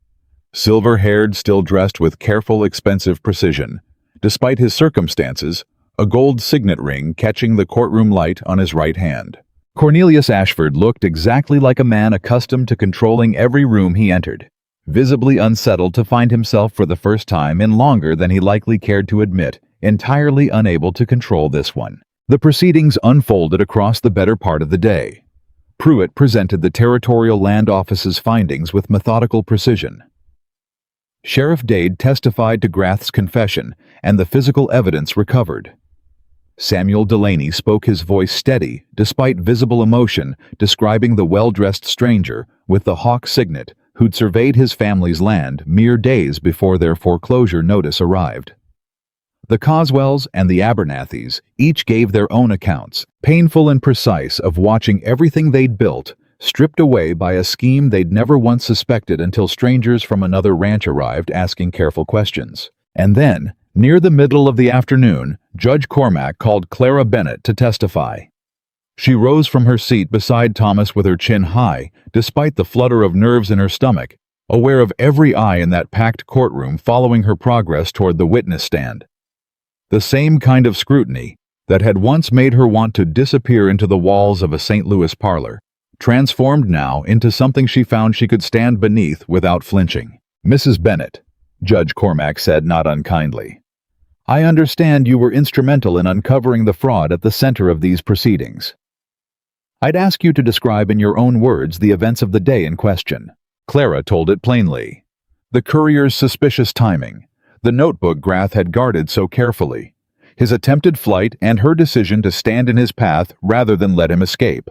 Silver-haired, still dressed with careful, expensive precision. Despite his circumstances, a gold signet ring catching the courtroom light on his right hand. Cornelius Ashford looked exactly like a man accustomed to controlling every room he entered, visibly unsettled to find himself for the first time in longer than he likely cared to admit, entirely unable to control this one. The proceedings unfolded across the better part of the day. Pruitt presented the Territorial Land Office's findings with methodical precision. Sheriff Dade testified to Grath's confession and the physical evidence recovered. Samuel Delaney spoke, his voice steady, despite visible emotion, describing the well-dressed stranger with the hawk signet who'd surveyed his family's land mere days before their foreclosure notice arrived. The Coswells and the Abernathys each gave their own accounts, painful and precise, of watching everything they'd built stripped away by a scheme they'd never once suspected until strangers from another ranch arrived asking careful questions. And then, near the middle of the afternoon, Judge Cormack called Clara Bennett to testify. She rose from her seat beside Thomas with her chin high, despite the flutter of nerves in her stomach, aware of every eye in that packed courtroom following her progress toward the witness stand. The same kind of scrutiny that had once made her want to disappear into the walls of a St. Louis parlor, transformed now into something she found she could stand beneath without flinching. "Mrs. Bennett," Judge Cormack said not unkindly, "I understand you were instrumental in uncovering the fraud at the center of these proceedings. I'd ask you to describe in your own words the events of the day in question." Clara told it plainly. The courier's suspicious timing, the notebook Grath had guarded so carefully, his attempted flight and her decision to stand in his path rather than let him escape.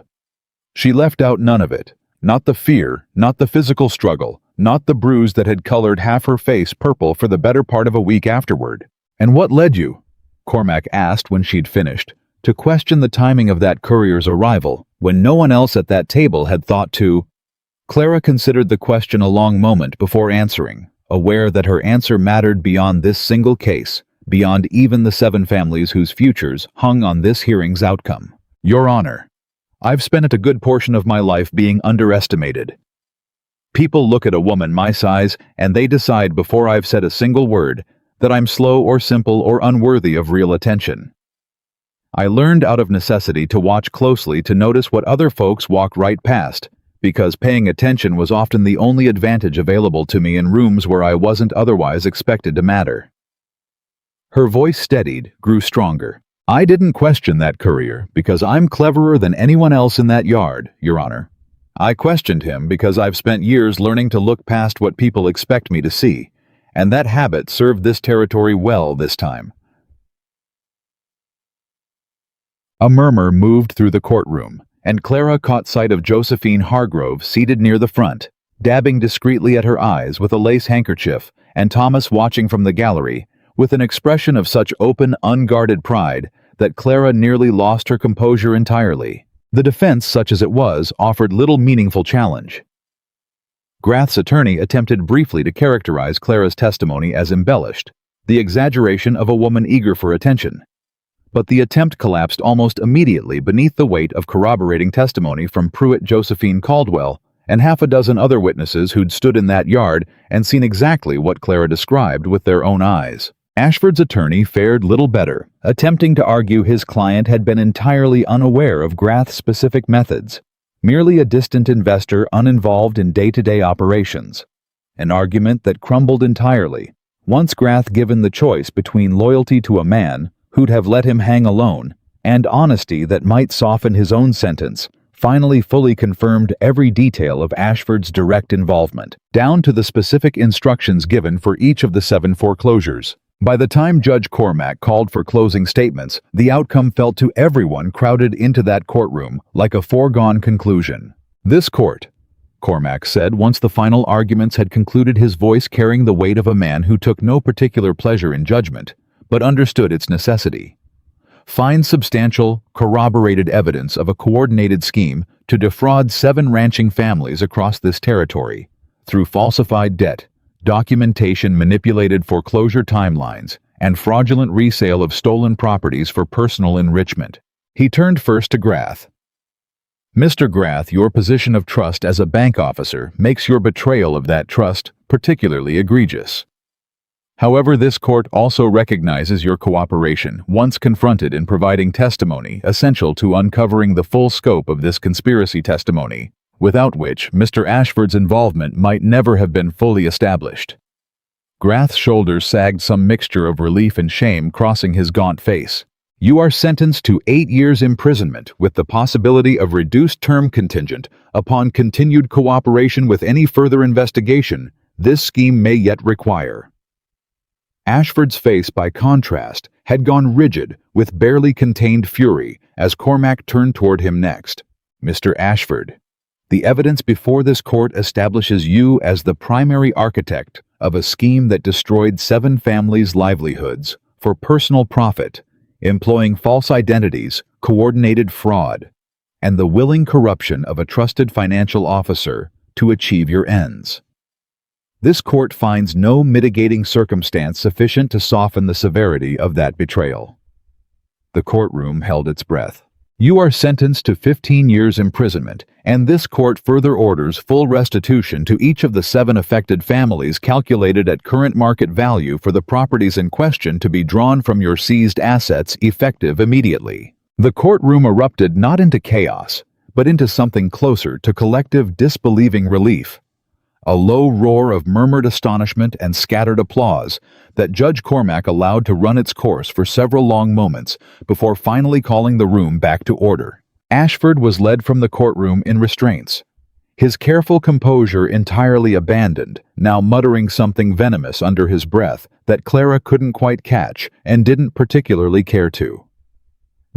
She left out none of it, not the fear, not the physical struggle, not the bruise that had colored half her face purple for the better part of a week afterward. "And what led you," Cormac asked when she'd finished, "to question the timing of that courier's arrival, when no one else at that table had thought to—" Clara considered the question a long moment before answering, aware that her answer mattered beyond this single case, beyond even the 7 families whose futures hung on this hearing's outcome. "Your Honor, I've spent a good portion of my life being underestimated. People look at a woman my size and they decide before I've said a single word that I'm slow or simple or unworthy of real attention. I learned out of necessity to watch closely to notice what other folks walk right past, because paying attention was often the only advantage available to me in rooms where I wasn't otherwise expected to matter." Her voice steadied, grew stronger. "I didn't question that courier because I'm cleverer than anyone else in that yard, Your Honor. I questioned him because I've spent years learning to look past what people expect me to see, and that habit served this territory well this time." A murmur moved through the courtroom, and Clara caught sight of Josephine Hargrove seated near the front, dabbing discreetly at her eyes with a lace handkerchief, and Thomas watching from the gallery, with an expression of such open, unguarded pride that Clara nearly lost her composure entirely. The defense, such as it was, offered little meaningful challenge. Grath's attorney attempted briefly to characterize Clara's testimony as embellished, the exaggeration of a woman eager for attention. But the attempt collapsed almost immediately beneath the weight of corroborating testimony from Pruitt Josephine Caldwell and half a dozen other witnesses who'd stood in that yard and seen exactly what Clara described with their own eyes. Ashford's attorney fared little better, attempting to argue his client had been entirely unaware of Grath's specific methods, merely a distant investor uninvolved in day-to-day operations. An argument that crumbled entirely, once Grath given the choice between loyalty to a man who'd have let him hang alone and honesty that might soften his own sentence, finally fully confirmed every detail of Ashford's direct involvement, down to the specific instructions given for each of the 7 foreclosures. By the time Judge Cormac called for closing statements, the outcome felt to everyone crowded into that courtroom like a foregone conclusion. "This court," Cormac said once the final arguments had concluded, his voice carrying the weight of a man who took no particular pleasure in judgment, but understood its necessity, "finds substantial, corroborated evidence of a coordinated scheme to defraud 7 ranching families across this territory, through falsified debt, documentation, manipulated foreclosure timelines, and fraudulent resale of stolen properties for personal enrichment." He turned first to Grath. "Mr. Grath, your position of trust as a bank officer makes your betrayal of that trust particularly egregious. However, this court also recognizes your cooperation once confronted in providing testimony essential to uncovering the full scope of this conspiracy testimony, without which Mr. Ashford's involvement might never have been fully established." Grath's shoulders sagged, some mixture of relief and shame crossing his gaunt face. "You are sentenced to 8 years imprisonment with the possibility of reduced term contingent upon continued cooperation with any further investigation this scheme may yet require." Ashford's face, by contrast, had gone rigid with barely contained fury as Cormac turned toward him next. "Mr. Ashford, the evidence before this court establishes you as the primary architect of a scheme that destroyed 7 families' livelihoods for personal profit, employing false identities, coordinated fraud, and the willing corruption of a trusted financial officer to achieve your ends. This court finds no mitigating circumstance sufficient to soften the severity of that betrayal." The courtroom held its breath. "You are sentenced to 15 years imprisonment, and this court further orders full restitution to each of the 7 affected families calculated at current market value for the properties in question to be drawn from your seized assets effective immediately." The courtroom erupted not into chaos, but into something closer to collective disbelieving relief. A low roar of murmured astonishment and scattered applause that Judge Cormac allowed to run its course for several long moments before finally calling the room back to order. Ashford was led from the courtroom in restraints, his careful composure entirely abandoned, now muttering something venomous under his breath that Clara couldn't quite catch and didn't particularly care to.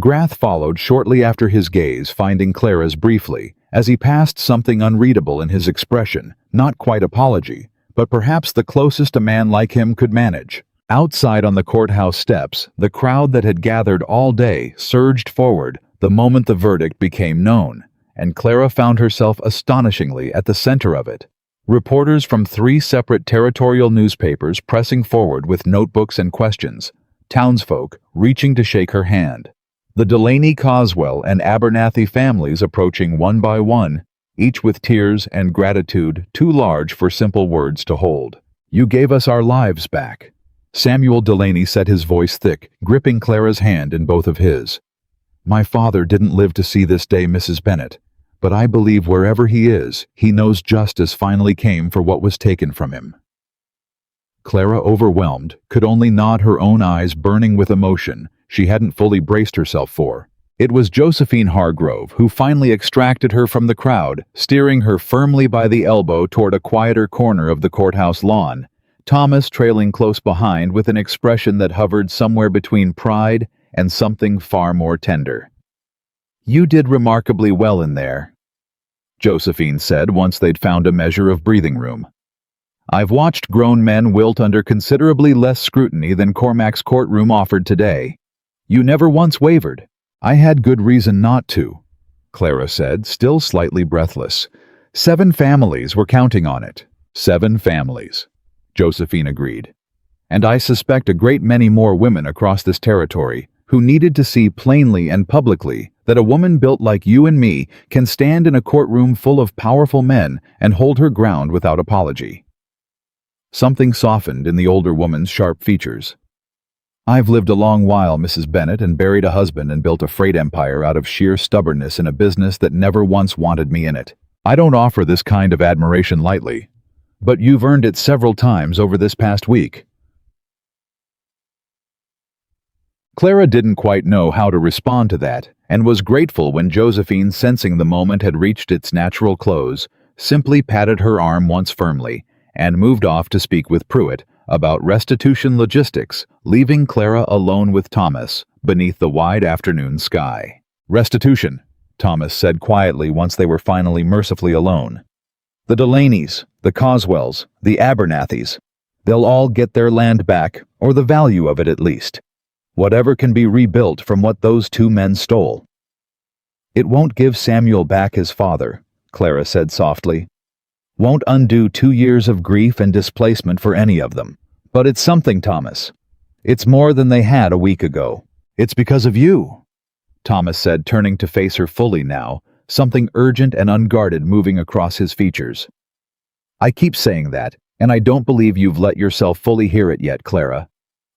Grath followed shortly after his gaze, finding Clara's briefly, as he passed something unreadable in his expression, not quite apology, but perhaps the closest a man like him could manage. Outside on the courthouse steps, the crowd that had gathered all day surged forward the moment the verdict became known, and Clara found herself astonishingly at the center of it. Reporters from 3 separate territorial newspapers pressing forward with notebooks and questions, townsfolk reaching to shake her hand. The Delaney, Coswell, and Abernathy families approaching one by one, each with tears and gratitude too large for simple words to hold. "You gave us our lives back." Samuel Delaney set his voice thick, gripping Clara's hand in both of his. "My father didn't live to see this day, Mrs. Bennet, but I believe wherever he is, he knows justice finally came for what was taken from him." Clara, overwhelmed, could only nod, her own eyes burning with emotion she hadn't fully braced herself for. It was Josephine Hargrove who finally extracted her from the crowd, steering her firmly by the elbow toward a quieter corner of the courthouse lawn, Thomas trailing close behind with an expression that hovered somewhere between pride and something far more tender. "You did remarkably well in there," Josephine said once they'd found a measure of breathing room. "I've watched grown men wilt under considerably less scrutiny than Cormac's courtroom offered today. You never once wavered." "I had good reason not to," Clara said, still slightly breathless. 7 families were counting on it. 7 families, Josephine agreed. "And I suspect a great many more women across this territory who needed to see plainly and publicly that a woman built like you and me can stand in a courtroom full of powerful men and hold her ground without apology." Something softened in the older woman's sharp features. "I've lived a long while, Mrs. Bennet, and buried a husband and built a freight empire out of sheer stubbornness in a business that never once wanted me in it. I don't offer this kind of admiration lightly, but you've earned it several times over this past week." Clara didn't quite know how to respond to that, and was grateful when Josephine, sensing the moment had reached its natural close, simply patted her arm once firmly and moved off to speak with Pruitt about restitution logistics, leaving Clara alone with Thomas beneath the wide afternoon sky. "Restitution," Thomas said quietly once they were finally mercifully alone. "The Delaneys, the Coswells, the Abernathys, they'll all get their land back, or the value of it at least. Whatever can be rebuilt from what those 2 men stole." "It won't give Samuel back his father," Clara said softly. "Won't undo 2 years of grief and displacement for any of them. But it's something, Thomas. It's more than they had a week ago. It's because of you," Thomas said, turning to face her fully now, something urgent and unguarded moving across his features. "I keep saying that, and I don't believe you've let yourself fully hear it yet, Clara.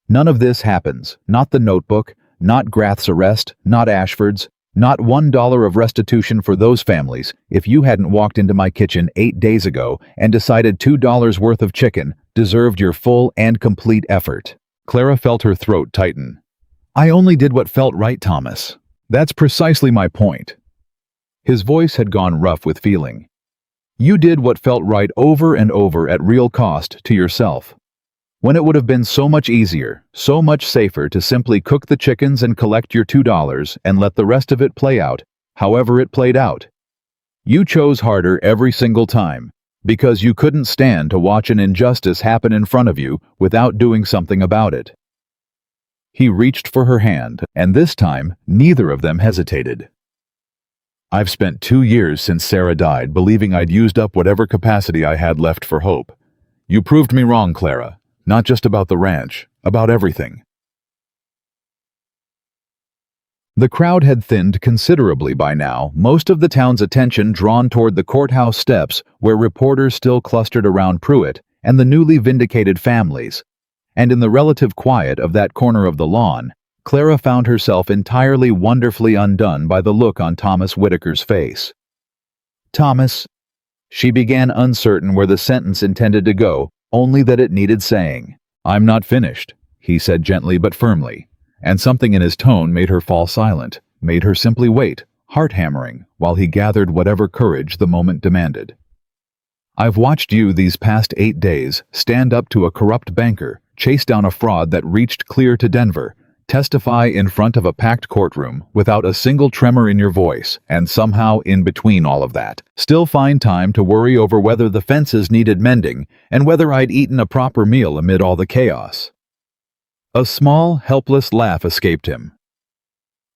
None of this happens, not the notebook, not Grath's arrest, not Ashford's, not $1 of restitution for those families if you hadn't walked into my kitchen 8 days ago and decided $2 worth of chicken deserved your full and complete effort." Clara felt her throat tighten. "I only did what felt right, Thomas. That's precisely my point." His voice had gone rough with feeling. "You did what felt right over and over at real cost to yourself. When it would have been so much easier, so much safer to simply cook the chickens and collect your $2 and let the rest of it play out, however it played out. You chose harder every single time, because you couldn't stand to watch an injustice happen in front of you without doing something about it." He reached for her hand, and this time, neither of them hesitated. "I've spent 2 years since Sarah died believing I'd used up whatever capacity I had left for hope. You proved me wrong, Clara. Not just about the ranch, about everything." The crowd had thinned considerably by now, most of the town's attention drawn toward the courthouse steps where reporters still clustered around Pruitt and the newly vindicated families. And in the relative quiet of that corner of the lawn, Clara found herself entirely wonderfully undone by the look on Thomas Whitaker's face. "Thomas," she began, uncertain where the sentence intended to go, only that it needed saying. "I'm not finished," he said gently but firmly, and something in his tone made her fall silent, made her simply wait, heart-hammering, while he gathered whatever courage the moment demanded. "I've watched you these past 8 days stand up to a corrupt banker, chase down a fraud that reached clear to Denver, testify in front of a packed courtroom without a single tremor in your voice, and somehow in between all of that, still find time to worry over whether the fences needed mending and whether I'd eaten a proper meal amid all the chaos." A small, helpless laugh escaped him.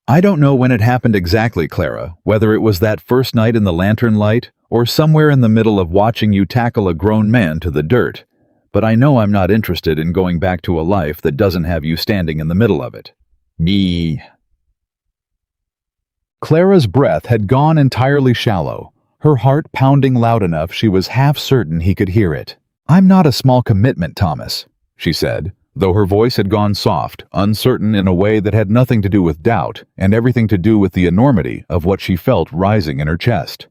"I don't know when it happened exactly, Clara, whether it was that first night in the lantern light or somewhere in the middle of watching you tackle a grown man to the dirt, but I know I'm not interested in going back to a life that doesn't have you standing in the middle of it." Me. Clara's breath had gone entirely shallow, her heart pounding loud enough she was half certain he could hear it. "I'm not a small commitment, Thomas," she said, though her voice had gone soft, uncertain in a way that had nothing to do with doubt and everything to do with the enormity of what she felt rising in her chest.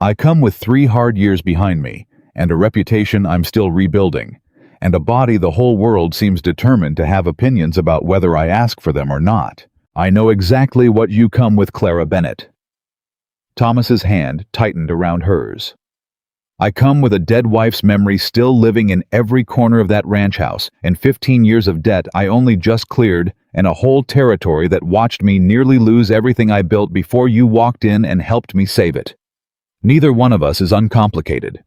"I come with 3 hard years behind me, and a reputation I'm still rebuilding, and a body the whole world seems determined to have opinions about whether I ask for them or not. I know exactly what you come with, Clara Bennett." Thomas's hand tightened around hers. "I come with a dead wife's memory still living in every corner of that ranch house, and 15 years of debt I only just cleared, and a whole territory that watched me nearly lose everything I built before you walked in and helped me save it. Neither one of us is uncomplicated.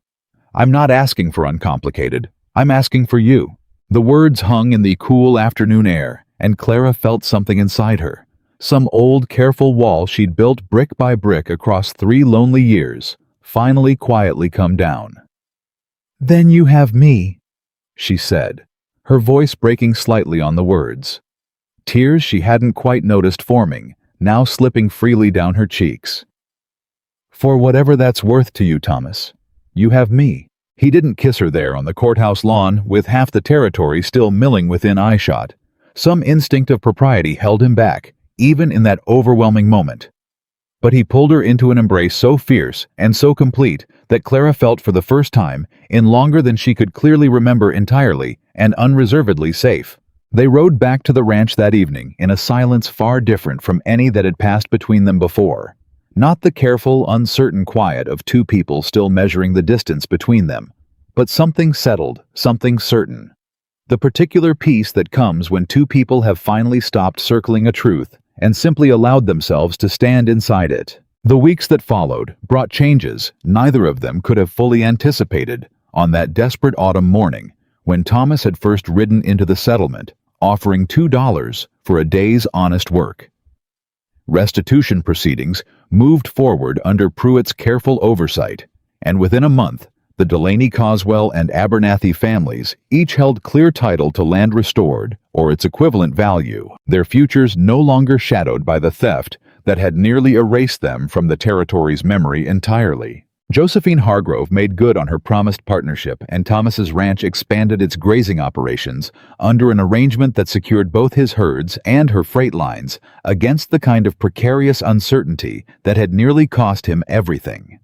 I'm not asking for uncomplicated. I'm asking for you." The words hung in the cool afternoon air, and Clara felt something inside her. Some old, careful wall she'd built brick by brick across 3 lonely years, finally quietly come down. "Then you have me," she said, her voice breaking slightly on the words. Tears she hadn't quite noticed forming, now slipping freely down her cheeks. "For whatever that's worth to you, Thomas, you have me." He didn't kiss her there on the courthouse lawn, with half the territory still milling within eyeshot. Some instinct of propriety held him back, even in that overwhelming moment. But he pulled her into an embrace so fierce and so complete that Clara felt for the first time, in longer than she could clearly remember, entirely and unreservedly safe. They rode back to the ranch that evening in a silence far different from any that had passed between them before. Not the careful, uncertain quiet of 2 people still measuring the distance between them, but something settled, something certain. The particular peace that comes when 2 people have finally stopped circling a truth and simply allowed themselves to stand inside it. The weeks that followed brought changes neither of them could have fully anticipated on that desperate autumn morning when Thomas had first ridden into the settlement, offering $2 for a day's honest work. Restitution proceedings moved forward under Pruitt's careful oversight, and within a month, the Delaney Coswell and Abernathy families each held clear title to land restored, or its equivalent value, their futures no longer shadowed by the theft that had nearly erased them from the territory's memory entirely. Josephine Hargrove made good on her promised partnership, and Thomas's ranch expanded its grazing operations under an arrangement that secured both his herds and her freight lines against the kind of precarious uncertainty that had nearly cost him everything.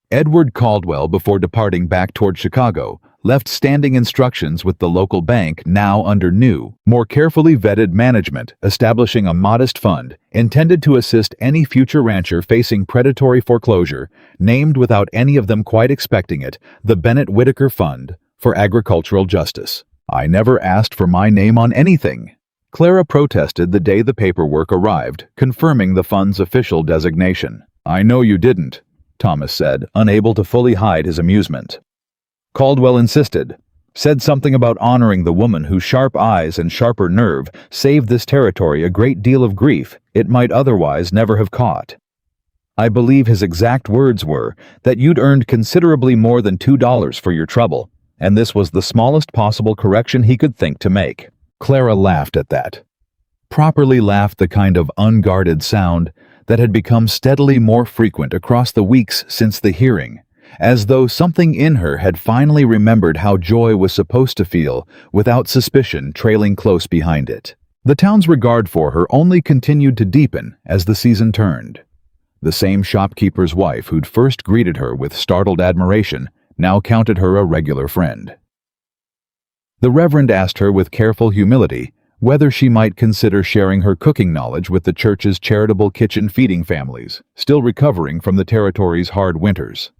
Edward Caldwell, before departing back toward Chicago, left standing instructions with the local bank, now under new, more carefully vetted management, establishing a modest fund intended to assist any future rancher facing predatory foreclosure, named without any of them quite expecting it, the Bennett Whitaker Fund for Agricultural Justice. "I never asked for my name on anything," Clara protested the day the paperwork arrived, confirming the fund's official designation. "I know you didn't," Thomas said, unable to fully hide his amusement. Caldwell insisted, said something about honoring the woman whose sharp eyes and sharper nerve saved this territory a great deal of grief it might otherwise never have caught. I believe his exact words were that you'd earned considerably more than $2 for your trouble, and this was the smallest possible correction he could think to make. Clara laughed at that. Properly laughed, the kind of unguarded sound that had become steadily more frequent across the weeks since the hearing, as though something in her had finally remembered how joy was supposed to feel without suspicion trailing close behind it. The town's regard for her only continued to deepen as the season turned. The same shopkeeper's wife who'd first greeted her with startled admiration now counted her a regular friend. The Reverend asked her with careful humility whether she might consider sharing her cooking knowledge with the church's charitable kitchen feeding families, still recovering from the territory's hard winters.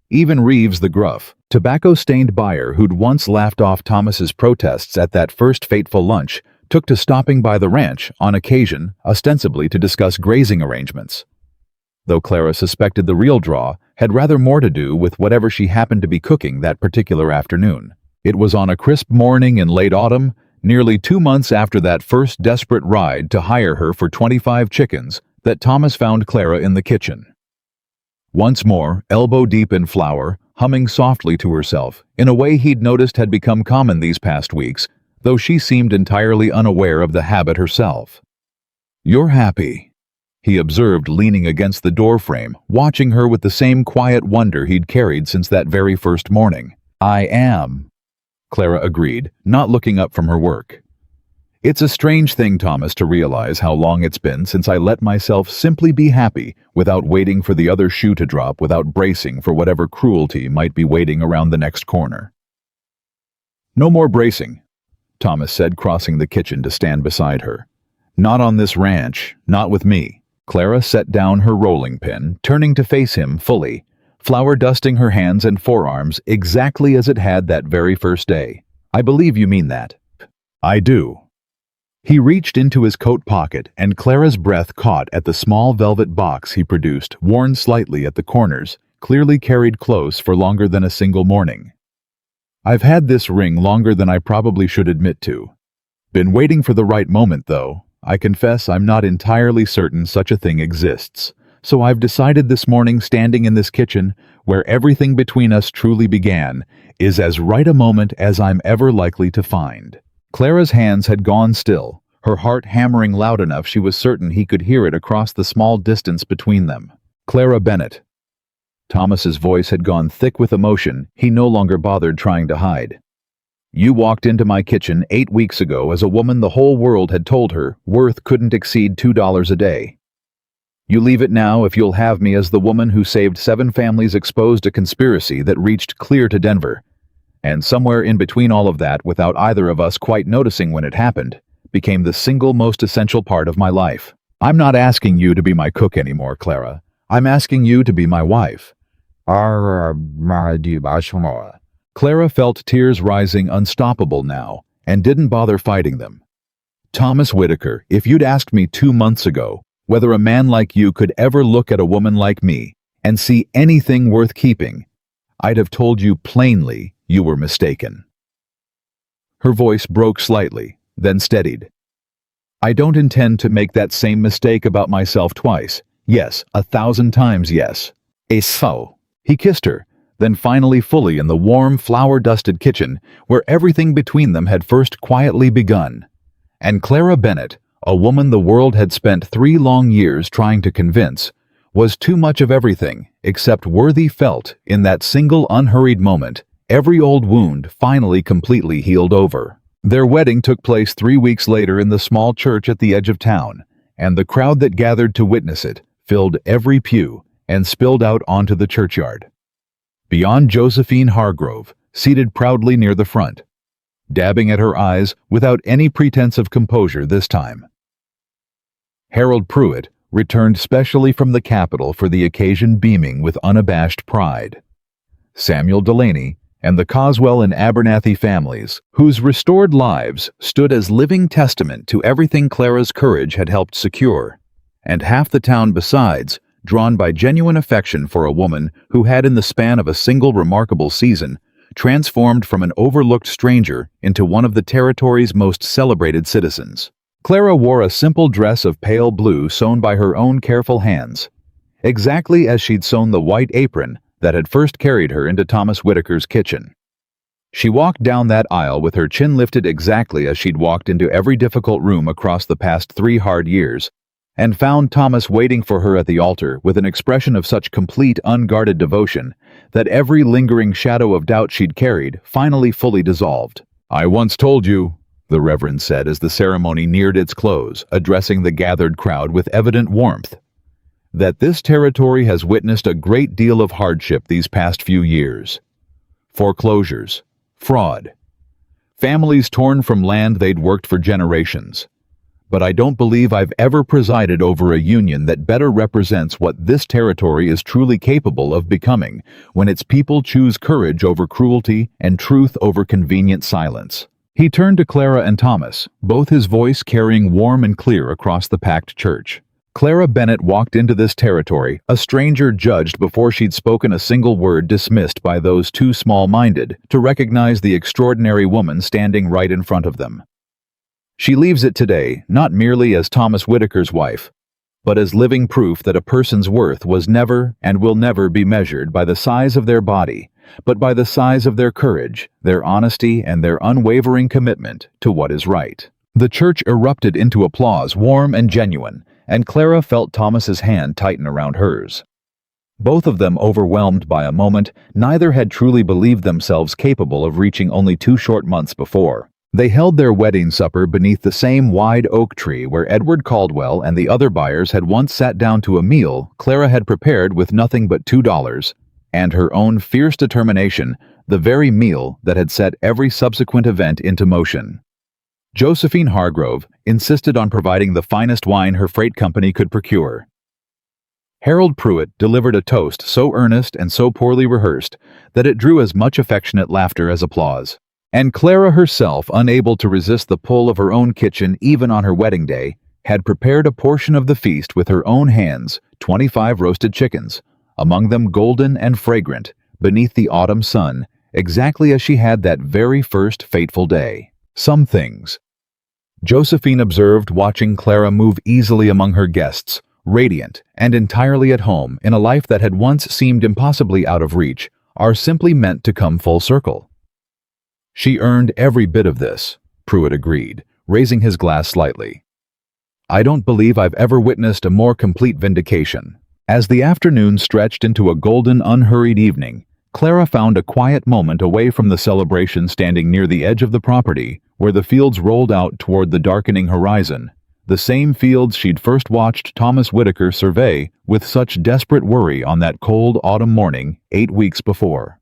Even Reeves the gruff, tobacco-stained buyer who'd once laughed off Thomas's protests at that first fateful lunch, took to stopping by the ranch on occasion, ostensibly to discuss grazing arrangements. Though Clara suspected the real draw had rather more to do with whatever she happened to be cooking that particular afternoon. It was on a crisp morning in late autumn, nearly 2 months after that first desperate ride to hire her for 25 chickens, that Thomas found Clara in the kitchen. Once more, elbow-deep in flour, humming softly to herself, in a way he'd noticed had become common these past weeks, though she seemed entirely unaware of the habit herself. "You're happy," he observed, leaning against the doorframe, watching her with the same quiet wonder he'd carried since that very first morning. "I am," Clara agreed, not looking up from her work. "It's a strange thing, Thomas, to realize how long it's been since I let myself simply be happy without waiting for the other shoe to drop, without bracing for whatever cruelty might be waiting around the next corner." "No more bracing," Thomas said, crossing the kitchen to stand beside her. "Not on this ranch, not with me." Clara set down her rolling pin, turning to face him fully, flour dusting her hands and forearms exactly as it had that very first day. "I believe you mean that." "I do." He reached into his coat pocket, and Clara's breath caught at the small velvet box he produced, worn slightly at the corners, clearly carried close for longer than a single morning. "I've had this ring longer than I probably should admit to. Been waiting for the right moment, though. I confess I'm not entirely certain such a thing exists. So I've decided this morning, standing in this kitchen, where everything between us truly began, is as right a moment as I'm ever likely to find." Clara's hands had gone still, her heart hammering loud enough she was certain he could hear it across the small distance between them. "Clara Bennett." Thomas's voice had gone thick with emotion he no longer bothered trying to hide. "You walked into my kitchen 8 weeks ago as a woman the whole world had told her worth couldn't exceed $2 a day. You leave it now if you'll have me as the woman who saved 7 families, exposed a conspiracy that reached clear to Denver. And somewhere in between all of that, without either of us quite noticing when it happened, became the single most essential part of my life. I'm not asking you to be my cook anymore, Clara. I'm asking you to be my wife." Clara felt tears rising unstoppable now, and didn't bother fighting them. "Thomas Whitaker, if you'd asked me 2 months ago whether a man like you could ever look at a woman like me and see anything worth keeping, I'd have told you plainly you were mistaken." Her voice broke slightly, then steadied. "I don't intend to make that same mistake about myself twice. Yes, 1,000 times yes." So, he kissed her, then finally fully in the warm, flour-dusted kitchen where everything between them had first quietly begun. And Clara Bennett, a woman the world had spent 3 long years trying to convince, was too much of everything except worthy felt in that single unhurried moment, every old wound finally completely healed over. Their wedding took place 3 weeks later in the small church at the edge of town, and the crowd that gathered to witness it filled every pew and spilled out onto the churchyard. Beyond Josephine Hargrove, seated proudly near the front, dabbing at her eyes without any pretense of composure this time. Harold Pruitt returned specially from the capital for the occasion, beaming with unabashed pride. Samuel Delaney and the Coswell and Abernathy families, whose restored lives stood as living testament to everything Clara's courage had helped secure, and half the town besides, drawn by genuine affection for a woman who had, in the span of a single remarkable season, transformed from an overlooked stranger into one of the territory's most celebrated citizens. Clara wore a simple dress of pale blue sewn by her own careful hands, exactly as she'd sewn the white apron that had first carried her into Thomas Whitaker's kitchen. She walked down that aisle with her chin lifted exactly as she'd walked into every difficult room across the past 3 hard years, and found Thomas waiting for her at the altar with an expression of such complete, unguarded devotion that every lingering shadow of doubt she'd carried finally fully dissolved. "I once told you," the Reverend said as the ceremony neared its close, addressing the gathered crowd with evident warmth, "that this territory has witnessed a great deal of hardship these past few years. Foreclosures, fraud, families torn from land they'd worked for generations. But I don't believe I've ever presided over a union that better represents what this territory is truly capable of becoming when its people choose courage over cruelty and truth over convenient silence." He turned to Clara and Thomas, both his voice carrying warm and clear across the packed church. Clara Bennett walked into this territory, a stranger judged before she'd spoken a single word, dismissed by those too small-minded to recognize the extraordinary woman standing right in front of them. She leaves it today, not merely as Thomas Whitaker's wife, but as living proof that a person's worth was never and will never be measured by the size of their body, but by the size of their courage, their honesty, and their unwavering commitment to what is right. The church erupted into applause, warm and genuine, and Clara felt Thomas's hand tighten around hers. Both of them overwhelmed by a moment neither had truly believed themselves capable of reaching only 2 short months before. They held their wedding supper beneath the same wide oak tree where Edward Caldwell and the other buyers had once sat down to a meal Clara had prepared with nothing but $2 and her own fierce determination, the very meal that had set every subsequent event into motion. Josephine Hargrove insisted on providing the finest wine her freight company could procure. Harold Pruitt delivered a toast so earnest and so poorly rehearsed that it drew as much affectionate laughter as applause. And Clara herself, unable to resist the pull of her own kitchen even on her wedding day, had prepared a portion of the feast with her own hands, 25 roasted chickens, among them golden and fragrant, beneath the autumn sun, exactly as she had that very first fateful day. Some things Josephine observed, watching Clara move easily among her guests, radiant and entirely at home in a life that had once seemed impossibly out of reach, are simply meant to come full circle. "She earned every bit of this," Pruitt agreed, raising his glass slightly. "I don't believe I've ever witnessed a more complete vindication." As the afternoon stretched into a golden, unhurried evening, Clara found a quiet moment away from the celebration, standing near the edge of the property, where the fields rolled out toward the darkening horizon, the same fields she'd first watched Thomas Whitaker survey with such desperate worry on that cold autumn morning 8 weeks before.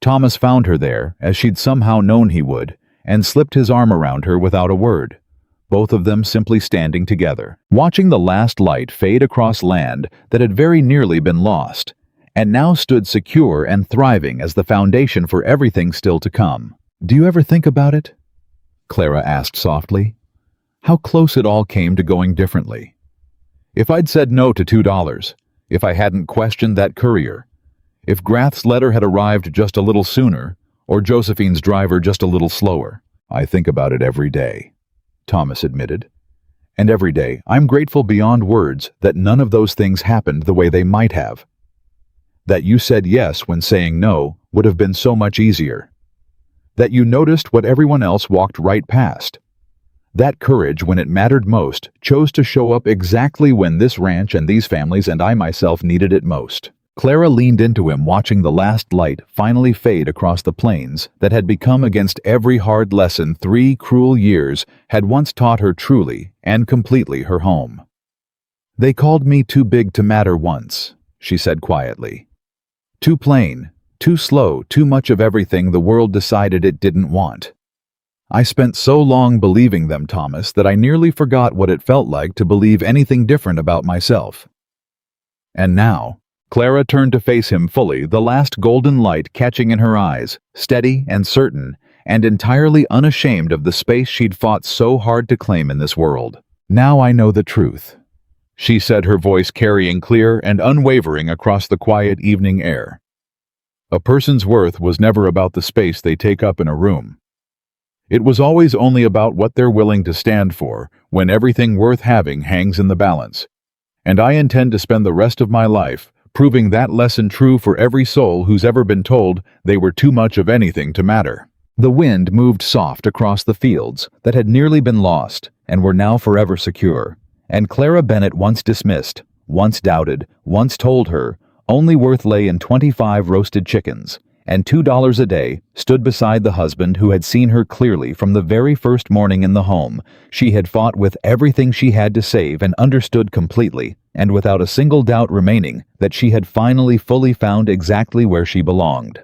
Thomas found her there, as she'd somehow known he would, and slipped his arm around her without a word, both of them simply standing together, watching the last light fade across land that had very nearly been lost, and now stood secure and thriving as the foundation for everything still to come. "Do you ever think about it?" Clara asked softly. "How close it all came to going differently. If I'd said no to $2, if I hadn't questioned that courier, if Grath's letter had arrived just a little sooner, or Josephine's driver just a little slower." "I think about it every day," Thomas admitted. "And every day I'm grateful beyond words that none of those things happened the way they might have. That you said yes when saying no would have been so much easier. That you noticed what everyone else walked right past. That courage, when it mattered most, chose to show up exactly when this ranch and these families and I myself needed it most." Clara leaned into him, watching the last light finally fade across the plains that had become, against every hard lesson 3 cruel years had once taught her, truly and completely her home. "They called me too big to matter once," she said quietly. "Too plain, too slow, too much of everything the world decided it didn't want. I spent so long believing them, Thomas, that I nearly forgot what it felt like to believe anything different about myself." And now, Clara turned to face him fully, the last golden light catching in her eyes, steady and certain, and entirely unashamed of the space she'd fought so hard to claim in this world. "Now I know the truth," she said, her voice carrying clear and unwavering across the quiet evening air. "A person's worth was never about the space they take up in a room. It was always only about what they're willing to stand for when everything worth having hangs in the balance. And I intend to spend the rest of my life proving that lesson true for every soul who's ever been told they were too much of anything to matter." The wind moved soft across the fields that had nearly been lost and were now forever secure, and Clara Bennett, once dismissed, once doubted, once told her only worth lay in 25 roasted chickens and $2 a day, stood beside the husband who had seen her clearly from the very first morning in the home she had fought with everything she had to save, and understood completely, and without a single doubt remaining, that she had finally fully found exactly where she belonged.